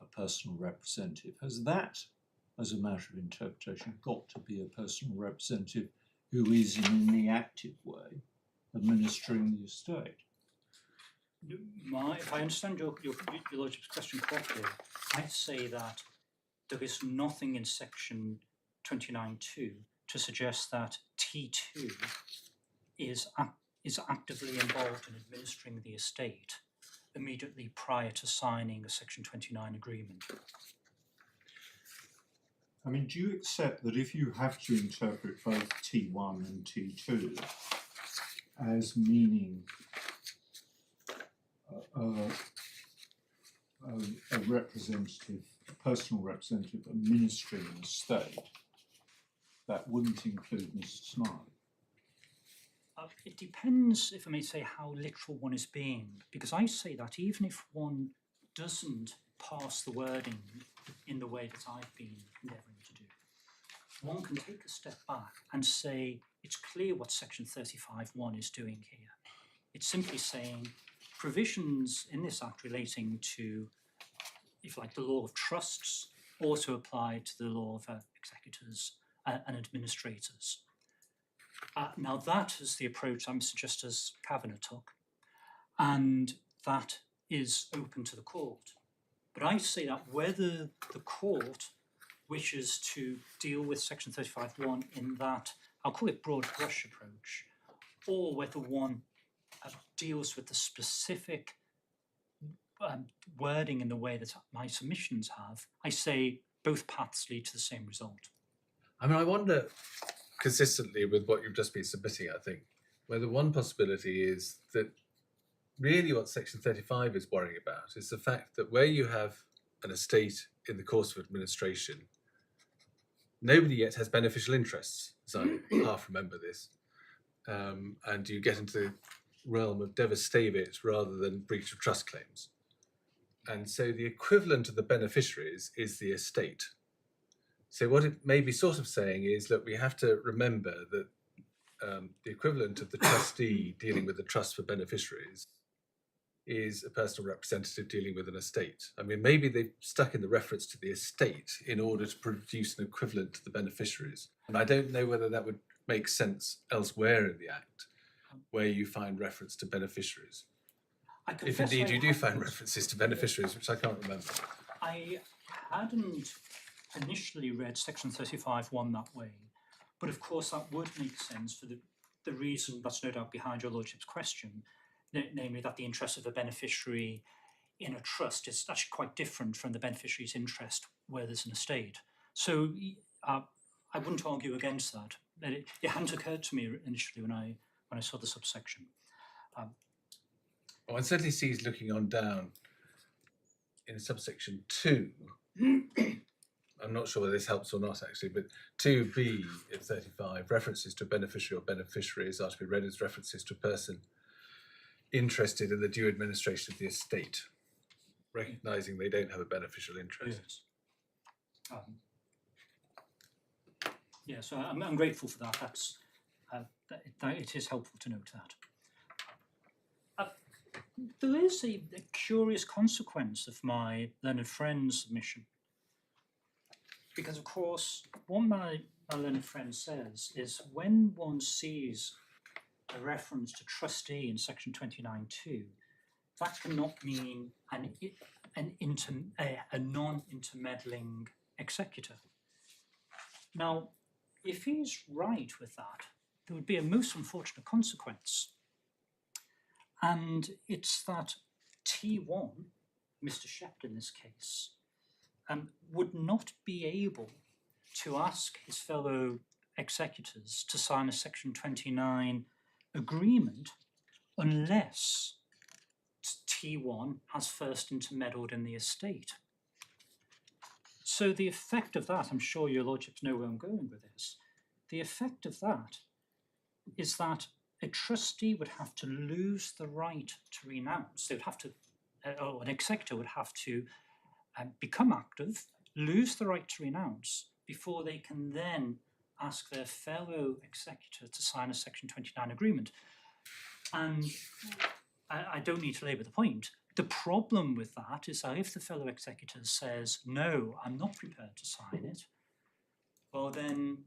a personal representative, has that, as a matter of interpretation, got to be a personal representative who is in the active way administering the estate? If I understand your Lordship's question correctly, I'd say that there is nothing in Section 29(2) to suggest that T2 is actively involved in administering the estate immediately prior to signing a Section 29 agreement. I mean, do you accept that if you have to interpret both T1 and T2 as meaning a representative, a personal representative administering an estate, that wouldn't include Mr. Smythe? It depends, if I may say, how literal one is being, because I say that even if one doesn't parse the wording in the way that I've been endeavouring to do, one can take a step back and say it's clear what Section 35(1) is doing here. It's simply saying provisions in this Act relating to, if you like, the law of trusts also apply to the law of executors and administrators. Now that is the approach Mr. Justice Cavanagh took, and that is open to the court. But I say that whether the court wishes to deal with Section 35(1) in that I'll call it broad brush approach, or whether one deals with the specific wording in the way that my submissions have, I say both paths lead to the same result. I mean, I wonder, consistently with what you've just been submitting, I think, whether one possibility is that really what Section 35 is worrying about is the fact that where you have an estate in the course of administration, nobody yet has beneficial interests, as I half remember this, and you get into the realm of devastavit rather than breach of trust claims. And so the equivalent of the beneficiaries is the estate. So what it may be sort of saying is, look, we have to remember that the equivalent of the trustee dealing with the trust for beneficiaries is a personal representative dealing with an estate. I mean, maybe they've stuck in the reference to the estate in order to produce an equivalent to the beneficiaries. And I don't know whether that would make sense elsewhere in the Act, where you find reference to beneficiaries. If indeed you do find references to beneficiaries, which I can't remember. I hadn't initially read Section 35(1) that way, but of course that would make sense for the reason that's no doubt behind your Lordship's question, namely that the interest of a beneficiary in a trust is actually quite different from the beneficiary's interest where there's an estate. So I wouldn't argue against that. It hadn't occurred to me initially when I saw the subsection. Well, I certainly see he's looking on down in subsection 2. I'm not sure whether this helps or not, actually, but 2b in 35, references to a beneficiary or beneficiaries are to be read as references to a person interested in the due administration of the estate, recognising they don't have a beneficial interest. Yes. So I'm grateful for that. It is helpful to note that. There is a curious consequence of my learned friend's submission. Because, of course, what my learned friend says is when one sees a reference to trustee in Section 29(2), that cannot mean a non-intermeddling executor. Now, if he's right with that, there would be a most unfortunate consequence. And it's that T1, Mr. Shepherd in this case, would not be able to ask his fellow executors to sign a Section 29 agreement unless T1 has first intermeddled in the estate. So the effect of that, I'm sure your Lordships know where I'm going with this, the effect of that is that a trustee would have to lose the right to renounce. They would have to, or an executor would have to become active, lose the right to renounce before they can then ask their fellow executor to sign a Section 29 agreement. And I don't need to labour the point. The problem with that is that if the fellow executor says, no, I'm not prepared to sign it, well then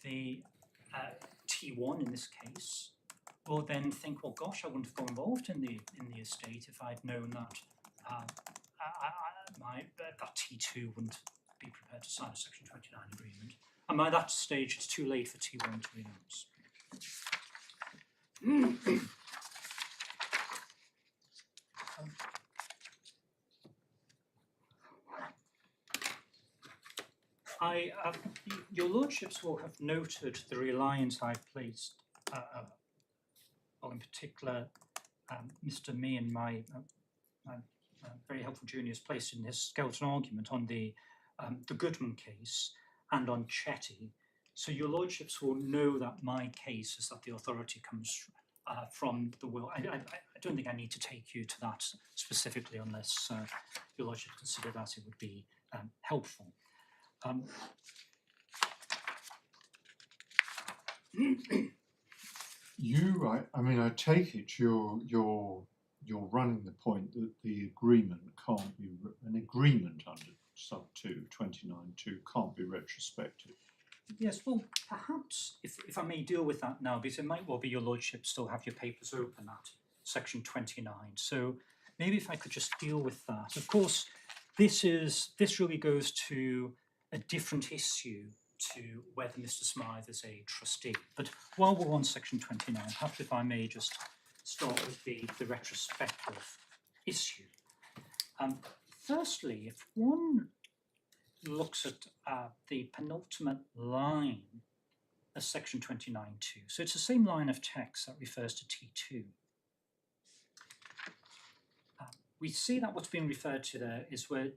the T1 in this case will then think, well, gosh, I wouldn't have got involved in the estate if I'd known that that T2 wouldn't be prepared to sign a Section 29 agreement. And by that stage, it's too late for T1 to renounce. Your Lordships will have noted the reliance I've placed, in particular, Mr. Me and my very helpful juniors placed in this skeleton argument on the Goodman case and on Chetty. So your Lordships will know that my case is that the authority comes from the will. I don't think I need to take you to that specifically unless your Lordship consider that it would be helpful. I mean, I take it you're running the point that the agreement can't be an agreement under sub 2 29(2) can't be retrospective. Yes, well, perhaps if I may deal with that now, because it might well be your Lordship still have your papers open at Section 29. So maybe if I could just deal with that. Of course, this really goes to a different issue to whether Mr. Smythe is a trustee. But while we're on section 29, perhaps if I may just start with the retrospective issue. Firstly, if one looks at the penultimate line of section 29.2, so it's the same line of text that refers to T2. We see that what's being referred to there is where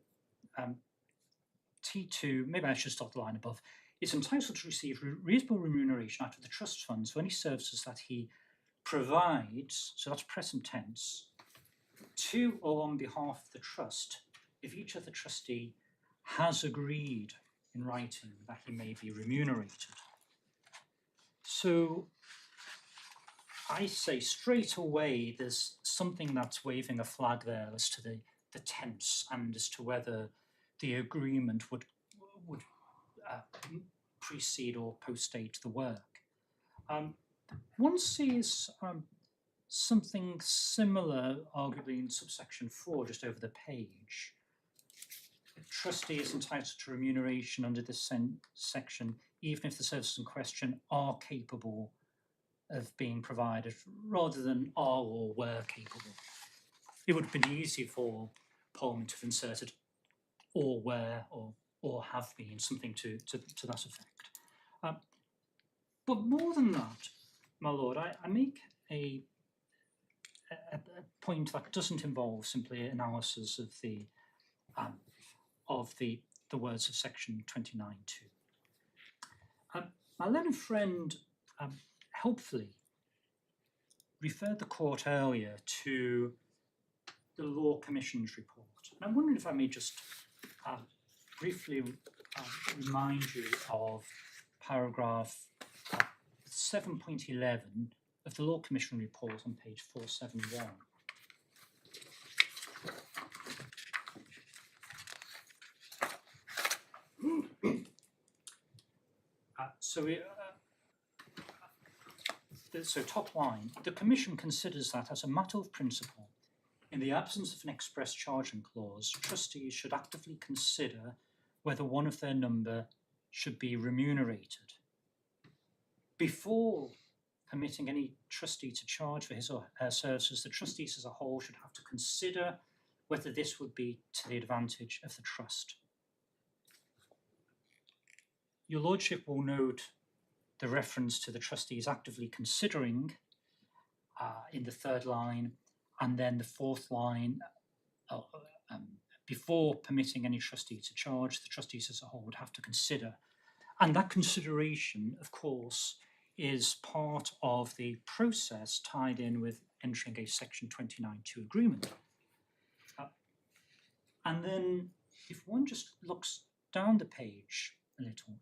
T2, maybe I should start the line above, is entitled to receive reasonable remuneration out of the trust funds for any services that he provides, so that's present tense, to or on behalf of the trust, if each of the trustee has agreed in writing that he may be remunerated. So I say straight away there's something that's waving a flag there as to the tense and as to whether the agreement would precede or post-date the work. One sees something similar, arguably in subsection 4, just over the page. A trustee is entitled to remuneration under this section, even if the services in question are capable of being provided, rather than are or were capable. It would have been easy for Parliament to have inserted or were or have been, something to that effect. But more than that, my lord, I make a point that doesn't involve simply analysis of the words of section 29.2. My learned friend helpfully referred the court earlier to the Law Commission's report. And I'm wondering if I may just briefly remind you of paragraph 7.11 of the Law Commission report on page 471. So top line, the Commission considers that as a matter of principle, in the absence of an express charging clause, trustees should actively consider whether one of their number should be remunerated. Before permitting any trustee to charge for his or her services, the trustees as a whole should have to consider whether this would be to the advantage of the trust. Your Lordship will note the reference to the trustees actively considering in the third line, and then the fourth line, before permitting any trustee to charge, the trustees as a whole would have to consider. And that consideration, of course, is part of the process tied in with entering a section 29.2 agreement. And then if one just looks down the page a little,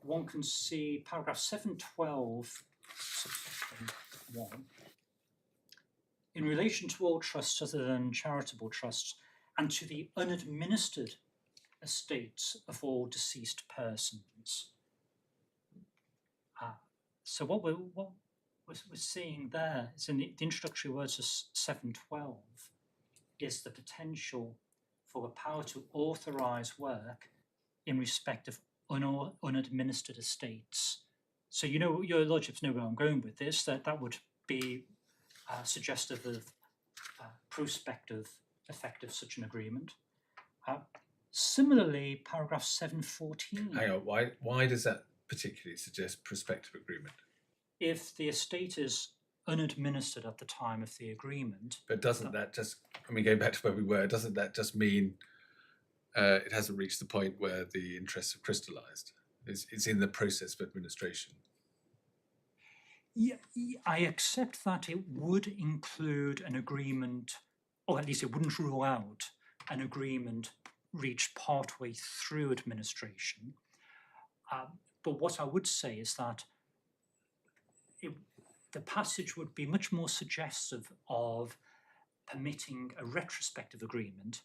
one can see paragraph 712, subsection 1. In relation to all trusts other than charitable trusts and to the unadministered estates of all deceased persons. So what we're seeing there is in the introductory words of 712 is the potential for the power to authorise work in respect of unadministered estates. So you know, your Lordships know where I'm going with this, that would be suggestive of prospective effect of such an agreement. Similarly, paragraph 714. Hang on, why does that particularly suggest prospective agreement? If the estate is unadministered at the time of the agreement. But doesn't that just, I mean, going back to where we were, doesn't that just mean it hasn't reached the point where the interests have crystallised? It's in the process of administration. Yeah, I accept that it would include an agreement, or at least it wouldn't rule out an agreement reached partway through administration. But what I would say is that the passage would be much more suggestive of permitting a retrospective agreement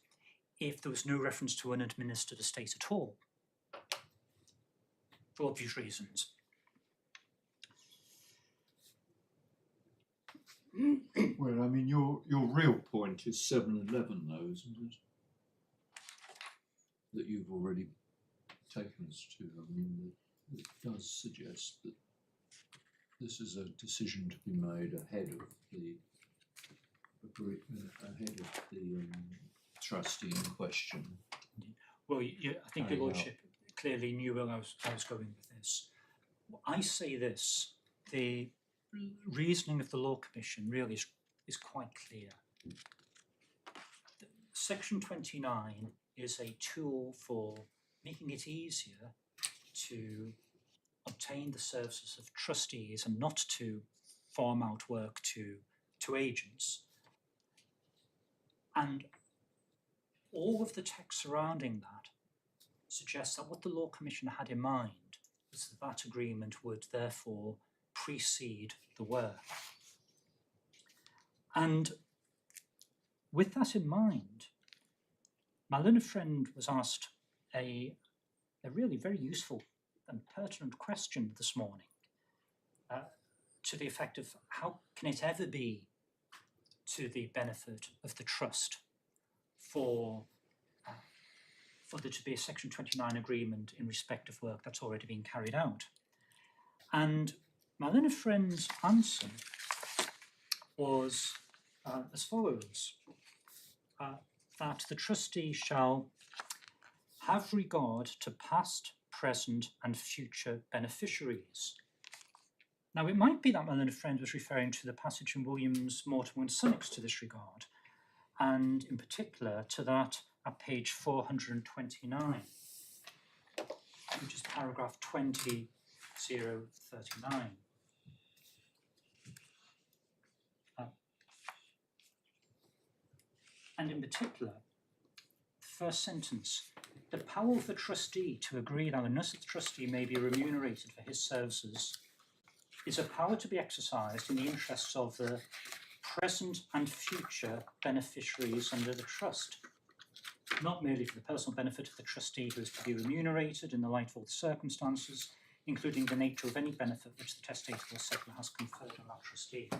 if there was no reference to an administered estate at all, for obvious reasons. Well, I mean, your real point is 711, though, isn't it? That you've already taken us to? I mean, it does suggest that this is a decision to be made ahead of the trustee in question. Well, I think your lordship clearly knew where I was going with this. I say this: the reasoning of the Law Commission really is quite clear. Section 29 is a tool for making it easier to obtain the services of trustees and not to farm out work to agents. And all of the text surrounding that suggests that what the Law Commission had in mind was that that agreement would therefore precede the work. And with that in mind, my learned friend was asked a really very useful and pertinent question this morning to the effect of how can it ever be to the benefit of the trust for there to be a Section 29 agreement in respect of work that's already been carried out. And my learned friend's answer was as follows, that the trustee shall have regard to past, present and future beneficiaries. Now, it might be that my learned friend was referring to the passage in Williams, Mortimer and Sunix to this regard, and in particular to that at page 429, which is paragraph 20.039. And in particular, the first sentence, the power of the trustee to agree that a nuisance trustee may be remunerated for his services is a power to be exercised in the interests of the present and future beneficiaries under the trust, not merely for the personal benefit of the trustee who is to be remunerated in the light of all the circumstances, including the nature of any benefit which the testator or settlor has conferred on that trustee.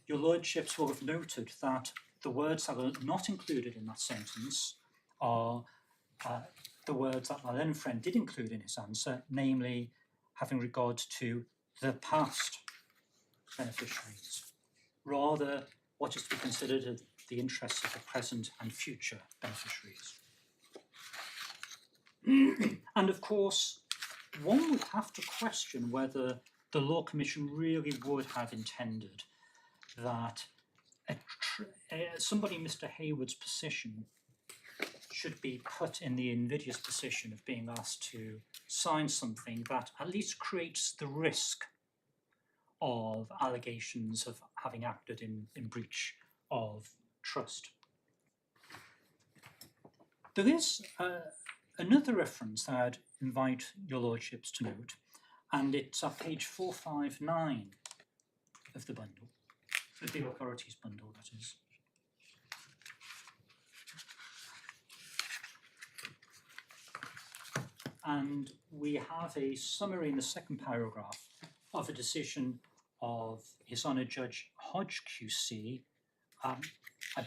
Your lordships will have noted that the words that are not included in that sentence are the words that my learned friend did include in his answer, namely having regard to the past beneficiaries, rather what is to be considered the interests of the present and future beneficiaries. And of course, one would have to question whether the Law Commission really would have intended that somebody in Mr. Hayward's position should be put in the invidious position of being asked to sign something that at least creates the risk of allegations of having acted in breach of trust. There is another reference that I'd invite your lordships to note, and it's at page 459 of the bundle, of the authorities bundle, that is. And we have a summary in the second paragraph of a decision of His Honour Judge Hodge QC. I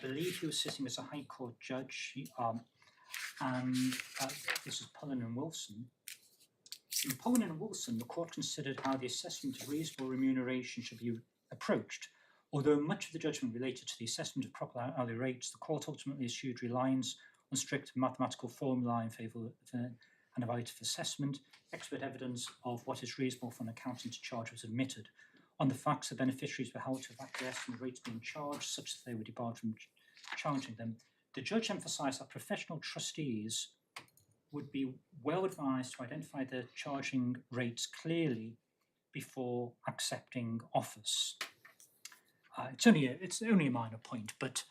believe he was sitting as a High Court judge, and this is Pullen and Wilson. In Pullen and Wilson, the court considered how the assessment of reasonable remuneration should be approached. Although much of the judgment related to the assessment of proper hourly rates, the court ultimately eschewed reliance on strict mathematical formulae in favour of an evaluative assessment. Expert evidence of what is reasonable for an accountant to charge was admitted. On the facts, the beneficiaries were held to have acquiesced in the rates being charged, such that they were debarred from challenging them. The judge emphasised that professional trustees would be well advised to identify their charging rates clearly before accepting office. It's only a minor point, but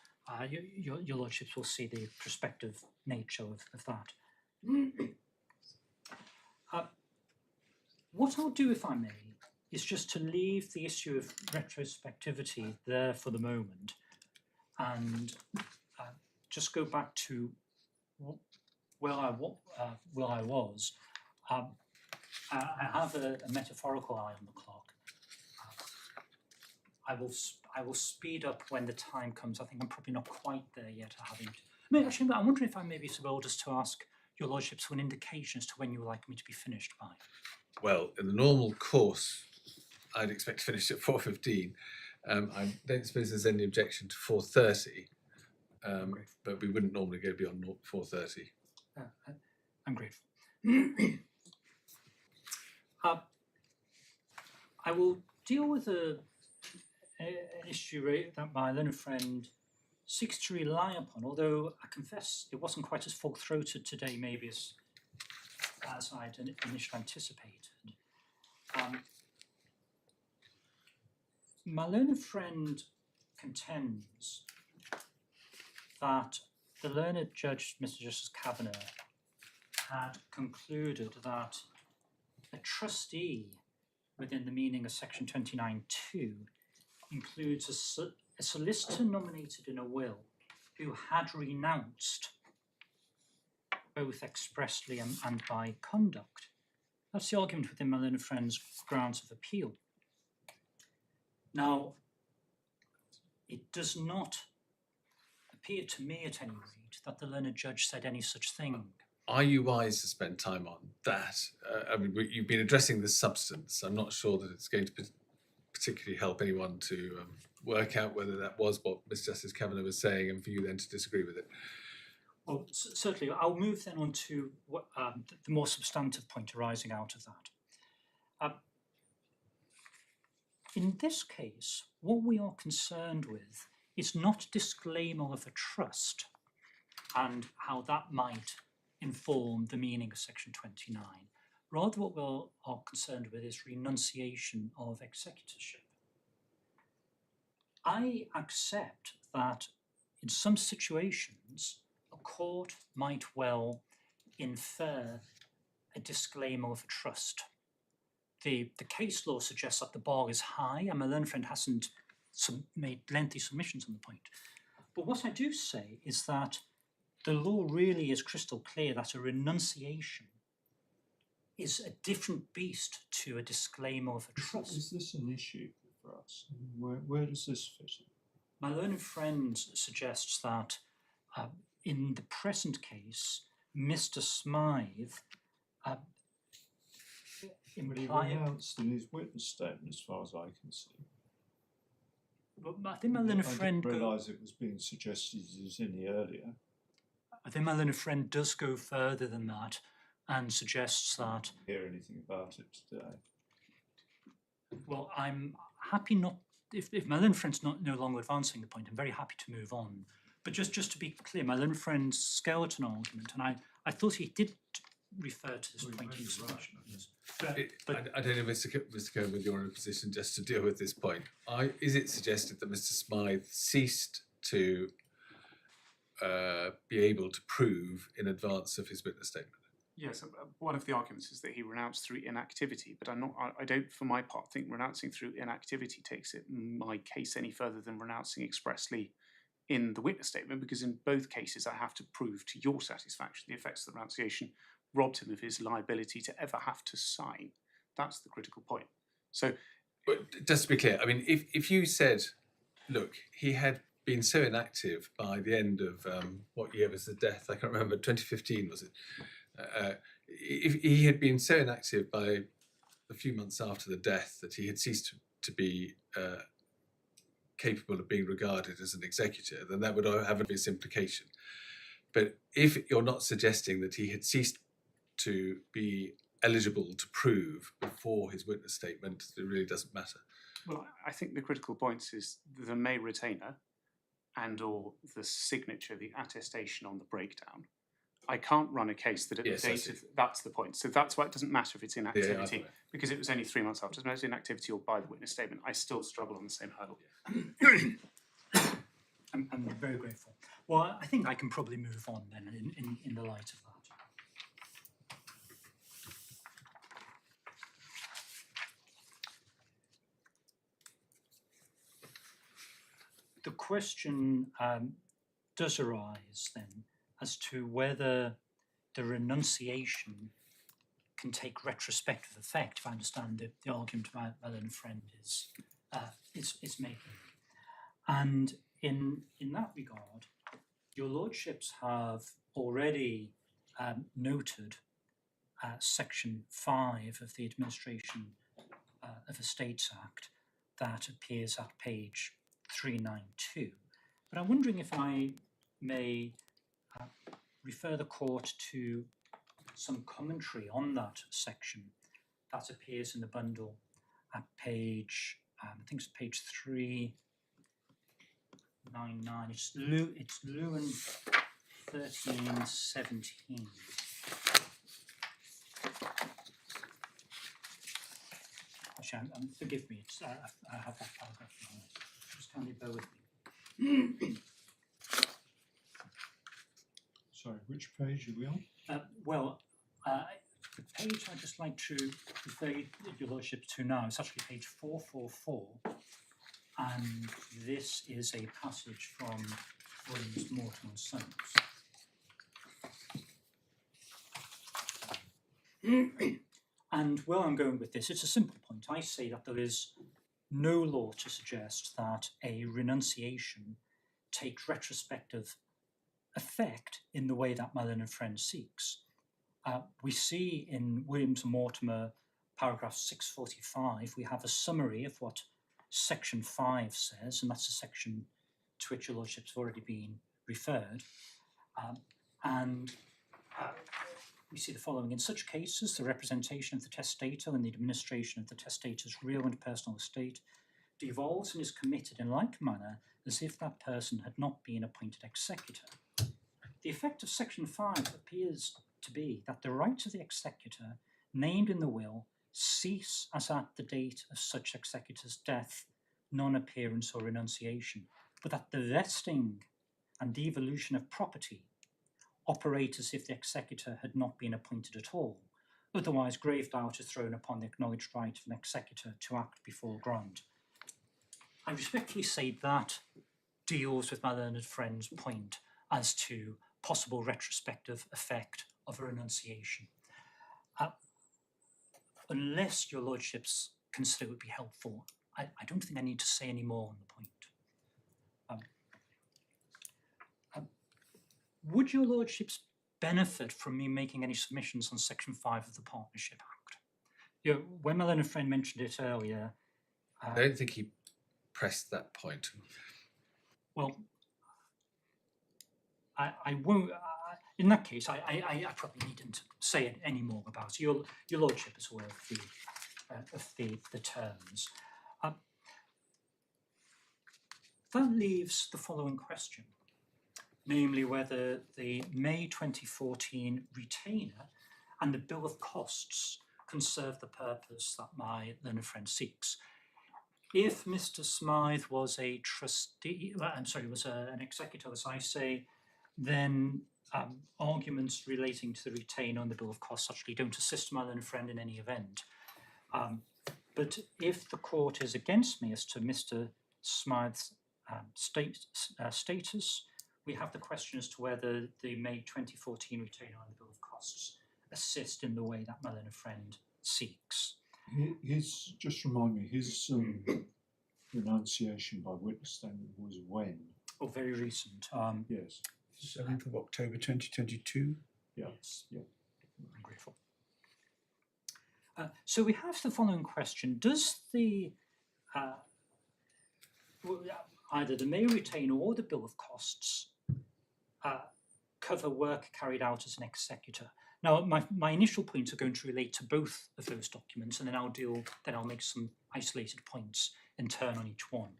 your lordships will see the prospective nature of that. What I'll do, if I may, is just to leave the issue of retrospectivity there for the moment, and just go back to where I was. I have a metaphorical eye on the clock. I will speed up when the time comes. I think I'm probably not quite there yet. I'm wondering if I may be so bold as to ask your lordships for an indication as to when you would like me to be finished by? Well, in the normal course, I'd expect to finish at 4:15. I don't suppose there's any objection to 4:30, but we wouldn't normally go beyond 4:30. I'm grateful. I will deal with an issue that my learned friend seeks to rely upon, although I confess it wasn't quite as full-throated today maybe as I'd initially anticipated. My learned friend contends that the learned judge, Mr. Justice Cavanagh, had concluded that a trustee within the meaning of section 29(2) includes a solicitor nominated in a will who had renounced both expressly and by conduct. That's the argument within my learned friend's grounds of appeal. Now, it does not appear to me at any rate that the learned judge said any such thing. Are you wise to spend time on that? I mean, you've been addressing the substance. I'm not sure that it's going to particularly help anyone to work out whether that was what Mr. Justice Cavanagh was saying, and for you then to disagree with it. Well, certainly. I'll move then on to what, the more substantive point arising out of that. In this case, what we are concerned with is not disclaimer of a trust and how that might inform the meaning of section 29. Rather, what we are concerned with is renunciation of executorship. I accept that in some situations, a court might well infer a disclaimer of a trust. The case law suggests that the bar is high, and my learned friend hasn't made lengthy submissions on the point. But what I do say is that the law really is crystal clear that a renunciation is a different beast to a disclaimer of a trust. Is this an issue for us? Where does this fit in? My learned friend suggests that in the present case, Mr. Smythe He implied. renounced in his witness statement, as far as I can see. But I think my learned friend. I didn't realise it was being suggested as any earlier. I think my learned friend does go further than that and suggests that. Hear anything about it today? Well, I'm happy not. If my learned friend's no longer advancing the point, I'm very happy to move on. But just to be clear, my learned friend's skeleton argument, and I thought he did refer to this point in his submission. But I don't know, Mr. Coburn, you're in a position just to deal with this point. Is it suggested that Mr. Smythe ceased to be able to prove in advance of his witness statement? Yes, one of the arguments is that he renounced through inactivity, but I don't, for my part, think renouncing through inactivity takes my case any further than renouncing expressly in the witness statement, because in both cases I have to prove to your satisfaction the effects of the renunciation robbed him of his liability to ever have to sign. That's the critical point. So, but just to be clear, I mean, if you said, look, he had been so inactive by the end of what year was the death? I can't remember. 2015 was it? If he had been so inactive by a few months after the death that he had ceased to be capable of being regarded as an executor, then that would have this implication. But if you're not suggesting that he had ceased to be eligible to prove before his witness statement, it really doesn't matter. Well, I think the critical points is the May retainer and or the signature, the attestation on the breakdown. I can't run a case that at the date of, that's the point. So that's why it doesn't matter if it's inactivity, because it was only 3 months after. It doesn't matter if it's inactivity or by the witness statement. I still struggle on the same hurdle. I'm very grateful. Well, I think I can probably move on then in the light of that. The question does arise then as to whether the renunciation can take retrospective effect, if I understand the argument my learned friend is making. And in that regard, your lordships have already noted Section 5 of the Administration of Estates Act that appears at page 392. But I'm wondering if I may refer the court to some commentary on that section that appears in the bundle at page, I think it's page 399. It's Lewin 1317. Actually, forgive me, I have that paragraph now. Just kindly bear with me. Sorry, which page are we on? The page I'd just like to refer your lordship to now is actually page 444, and this is a passage from Williams, Morton and Sons. And where I'm going with this, it's a simple point. I say that there is no law to suggest that a renunciation takes retrospective effect in the way that my learned friend seeks. We see in Williams and Mortimer, paragraph 645, we have a summary of what section 5 says, and that's a section to which your lordship's already been referred. We see the following. In such cases, the representation of the testator and the administration of the testator's real and personal estate devolves and is committed in like manner as if that person had not been appointed executor. The effect of section 5 appears to be that the rights of the executor named in the will cease as at the date of such executor's death, non-appearance or renunciation, but that the vesting and devolution of property operate as if the executor had not been appointed at all. Otherwise, grave doubt is thrown upon the acknowledged right of an executor to act before grant. I respectfully say that deals with my learned friend's point as to possible retrospective effect of a renunciation. Unless your lordships consider it would be helpful, I don't think I need to say any more on the point. Would your lordships benefit from me making any submissions on section 5 of the Partnership Act? When my learned friend mentioned it earlier, I don't think he pressed that point. Well, I won't. In that case, I probably needn't to say any more about it. Your lordship is aware of the terms. That leaves the following question, namely whether the May 2014 retainer and the bill of costs can serve the purpose that my learned friend seeks. If Mr. Smythe was a trustee, was an executor, as I say, then arguments relating to the retainer and the bill of costs actually don't assist my learned friend in any event. But if the court is against me as to Mr. Smythe's status, we have the question as to whether the May 2014 retainer and the bill of costs assist in the way that my learned friend seeks. Just remind me, his renunciation by witness statement was when? Oh, very recent. Yes. 7th of October 2022. Yes. Yeah. I'm grateful. So we have the following question. Does the either the May retainer or the bill of costs cover work carried out as an executor? Now, my initial points are going to relate to both of those documents, and then I'll make some isolated points in turn on each one.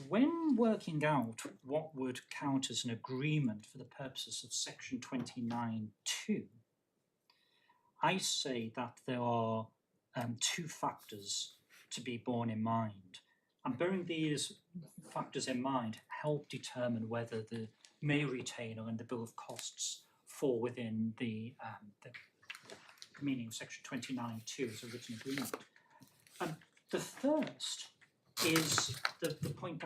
When working out what would count as an agreement for the purposes of section 29(2), I say that there are two factors to be borne in mind. And bearing these factors in mind help determine whether the May retainer and the bill of costs fall within the meaning of section 29(2 as a written agreement. The first is the point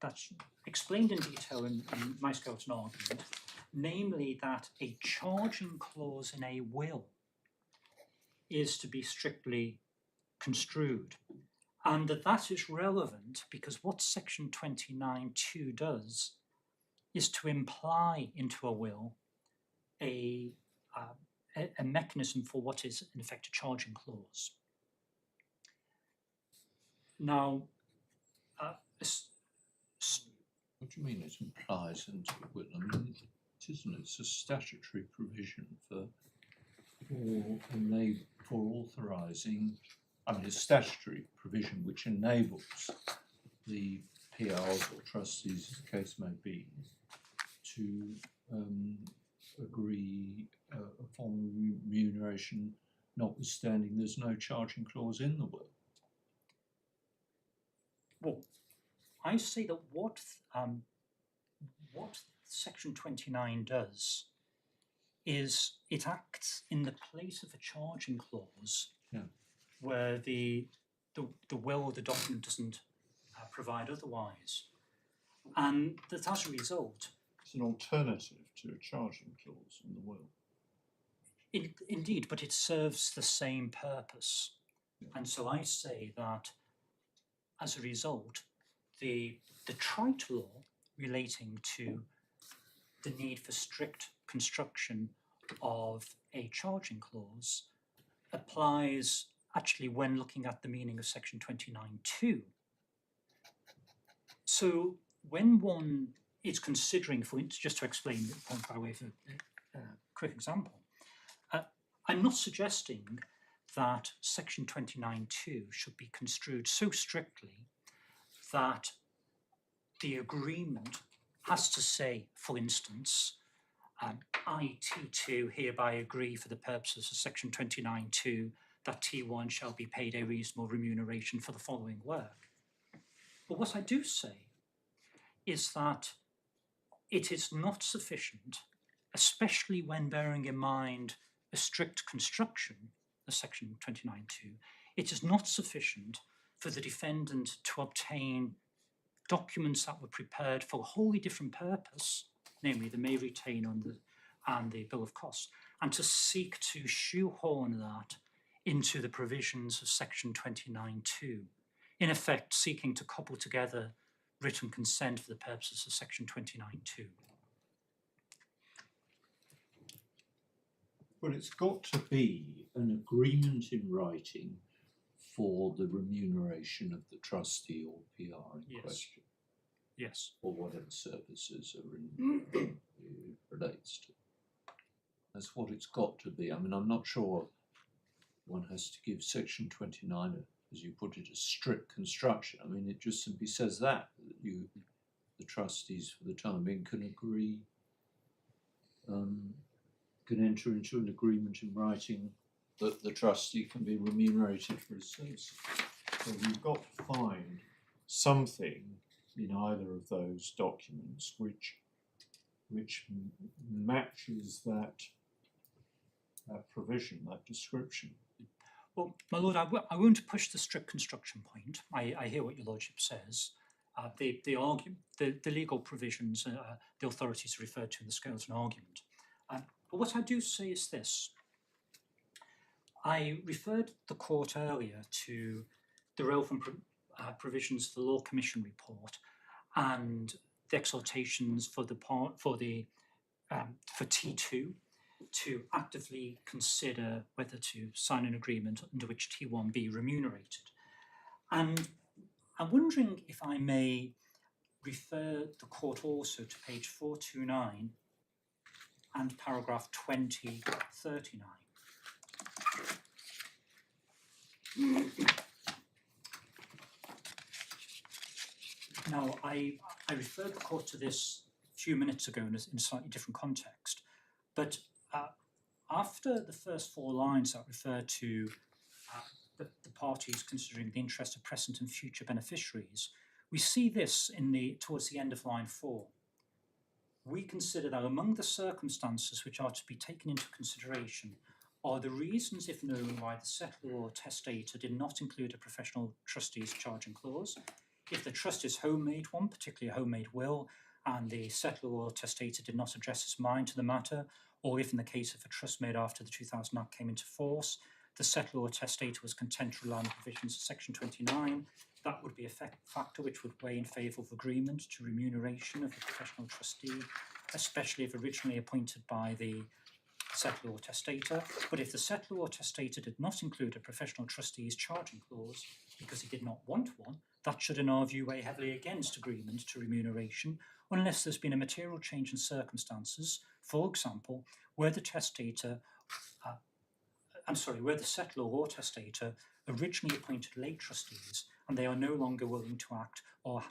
that's explained in detail in my skeleton argument, namely that a charging clause in a will is to be strictly construed, and that is relevant because what section 29(2 does is to imply into a will a mechanism for what is in effect a charging clause. Now, What do you mean it implies into the will? I mean, it isn't. It's a statutory provision for authorising. I mean, a statutory provision which enables the PRs or trustees, as the case may be, to agree a form of remuneration, notwithstanding there's no charging clause in the will. well, I say that what Section 29 does is it acts in the place of a charging clause, where the will or the document doesn't provide otherwise, and that as a result, It's an alternative to a charging clause in the will. indeed, but it serves the same purpose, and so I say that as a result, the trite law relating to the need for strict construction of a charging clause applies actually when looking at the meaning of Section 29(2). So when one is considering, for instance, just to explain the point by way of a quick example, I'm not suggesting that Section 29(2) should be construed so strictly that the agreement has to say, for instance, I, T2, hereby agree for the purposes of Section 29(2) that T1 shall be paid a reasonable remuneration for the following work. But what I do say is that it is not sufficient, especially when bearing in mind a strict construction of Section 29(2), it is not sufficient for the defendant to obtain documents that were prepared for a wholly different purpose, namely the may retainer and the bill of costs, and to seek to shoehorn that into the provisions of Section 29(2), in effect seeking to couple together written consent for the purposes of Section 29(2). But it's got to be an agreement in writing for the remuneration of the trustee or PR in question. Yes. Or whatever services are in it relates to. That's what it's got to be. I mean, I'm not sure one has to give Section 29, as you put it, a strict construction. I mean, it just simply says that the trustees for the time being can agree, can enter into an agreement in writing that the trustee can be remunerated for his services. So you've got to find something in either of those documents which matches that provision, that description. Well, my lord, I won't push the strict construction point. I hear what your lordship says. The legal provisions, the authorities referred to in the scale as an argument. But what I do say is this. I referred the court earlier to the relevant provisions of the Law Commission report and the exhortations for T2 to actively consider whether to sign an agreement under which T1 be remunerated. And I'm wondering if I may refer the court also to page 429 and paragraph 2039. Now, I referred the court to this a few minutes ago in a slightly different context, but after the first four lines that refer to the parties considering the interest of present and future beneficiaries, we see this towards the end of line 4. We consider that among the circumstances which are to be taken into consideration are the reasons, if known, why the settlor or testator did not include a professional trustee's charging clause, if the trust is homemade one, particularly a homemade will, and the settlor or testator did not address his mind to the matter, or if in the case of a trust made after the 2000 Act came into force, the settlor or testator was content to rely on the provisions of Section 29, that would be a factor which would weigh in favour of agreement to remuneration of a professional trustee, especially if originally appointed by the settlor or testator, but if the settlor or testator did not include a professional trustee's charging clause because he did not want one, that should in our view weigh heavily against agreement to remuneration unless there's been a material change in circumstances, for example, where the testator, where the settlor or testator originally appointed late trustees and they are no longer willing to act or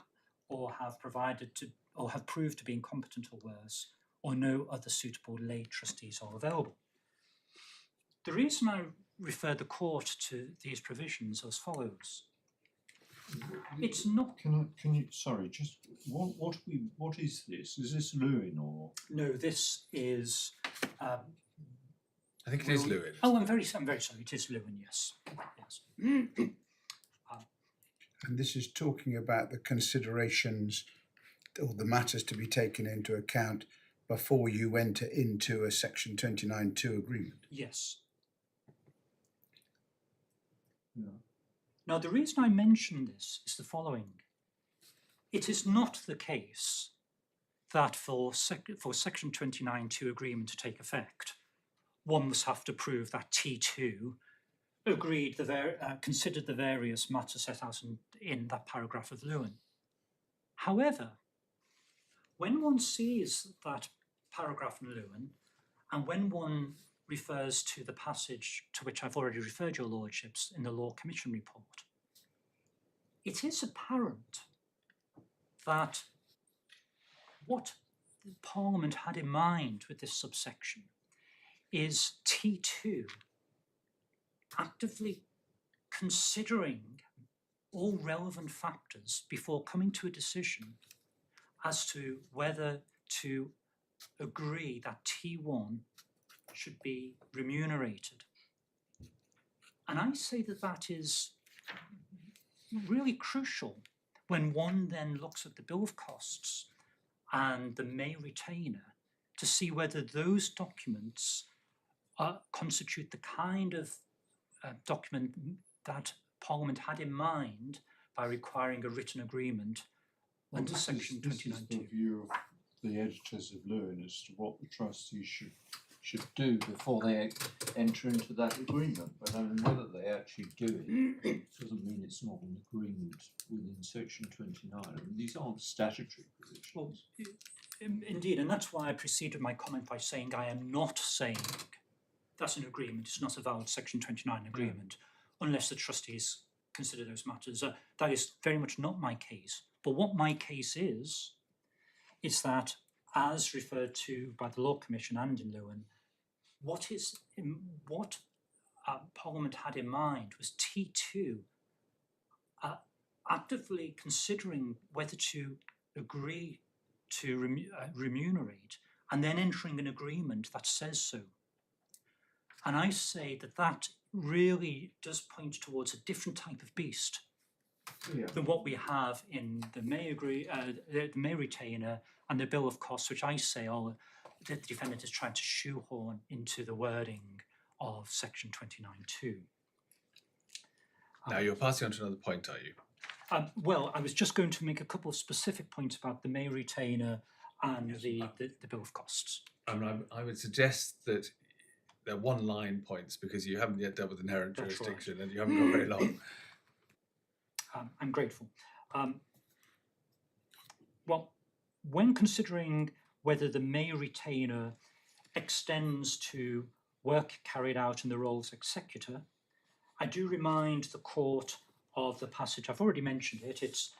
have proved to be incompetent or worse, or no other suitable lay trustees are available. The reason I refer the court to these provisions as follows. It's not. Can you? Sorry, just what is this? Is this Lewin or? No, this is. I think it is Lewin. Oh, I'm very sorry. It is Lewin. Yes. Yes. And this is talking about the considerations or the matters to be taken into account before you enter into a Section 29(2) agreement. Yes. Yeah. Now, the reason I mention this is the following. It is not the case that for Section 29(2) agreement to take effect, one must have to prove that T2 agreed considered the various matters set out in that paragraph of Lewin. However, when one sees that paragraph in Lewin, and when one refers to the passage to which I've already referred your lordships in the Law Commission report, it is apparent that what Parliament had in mind with this subsection is T2 actively considering all relevant factors before coming to a decision as to whether to agree that T1 should be remunerated. And I say that that is really crucial when one then looks at the bill of costs and the May retainer to see whether those documents constitute the kind of document that Parliament had in mind by requiring a written agreement under Section 29(2). This is the view of the editors of Lewin as to what the trustees should do before they enter into that agreement. But I mean, whether they actually do it doesn't mean it's not an agreement within Section 29. I mean, these aren't statutory provisions. Well, indeed, and that's why I preceded my comment by saying I am not saying that's an agreement. It's not a valid Section 29 agreement, unless the trustees consider those matters. That is very much not my case. But what my case is that, as referred to by the Law Commission and in Lewin, what Parliament had in mind was T2 actively considering whether to agree to remunerate and then entering an agreement that says so. And I say that that really does point towards a different type of beast than what we have in the May retainer and the bill of costs, which I say the defendant is trying to shoehorn into the wording of Section 29(2). Now you're passing on to another point, are you? Well, I was just going to make a couple of specific points about the May retainer and the bill of costs. I would suggest that they're one-line points because you haven't yet dealt with inherent That's jurisdiction right. and you haven't got very long. I'm grateful. Well, when considering whether the May retainer extends to work carried out in the role as executor, I do remind the court of the passage. I've already mentioned it. It's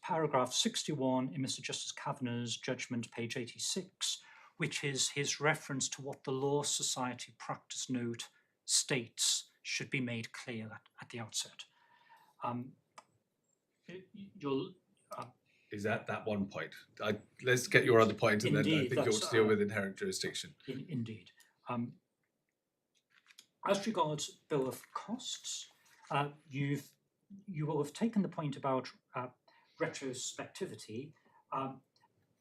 paragraph 61 in Mr. Justice Cavanagh's judgment, page 86, which is his reference to what the Law Society Practice Note states should be made clear at the outset. Is that one point? Let's get your other point, and Indeed, then I think you ought to deal with inherent jurisdiction. Indeed. As regards bill of costs, you will have taken the point about retrospectivity,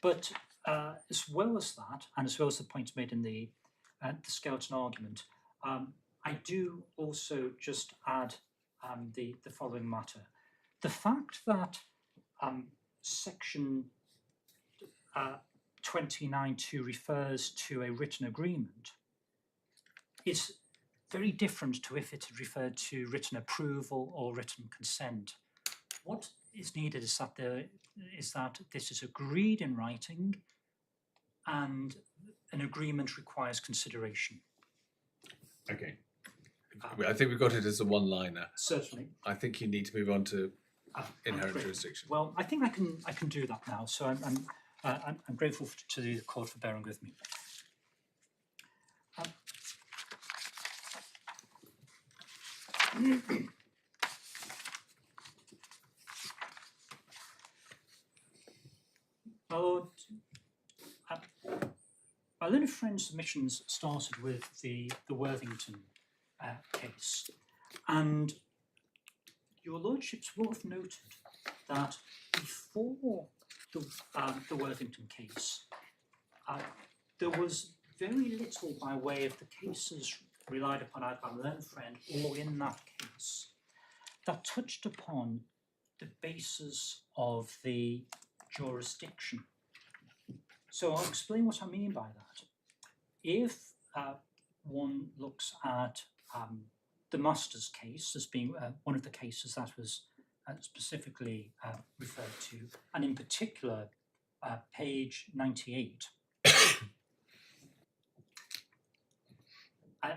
but as well as that, and as well as the points made in the Skelton argument, I do also just add the following matter. The fact that Section 29(2) refers to a written agreement is very different to if it had referred to written approval or written consent. What is needed is that this is agreed in writing, and an agreement requires consideration. Okay. I think we've got it as a one-liner. Certainly. I think you need to move on to inherent Great. jurisdiction. Well, I think I can do that now. So I'm grateful to the court for bearing with me. My lord, my learned friend's submissions started with the Worthington case, and your lordships will have noted that before the Worthington case, there was very little by way of the cases relied upon either by my learned friend or in that case that touched upon the basis of the jurisdiction. So I'll explain what I mean by that. If one looks at the Masters case as being one of the cases that was specifically referred to, and in particular page 98,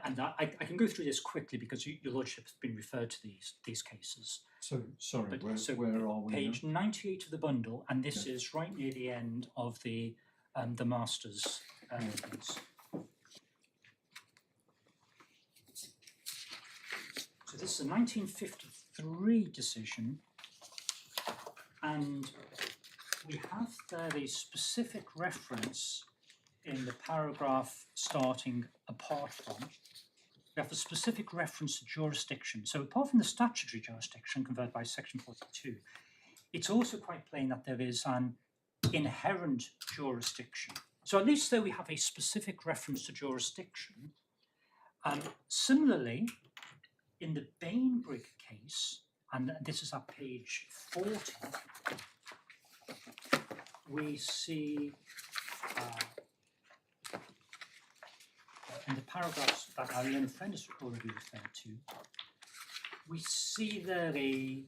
and I can go through this quickly because your lordship has been referred to these cases. So sorry, But, where are we? Page now? 98 of the bundle, and this is right near the end of the Masters case. So this is a 1953 decision, and we have there a specific reference in the paragraph starting apart from. We have a specific reference to jurisdiction. So apart from the statutory jurisdiction conferred by section 42, it's also quite plain that there is an inherent jurisdiction. So at least there we have a specific reference to jurisdiction. Similarly, in the Bainbrig case, and this is at page 40, we see in the paragraphs that our learned friend has already referred to, we see there a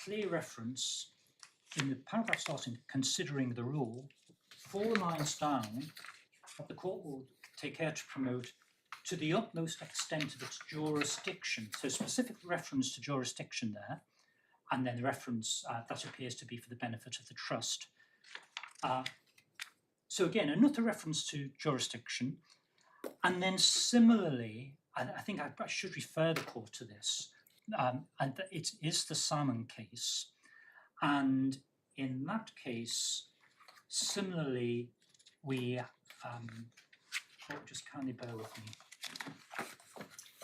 clear reference in the paragraph starting considering the rule, 4 lines down, that the court will take care to promote to the utmost extent of its jurisdiction. So specific reference to jurisdiction there, and then the reference that appears to be for the benefit of the trust. So again, another reference to jurisdiction. And then similarly, I think I should refer the court to this, and it is the Salmon case. And in that case, similarly, we, just kindly bear with me.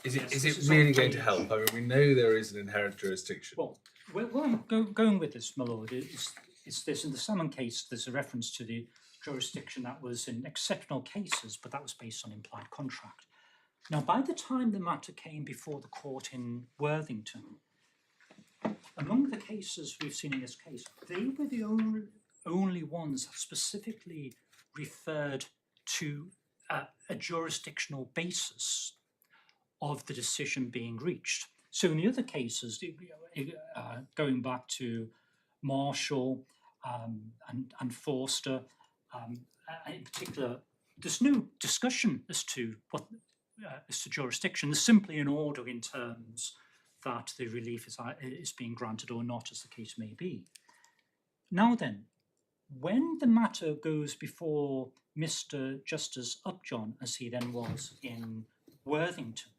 Is Yes, it on really going to page- help? I mean, we know there is an inherent jurisdiction. Well, where I'm going with this, my lord, is this. In the Salmon case, there's a reference to the jurisdiction that was in exceptional cases, but that was based on implied contract. Now, by the time the matter came before the court in Worthington, among the cases we've seen in this case, they were the only ones that specifically referred to a jurisdictional basis of the decision being reached. So in the other cases, going back to Marshall and Forster, in particular, there's no discussion as to jurisdiction. There's simply an order in terms that the relief is being granted or not, as the case may be. Now then, when the matter goes before Mr. Justice Upjohn, as he then was in Worthington,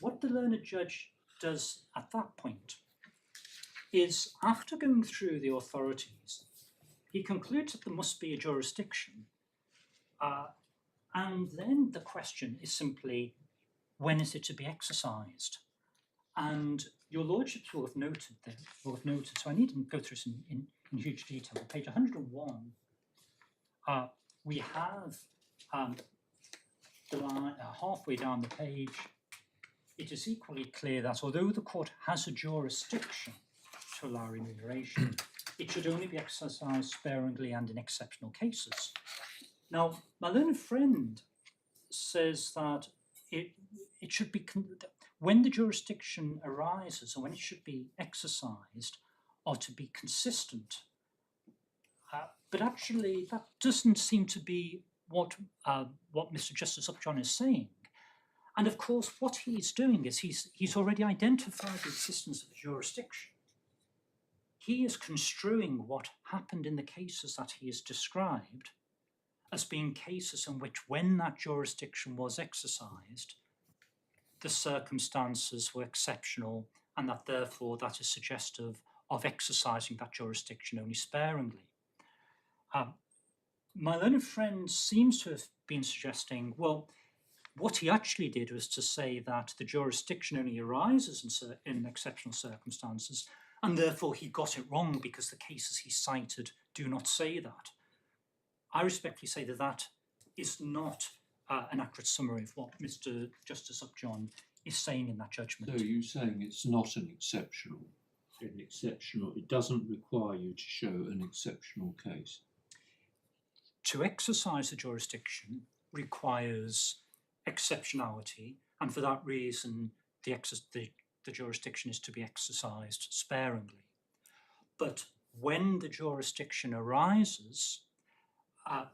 what the learned judge does at that point is, after going through the authorities, he concludes that there must be a jurisdiction, and then the question is simply, when is it to be exercised? And your lordships will have noted so I needn't go through this in huge detail. On page 101, we have the line halfway down the page. It is equally clear that although the court has a jurisdiction to allow remuneration, it should only be exercised sparingly and in exceptional cases. Now, my learned friend says that it should be when the jurisdiction arises and when it should be exercised are to be consistent. But actually, that doesn't seem to be what Mr. Justice Upjohn is saying. And of course, what he's doing is he's already identified the existence of the jurisdiction. He is construing what happened in the cases that he has described as being cases in which, when that jurisdiction was exercised, the circumstances were exceptional, and that therefore that is suggestive of exercising that jurisdiction only sparingly. My learned friend seems to have been suggesting, well, what he actually did was to say that the jurisdiction only arises in exceptional circumstances, and therefore he got it wrong because the cases he cited do not say that. I respectfully say that that is not an accurate summary of what Mr. Justice Upjohn is saying in that judgment. So you're saying it's not an exceptional, it doesn't require you to show an exceptional case? To exercise the jurisdiction requires exceptionality, and for that reason the jurisdiction is to be exercised sparingly. But when the jurisdiction arises,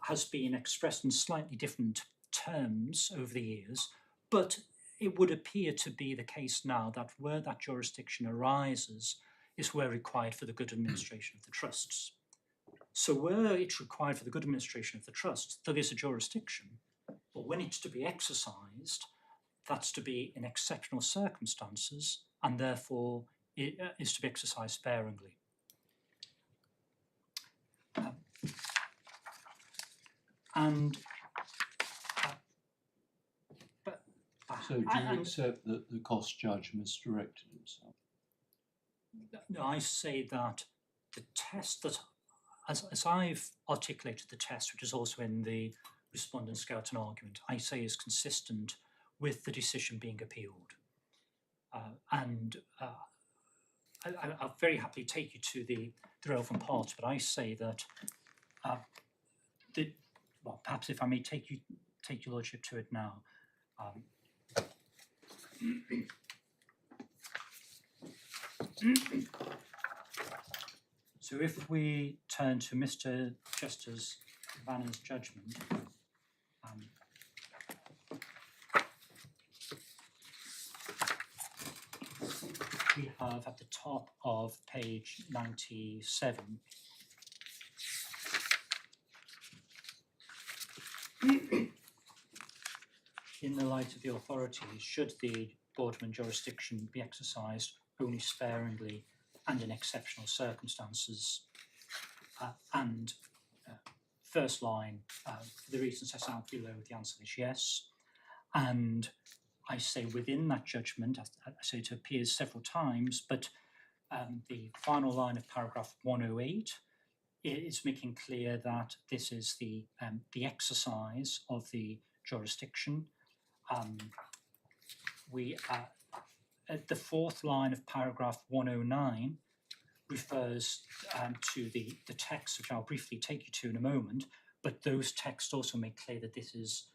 has been expressed in slightly different terms over the years, but it would appear to be the case now that where that jurisdiction arises is where required for the good administration of the trusts. So where it's required for the good administration of the trust, there is a jurisdiction, but when it's to be exercised, that's to be in exceptional circumstances, and therefore it is to be exercised sparingly. So do you accept that the cost judge misdirected himself? No, I say that the test that, as I've articulated the test, which is also in the Respondent Skeleton argument, I say is consistent with the decision being appealed. I'll very happily take you to the relevant parts, but I say that, well, perhaps if I may take your lordship to it now. So if we turn to Mr. Justice Cavanagh's judgment, we have at the top of page 97 in the light of the authorities, should the Boardman jurisdiction be exercised only sparingly and in exceptional circumstances, first line, for the reasons set out below, the answer is yes. And I say within that judgment, I say it appears several times, but the final line of paragraph 108 is making clear that this is the exercise of the jurisdiction. At the fourth line of paragraph 109 refers to the text, which I'll briefly take you to in a moment, but those texts also make clear that this is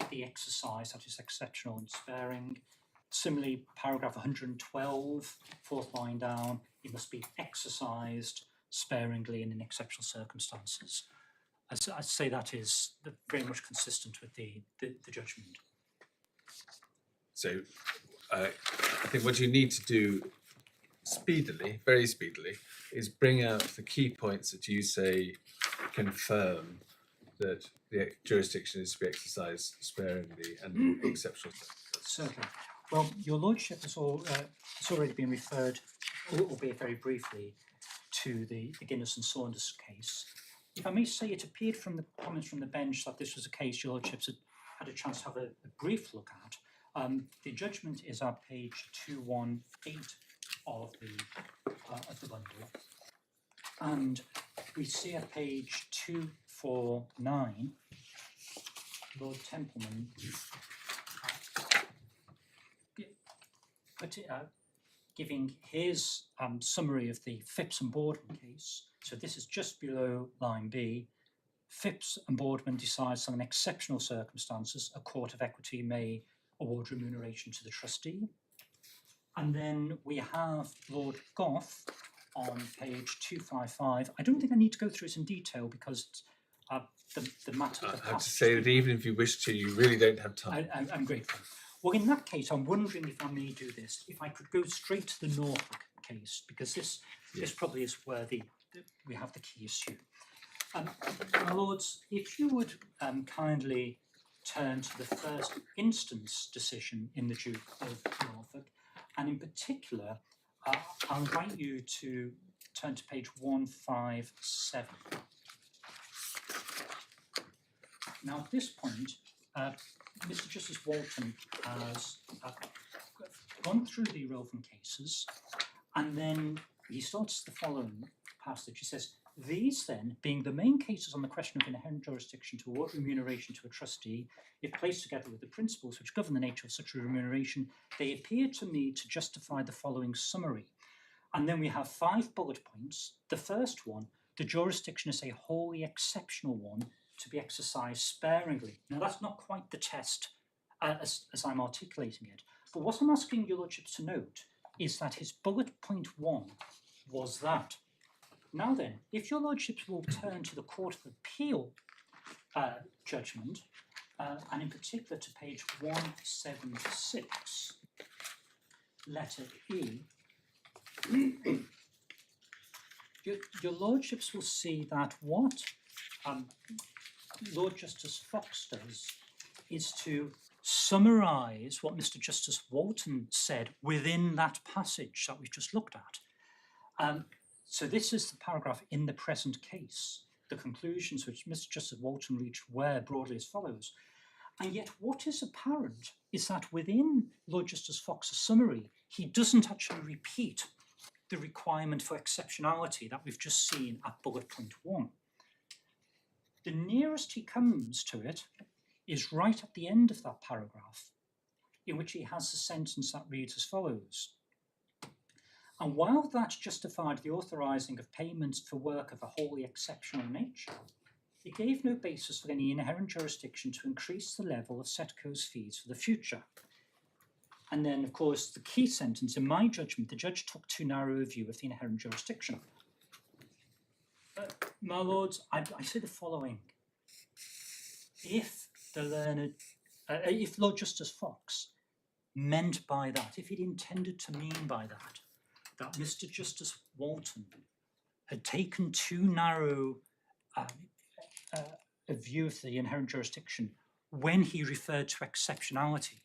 the exercise that is exceptional and sparing. Similarly, paragraph 112, fourth line down, it must be exercised sparingly and in exceptional circumstances. I'd say that is very much consistent with the judgment. So I think what you need to do speedily, very speedily, is bring out the key points that you say confirm that the jurisdiction is to be exercised sparingly and in exceptional circumstances. Certainly. Well, your lordship has already been referred, albeit very briefly, to the Guinness and Saunders case. If I may say, it appeared from the comments from the bench that this was a case your lordships had a chance to have a brief look at. The judgment is on page 218 of the bundle, and we see at page 249 Lord Templeman giving his summary of the Phipps and Boardman case. So this is just below line B. Phipps and Boardman decides on exceptional circumstances a court of equity may award remuneration to the trustee. And then we have Lord Gough on page 255. I don't think I need to go through this in detail because the matter. I have to say that even if you wish to, you really don't have time. I'm grateful. Well, in that case, I'm wondering if I may do this, if I could go straight to the Norfolk case, because this probably is where we have the key issue. My lords, if you would kindly turn to the first instance decision in the Duke of Norfolk, and in particular, I'll invite you to turn to page 157. Now, at this point, Mr. Justice Walton has gone through the relevant cases, and then he starts the following passage. He says, these then, being the main cases on the question of inherent jurisdiction to award remuneration to a trustee, if placed together with the principles which govern the nature of such a remuneration, they appear to me to justify the following summary. And then we have 5 bullet points. The first one, the jurisdiction is a wholly exceptional one to be exercised sparingly. Now, that's not quite the test as I'm articulating it. But what I'm asking your lordships to note is that his bullet point 1 was that. Now then, if your lordships will turn to the Court of Appeal judgment, and in particular to page 176, letter E, your lordships will see that what Lord Justice Fox does is to summarise what Mr. Justice Walton said within that passage that we've just looked at. So this is the paragraph in the present case. The conclusions which Mr. Justice Walton reached were broadly as follows. And yet what is apparent is that within Lord Justice Fox's summary, he doesn't actually repeat the requirement for exceptionality that we've just seen at bullet point 1. The nearest he comes to it is right at the end of that paragraph, in which he has the sentence that reads as follows. And while that justified the authorising of payments for work of a wholly exceptional nature, it gave no basis for any inherent jurisdiction to increase the level of Setco's fees for the future. And then, of course, the key sentence, in my judgment, the judge took too narrow a view of the inherent jurisdiction. My lords, I say the following. If if Lord Justice Fox meant by that, if he'd intended to mean by that Mr. Justice Walton had taken too narrow a view of the inherent jurisdiction when he referred to exceptionality,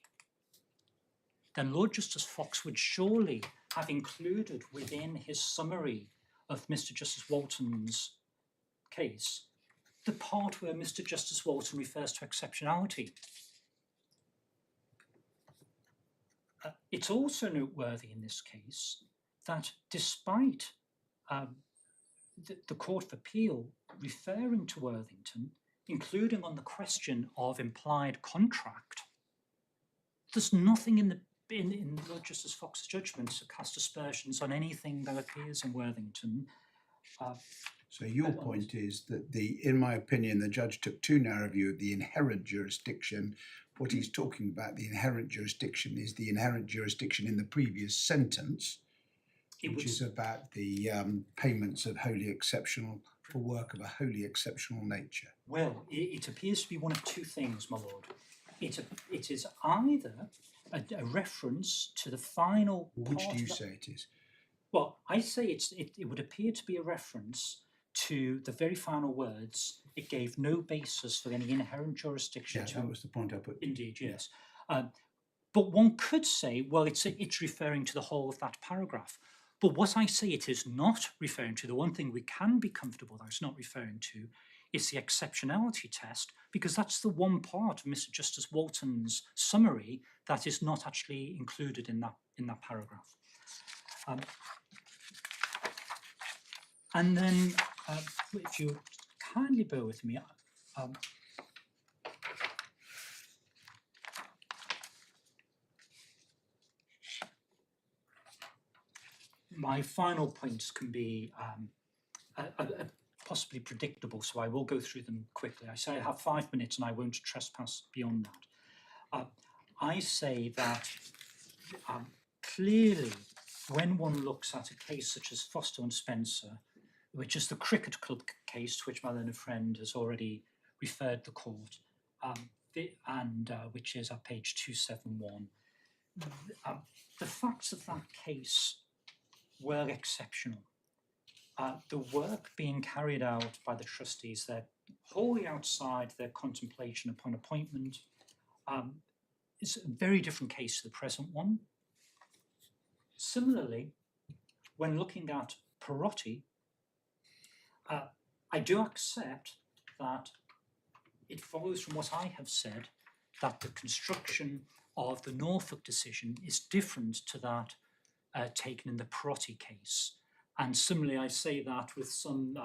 then Lord Justice Fox would surely have included within his summary of Mr. Justice Walton's case the part where Mr. Justice Walton refers to exceptionality. It's also noteworthy in this case that despite the Court of Appeal referring to Worthington, including on the question of implied contract, there's nothing in Lord Justice Fox's judgment to cast aspersions on anything that appears in Worthington. So your point is that in my opinion, the judge took too narrow a view of the inherent jurisdiction. What he's talking about, the inherent jurisdiction, is the inherent jurisdiction in the previous sentence, which is about the payments of wholly exceptional for work of a wholly exceptional nature. Well, it appears to be one of two things, my lord. It is either a reference to the final part. Which do you say it is? Well, I say it would appear to be a reference to the very final words. It gave no basis for any inherent jurisdiction. Yeah, that was the point I put. Indeed, yes. But one could say, well, it's referring to the whole of that paragraph. But what I say it is not referring to, the one thing we can be comfortable that it's not referring to, is the exceptionality test, because that's the one part of Mr. Justice Walton's summary that is not actually included in that paragraph. And then, if you kindly bear with me, my final points can be possibly predictable, so I will go through them quickly. I say I have 5 minutes and I won't trespass beyond that. I say that clearly, when one looks at a case such as Foster and Spencer, which is the cricket club case to which my learned friend has already referred the court, which is at page 271, the facts of that case were exceptional. The work being carried out by the trustees, they're wholly outside their contemplation upon appointment. It's a very different case to the present one. Similarly, when looking at Perotti, I do accept that it follows from what I have said that the construction of the Norfolk decision is different to that taken in the Perotti case. And similarly, I say that with some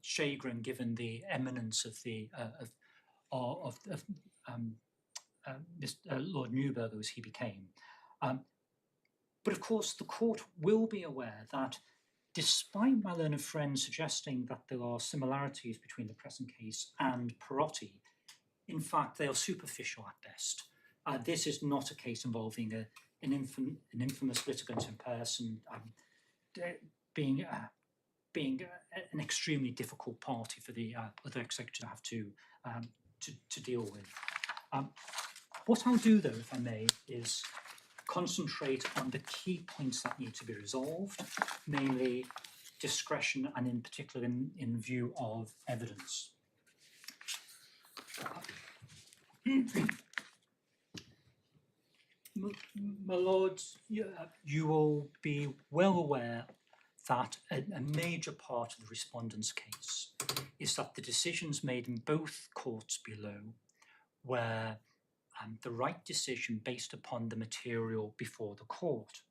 chagrin, given the eminence of the Lord Newberger as he became. But of course, the court will be aware that despite my learned friend suggesting that there are similarities between the present case and Perotti, in fact, they are superficial at best. This is not a case involving an infamous litigant in person being an extremely difficult party for the other executor to have to deal with. What I'll do, though, if I may, is concentrate on the key points that need to be resolved, namely discretion and in particular in view of evidence. My lords, you will be well aware that a major part of the respondent's case is that the decisions made in both courts below were the right decision based upon the material before the court.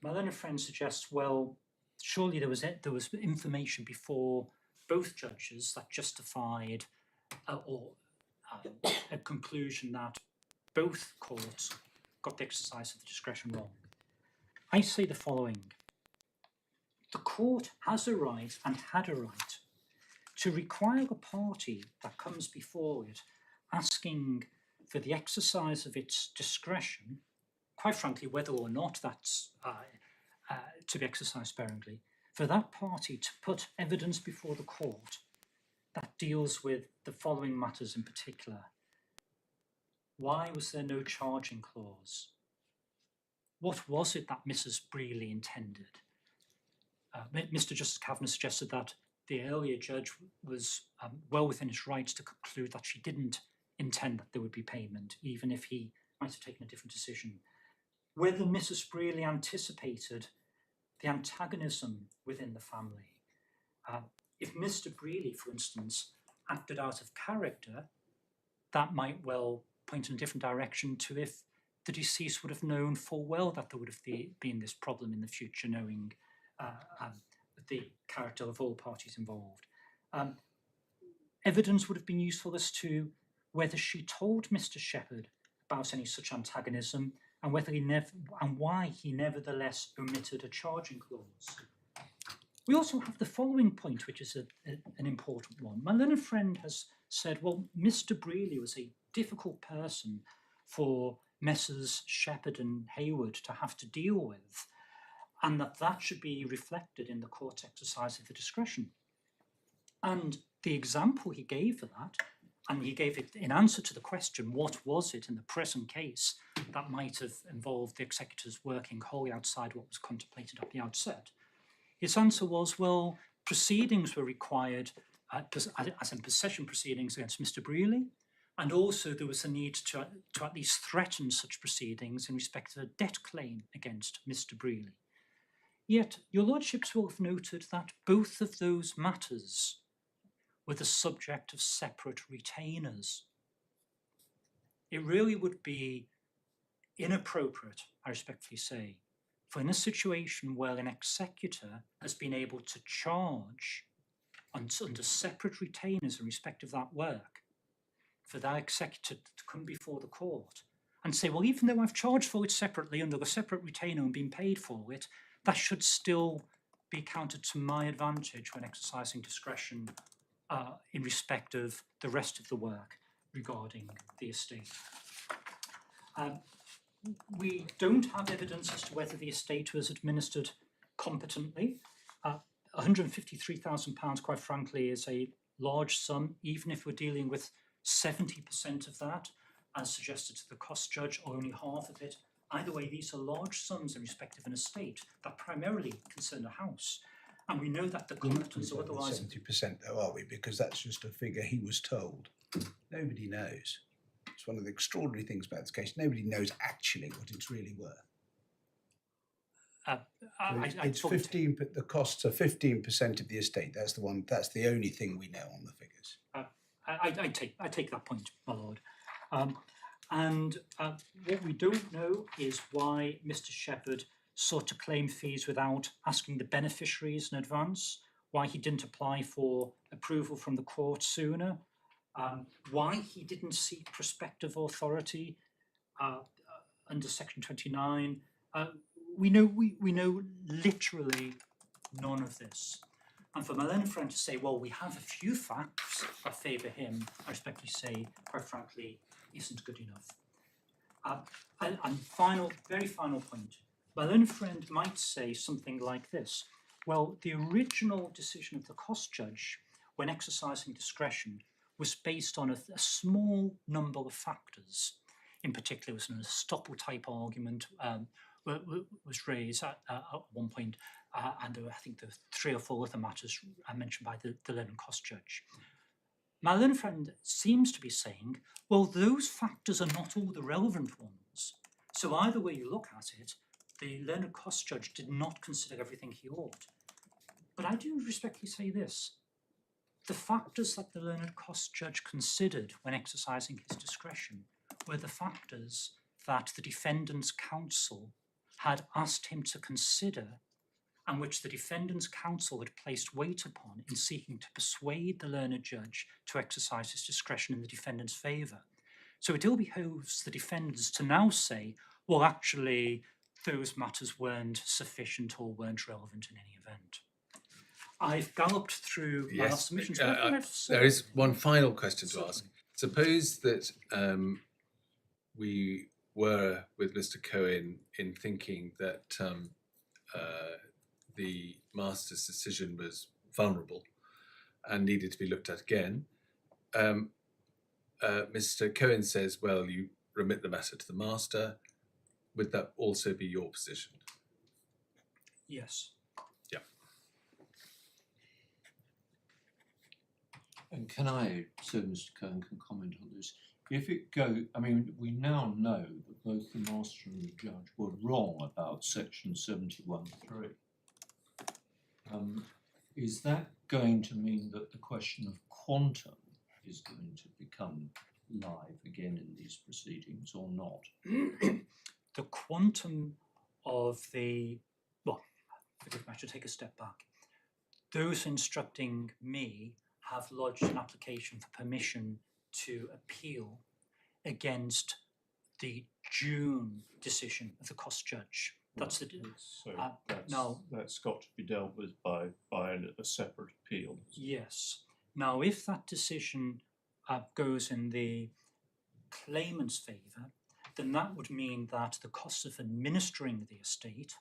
My learned friend suggests, well, surely there was information before both judges that justified a conclusion that both courts got the exercise of the discretion wrong. I say the following. The court has a right and had a right to require a party that comes before it asking for the exercise of its discretion, quite frankly, whether or not that's to be exercised sparingly, for that party to put evidence before the court that deals with the following matters in particular. Why was there no charging clause? What was it that Mrs. Brealey intended? Mr. Justice Cavanagh suggested that the earlier judge was well within his rights to conclude that she didn't intend that there would be payment, even if he might have taken a different decision. Whether Mrs. Brealey anticipated the antagonism within the family. If Mr. Brealey, for instance, acted out of character, that might well point in a different direction to if the deceased would have known full well that there would have been this problem in the future, knowing the character of all parties involved. Evidence would have been useful as to whether she told Mr. Shepherd about any such antagonism and whether why he nevertheless omitted a charging clause. We also have the following point, which is an important one. My learned friend has said, well, Mr. Brealey was a difficult person for Messrs. Shepherd and Hayward to have to deal with, and that should be reflected in the court's exercise of the discretion. And the example he gave for that, and he gave it in answer to the question, what was it in the present case that might have involved the executors working wholly outside what was contemplated at the outset? His answer was, well, proceedings were required, as in possession proceedings against Mr. Brealey, and also there was a need to at least threaten such proceedings in respect of a debt claim against Mr. Brealey. Yet, your lordships will have noted that both of those matters were the subject of separate retainers. It really would be inappropriate, I respectfully say, for in a situation where an executor has been able to charge under separate retainers in respect of that work, for that executor to come before the court and say, well, even though I've charged for it separately under a separate retainer and been paid for it, that should still be counted to my advantage when exercising discretion in respect of the rest of the work regarding the estate. We don't have evidence as to whether the estate was administered competently. £153,000, quite frankly, is a large sum, even if we're dealing with 70% of that, as suggested to the cost judge, or only half of it. Either way, these are large sums in respect of an estate that primarily concern a house. And we know that the competence or otherwise... 70% though, are we? Because that's just a figure he was told. Nobody knows. It's one of the extraordinary things about this case. Nobody knows actually what it's really worth. It's 15. The costs are 15% of the estate. That's the one. That's the only thing we know on the figures. I take that point, my lord. And what we don't know is why Mr. Shepherd sought to claim fees without asking the beneficiaries in advance. Why he didn't apply for approval from the court sooner. Why he didn't seek prospective authority under Section 29. We know literally none of this. And for my learned friend to say, well, we have a few facts that favour him, I respectfully say, quite frankly, isn't good enough. And very final point. My learned friend might say something like this. Well, the original decision of the cost judge, when exercising discretion, was based on a small number of factors. In particular, it was an estoppel type argument was raised at one point, and there were, I think, the 3 or 4 other matters mentioned by the learned cost judge. My learned friend seems to be saying, well, those factors are not all the relevant ones. So either way you look at it, the learned cost judge did not consider everything he ought. But I do respectfully say this. The factors that the learned cost judge considered when exercising his discretion were the factors that the defendant's counsel had asked him to consider, and which the defendant's counsel had placed weight upon in seeking to persuade the learned judge to exercise his discretion in the defendant's favour. So it ill behoves the defendants to now say, well, actually, those matters weren't sufficient or weren't relevant in any event. I've galloped through my last submissions. There is one final question to ask. Suppose that we were with Mr. Cohen in thinking that the master's decision was vulnerable and needed to be looked at again. Mr. Cohen says, well, you remit the matter to the master. Would that also be your position? Yes. Yeah. And can I, so Mr. Cohen can comment on this, if it I mean, we now know that both the master and the judge were wrong about section 71.3. Is that going to mean that the question of quantum is going to become live again in these proceedings or not? The quantum of well, forgive me, I should take a step back. Those instructing me have lodged an application for permission to appeal against the June decision of the cost judge. That's the that's got to be dealt with by a separate appeal. Yes. Now, if that decision goes in the claimant's favour, then that would mean that the cost of administering the estate,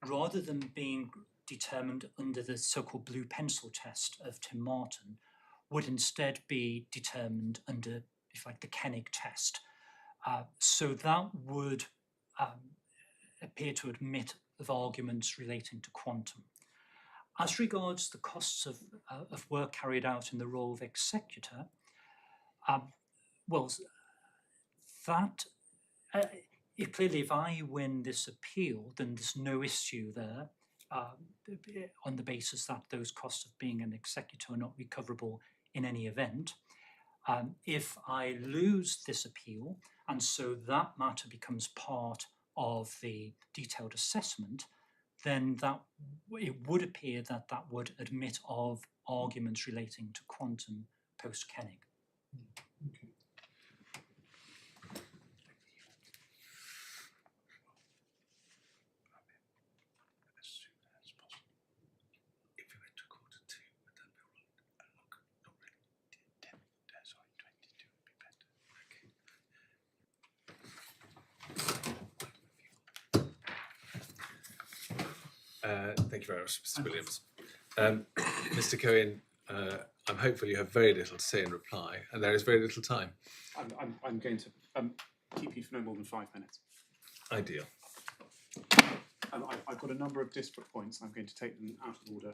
rather than being determined under the so-called blue pencil test of Tim Martin, would instead be determined under, if like, the Koenig test. So that would appear to admit of arguments relating to quantum. As regards the costs of work carried out in the role of executor, well, that clearly, if I win this appeal, then there's no issue there on the basis that those costs of being an executor are not recoverable in any event. If I lose this appeal, and so that matter becomes part of the detailed assessment, then it would appear that would admit of arguments relating to quantum post-Koenig. Okay. Thank you very much, Mr. Williams. Mr. Cohen, I'm hopeful you have very little to say in reply, and there is very little time. I'm going to keep you for no more than 5 minutes. Ideal. I've got a number of disparate points. I'm going to take them out of order.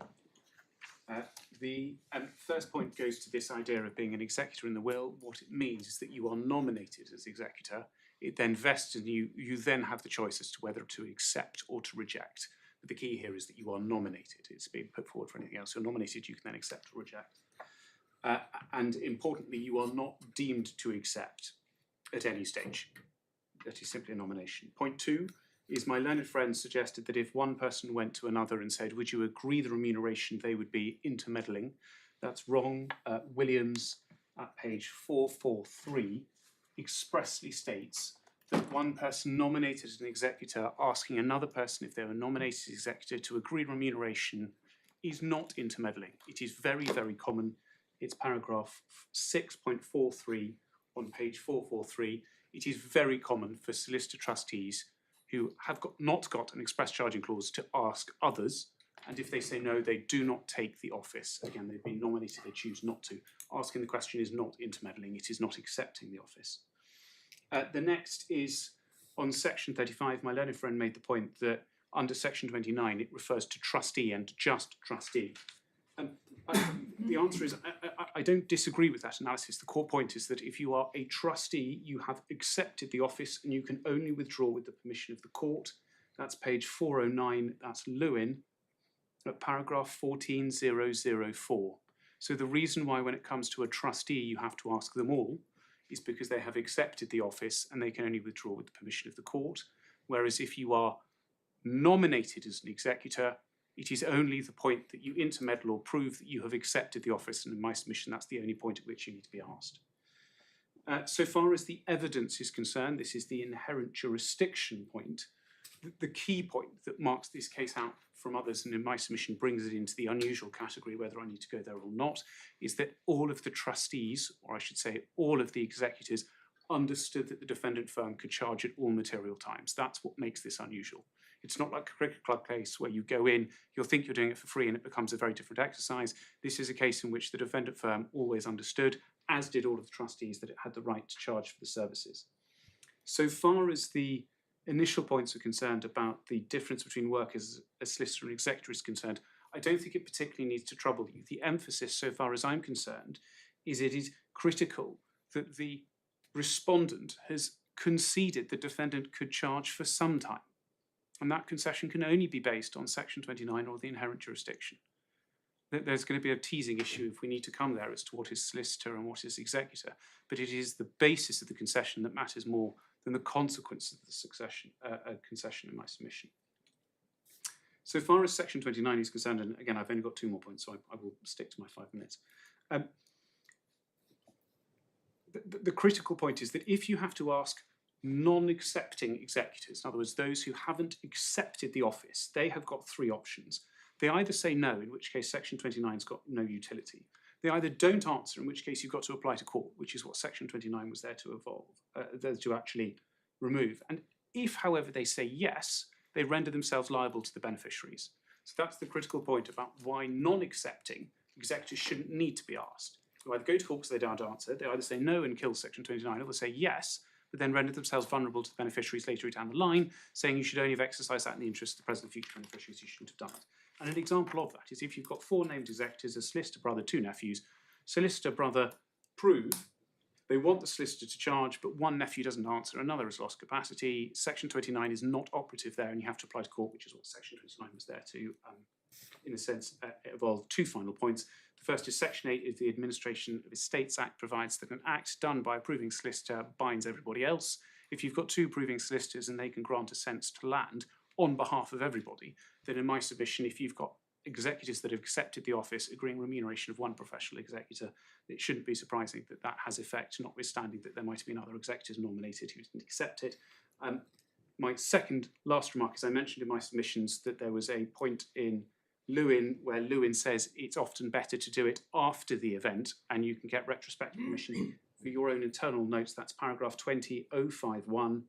The first point goes to this idea of being an executor in the will. What it means is that you are nominated as executor. It then vests in you. You then have the choice as to whether to accept or to reject. But the key here is that you are nominated. It's being put forward for anything else. You're nominated, you can then accept or reject. And importantly, you are not deemed to accept at any stage. That is simply a nomination. Point 2 is my learned friend suggested that if one person went to another and said, would you agree the remuneration, they would be intermeddling. That's wrong. Williams at page 443 expressly states that one person nominated as an executor asking another person if they were nominated as executor to agree remuneration is not intermeddling. It is very, very common. It's paragraph 6.43 on page 443. It is very common for solicitor trustees who have not got an express charging clause to ask others, and if they say no, they do not take the office. Again, they've been nominated, they choose not to. Asking the question is not intermeddling, it is not accepting the office. The next is on section 35. My learned friend made the point that under section 29 it refers to trustee and just trustee. The answer is I don't disagree with that analysis. The core point is that if you are a trustee, you have accepted the office and you can only withdraw with the permission of the court. That's page 409, that's Lewin, at paragraph 14004. So the reason why when it comes to a trustee you have to ask them all is because they have accepted the office and they can only withdraw with the permission of the court. Whereas if you are nominated as an executor, it is only the point that you intermeddle or prove that you have accepted the office, and in my submission that's the only point at which you need to be asked. So far as the evidence is concerned, this is the inherent jurisdiction point. The key point that marks this case out from others, and in my submission brings it into the unusual category, whether I need to go there or not, is that all of the trustees, or I should say all of the executors, understood that the defendant firm could charge at all material times. That's what makes this unusual. It's not like a cricket club case where you go in, you'll think you're doing it for free and it becomes a very different exercise. This is a case in which the defendant firm always understood, as did all of the trustees, that it had the right to charge for the services. So far as the initial points are concerned about the difference between work as a solicitor and executor is concerned, I don't think it particularly needs to trouble you. The emphasis, so far as I'm concerned, is it is critical that the respondent has conceded the defendant could charge for some time. And that concession can only be based on section 29 or the inherent jurisdiction. There's going to be a teasing issue if we need to come there as to what is solicitor and what is executor, but it is the basis of the concession that matters more than the consequence of the concession in my submission. So far as section 29 is concerned, and again, I've only got 2 more points, so I will stick to my 5 minutes. The critical point is that if you have to ask non-accepting executors, in other words, those who haven't accepted the office, they have got 3 options. They either say no, in which case section 29's got no utility. They either don't answer, in which case you've got to apply to court, which is what section 29 was there to to actually remove. And if, however, they say yes, they render themselves liable to the beneficiaries. So that's the critical point about why non-accepting executors shouldn't need to be asked. They either go to court because they don't answer, they either say no and kill section 29, or they say yes, but then render themselves vulnerable to the beneficiaries later down the line, saying you should only have exercised that in the interest of the present and future beneficiaries, you shouldn't have done it. And an example of that is if you've got 4 named executors, a solicitor brother, 2 nephews, solicitor brother prove they want the solicitor to charge, but one nephew doesn't answer, another has lost capacity, section 29 is not operative there and you have to apply to court, which is what section 29 was there to, in a sense, evolve 2 final points. The first is section 8 is the Administration of Estates Act provides that an act done by approving solicitor binds everybody else. If you've got 2 approving solicitors and they can grant assents to land on behalf of everybody, then in my submission, if you've got executors that have accepted the office agreeing remuneration of one professional executor, it shouldn't be surprising that that has effect, notwithstanding that there might have been other executors nominated who didn't accept it. My second last remark is I mentioned in my submissions that there was a point in Lewin where Lewin says it's often better to do it after the event and you can get retrospective permission for your own internal notes. That's paragraph 20051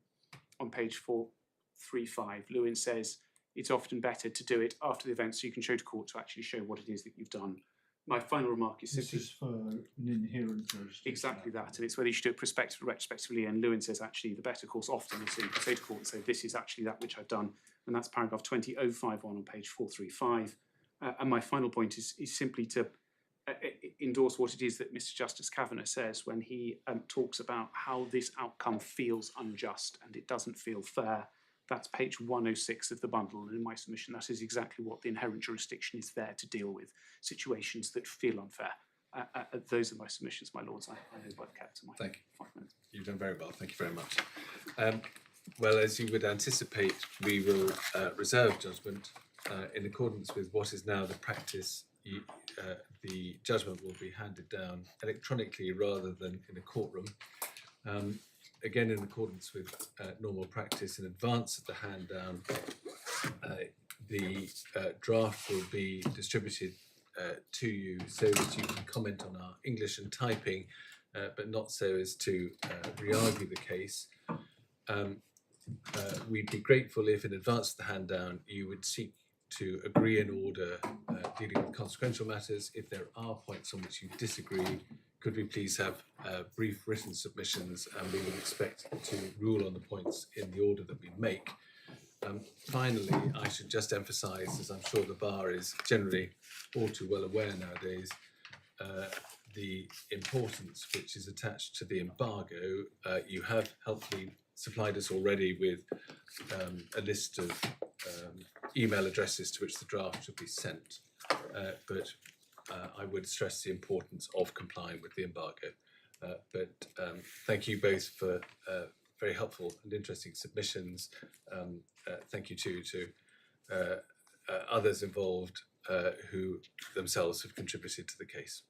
on page 435. Lewin says it's often better to do it after the event so you can show to court to actually show what it is that you've done. My final remark is This simply is for an inherent jurisdiction. exactly that, and it's whether you should do it prospectively or retrospectively. And Lewin says actually the better course often is to say to court and say this is actually that which I've done, and that's paragraph 20051 on page 435. And my final point is simply to endorse what it is that Mr. Justice Cavanagh says when he talks about how this outcome feels unjust and it doesn't feel fair. That's page 106 of the bundle, and in my submission that is exactly what the inherent jurisdiction is there to deal with, situations that feel unfair. Those are my submissions, my lords. I hope I've kept to my Thank you. 5 minutes. You've done very well. Thank you very much. Well, as you would anticipate, we will reserve judgment in accordance with what is now the practice. The judgment will be handed down electronically rather than in a courtroom. Again, in accordance with normal practice, in advance of the hand down, the draft will be distributed to you so that you can comment on our English and typing, but not so as to re-argue the case. We'd be grateful if in advance of the hand down you would seek to agree an order dealing with consequential matters. If there are points on which you disagree, could we please have brief written submissions, and we would expect to rule on the points in the order that we make. Finally, I should just emphasise, as I'm sure the bar is generally all too well aware nowadays, the importance which is attached to the embargo. You have helpfully supplied us already with a list of email addresses to which the draft should be sent, but I would stress the importance of complying with the embargo. Thank you both for very helpful and interesting submissions. Thank you too to others involved who themselves have contributed to the case.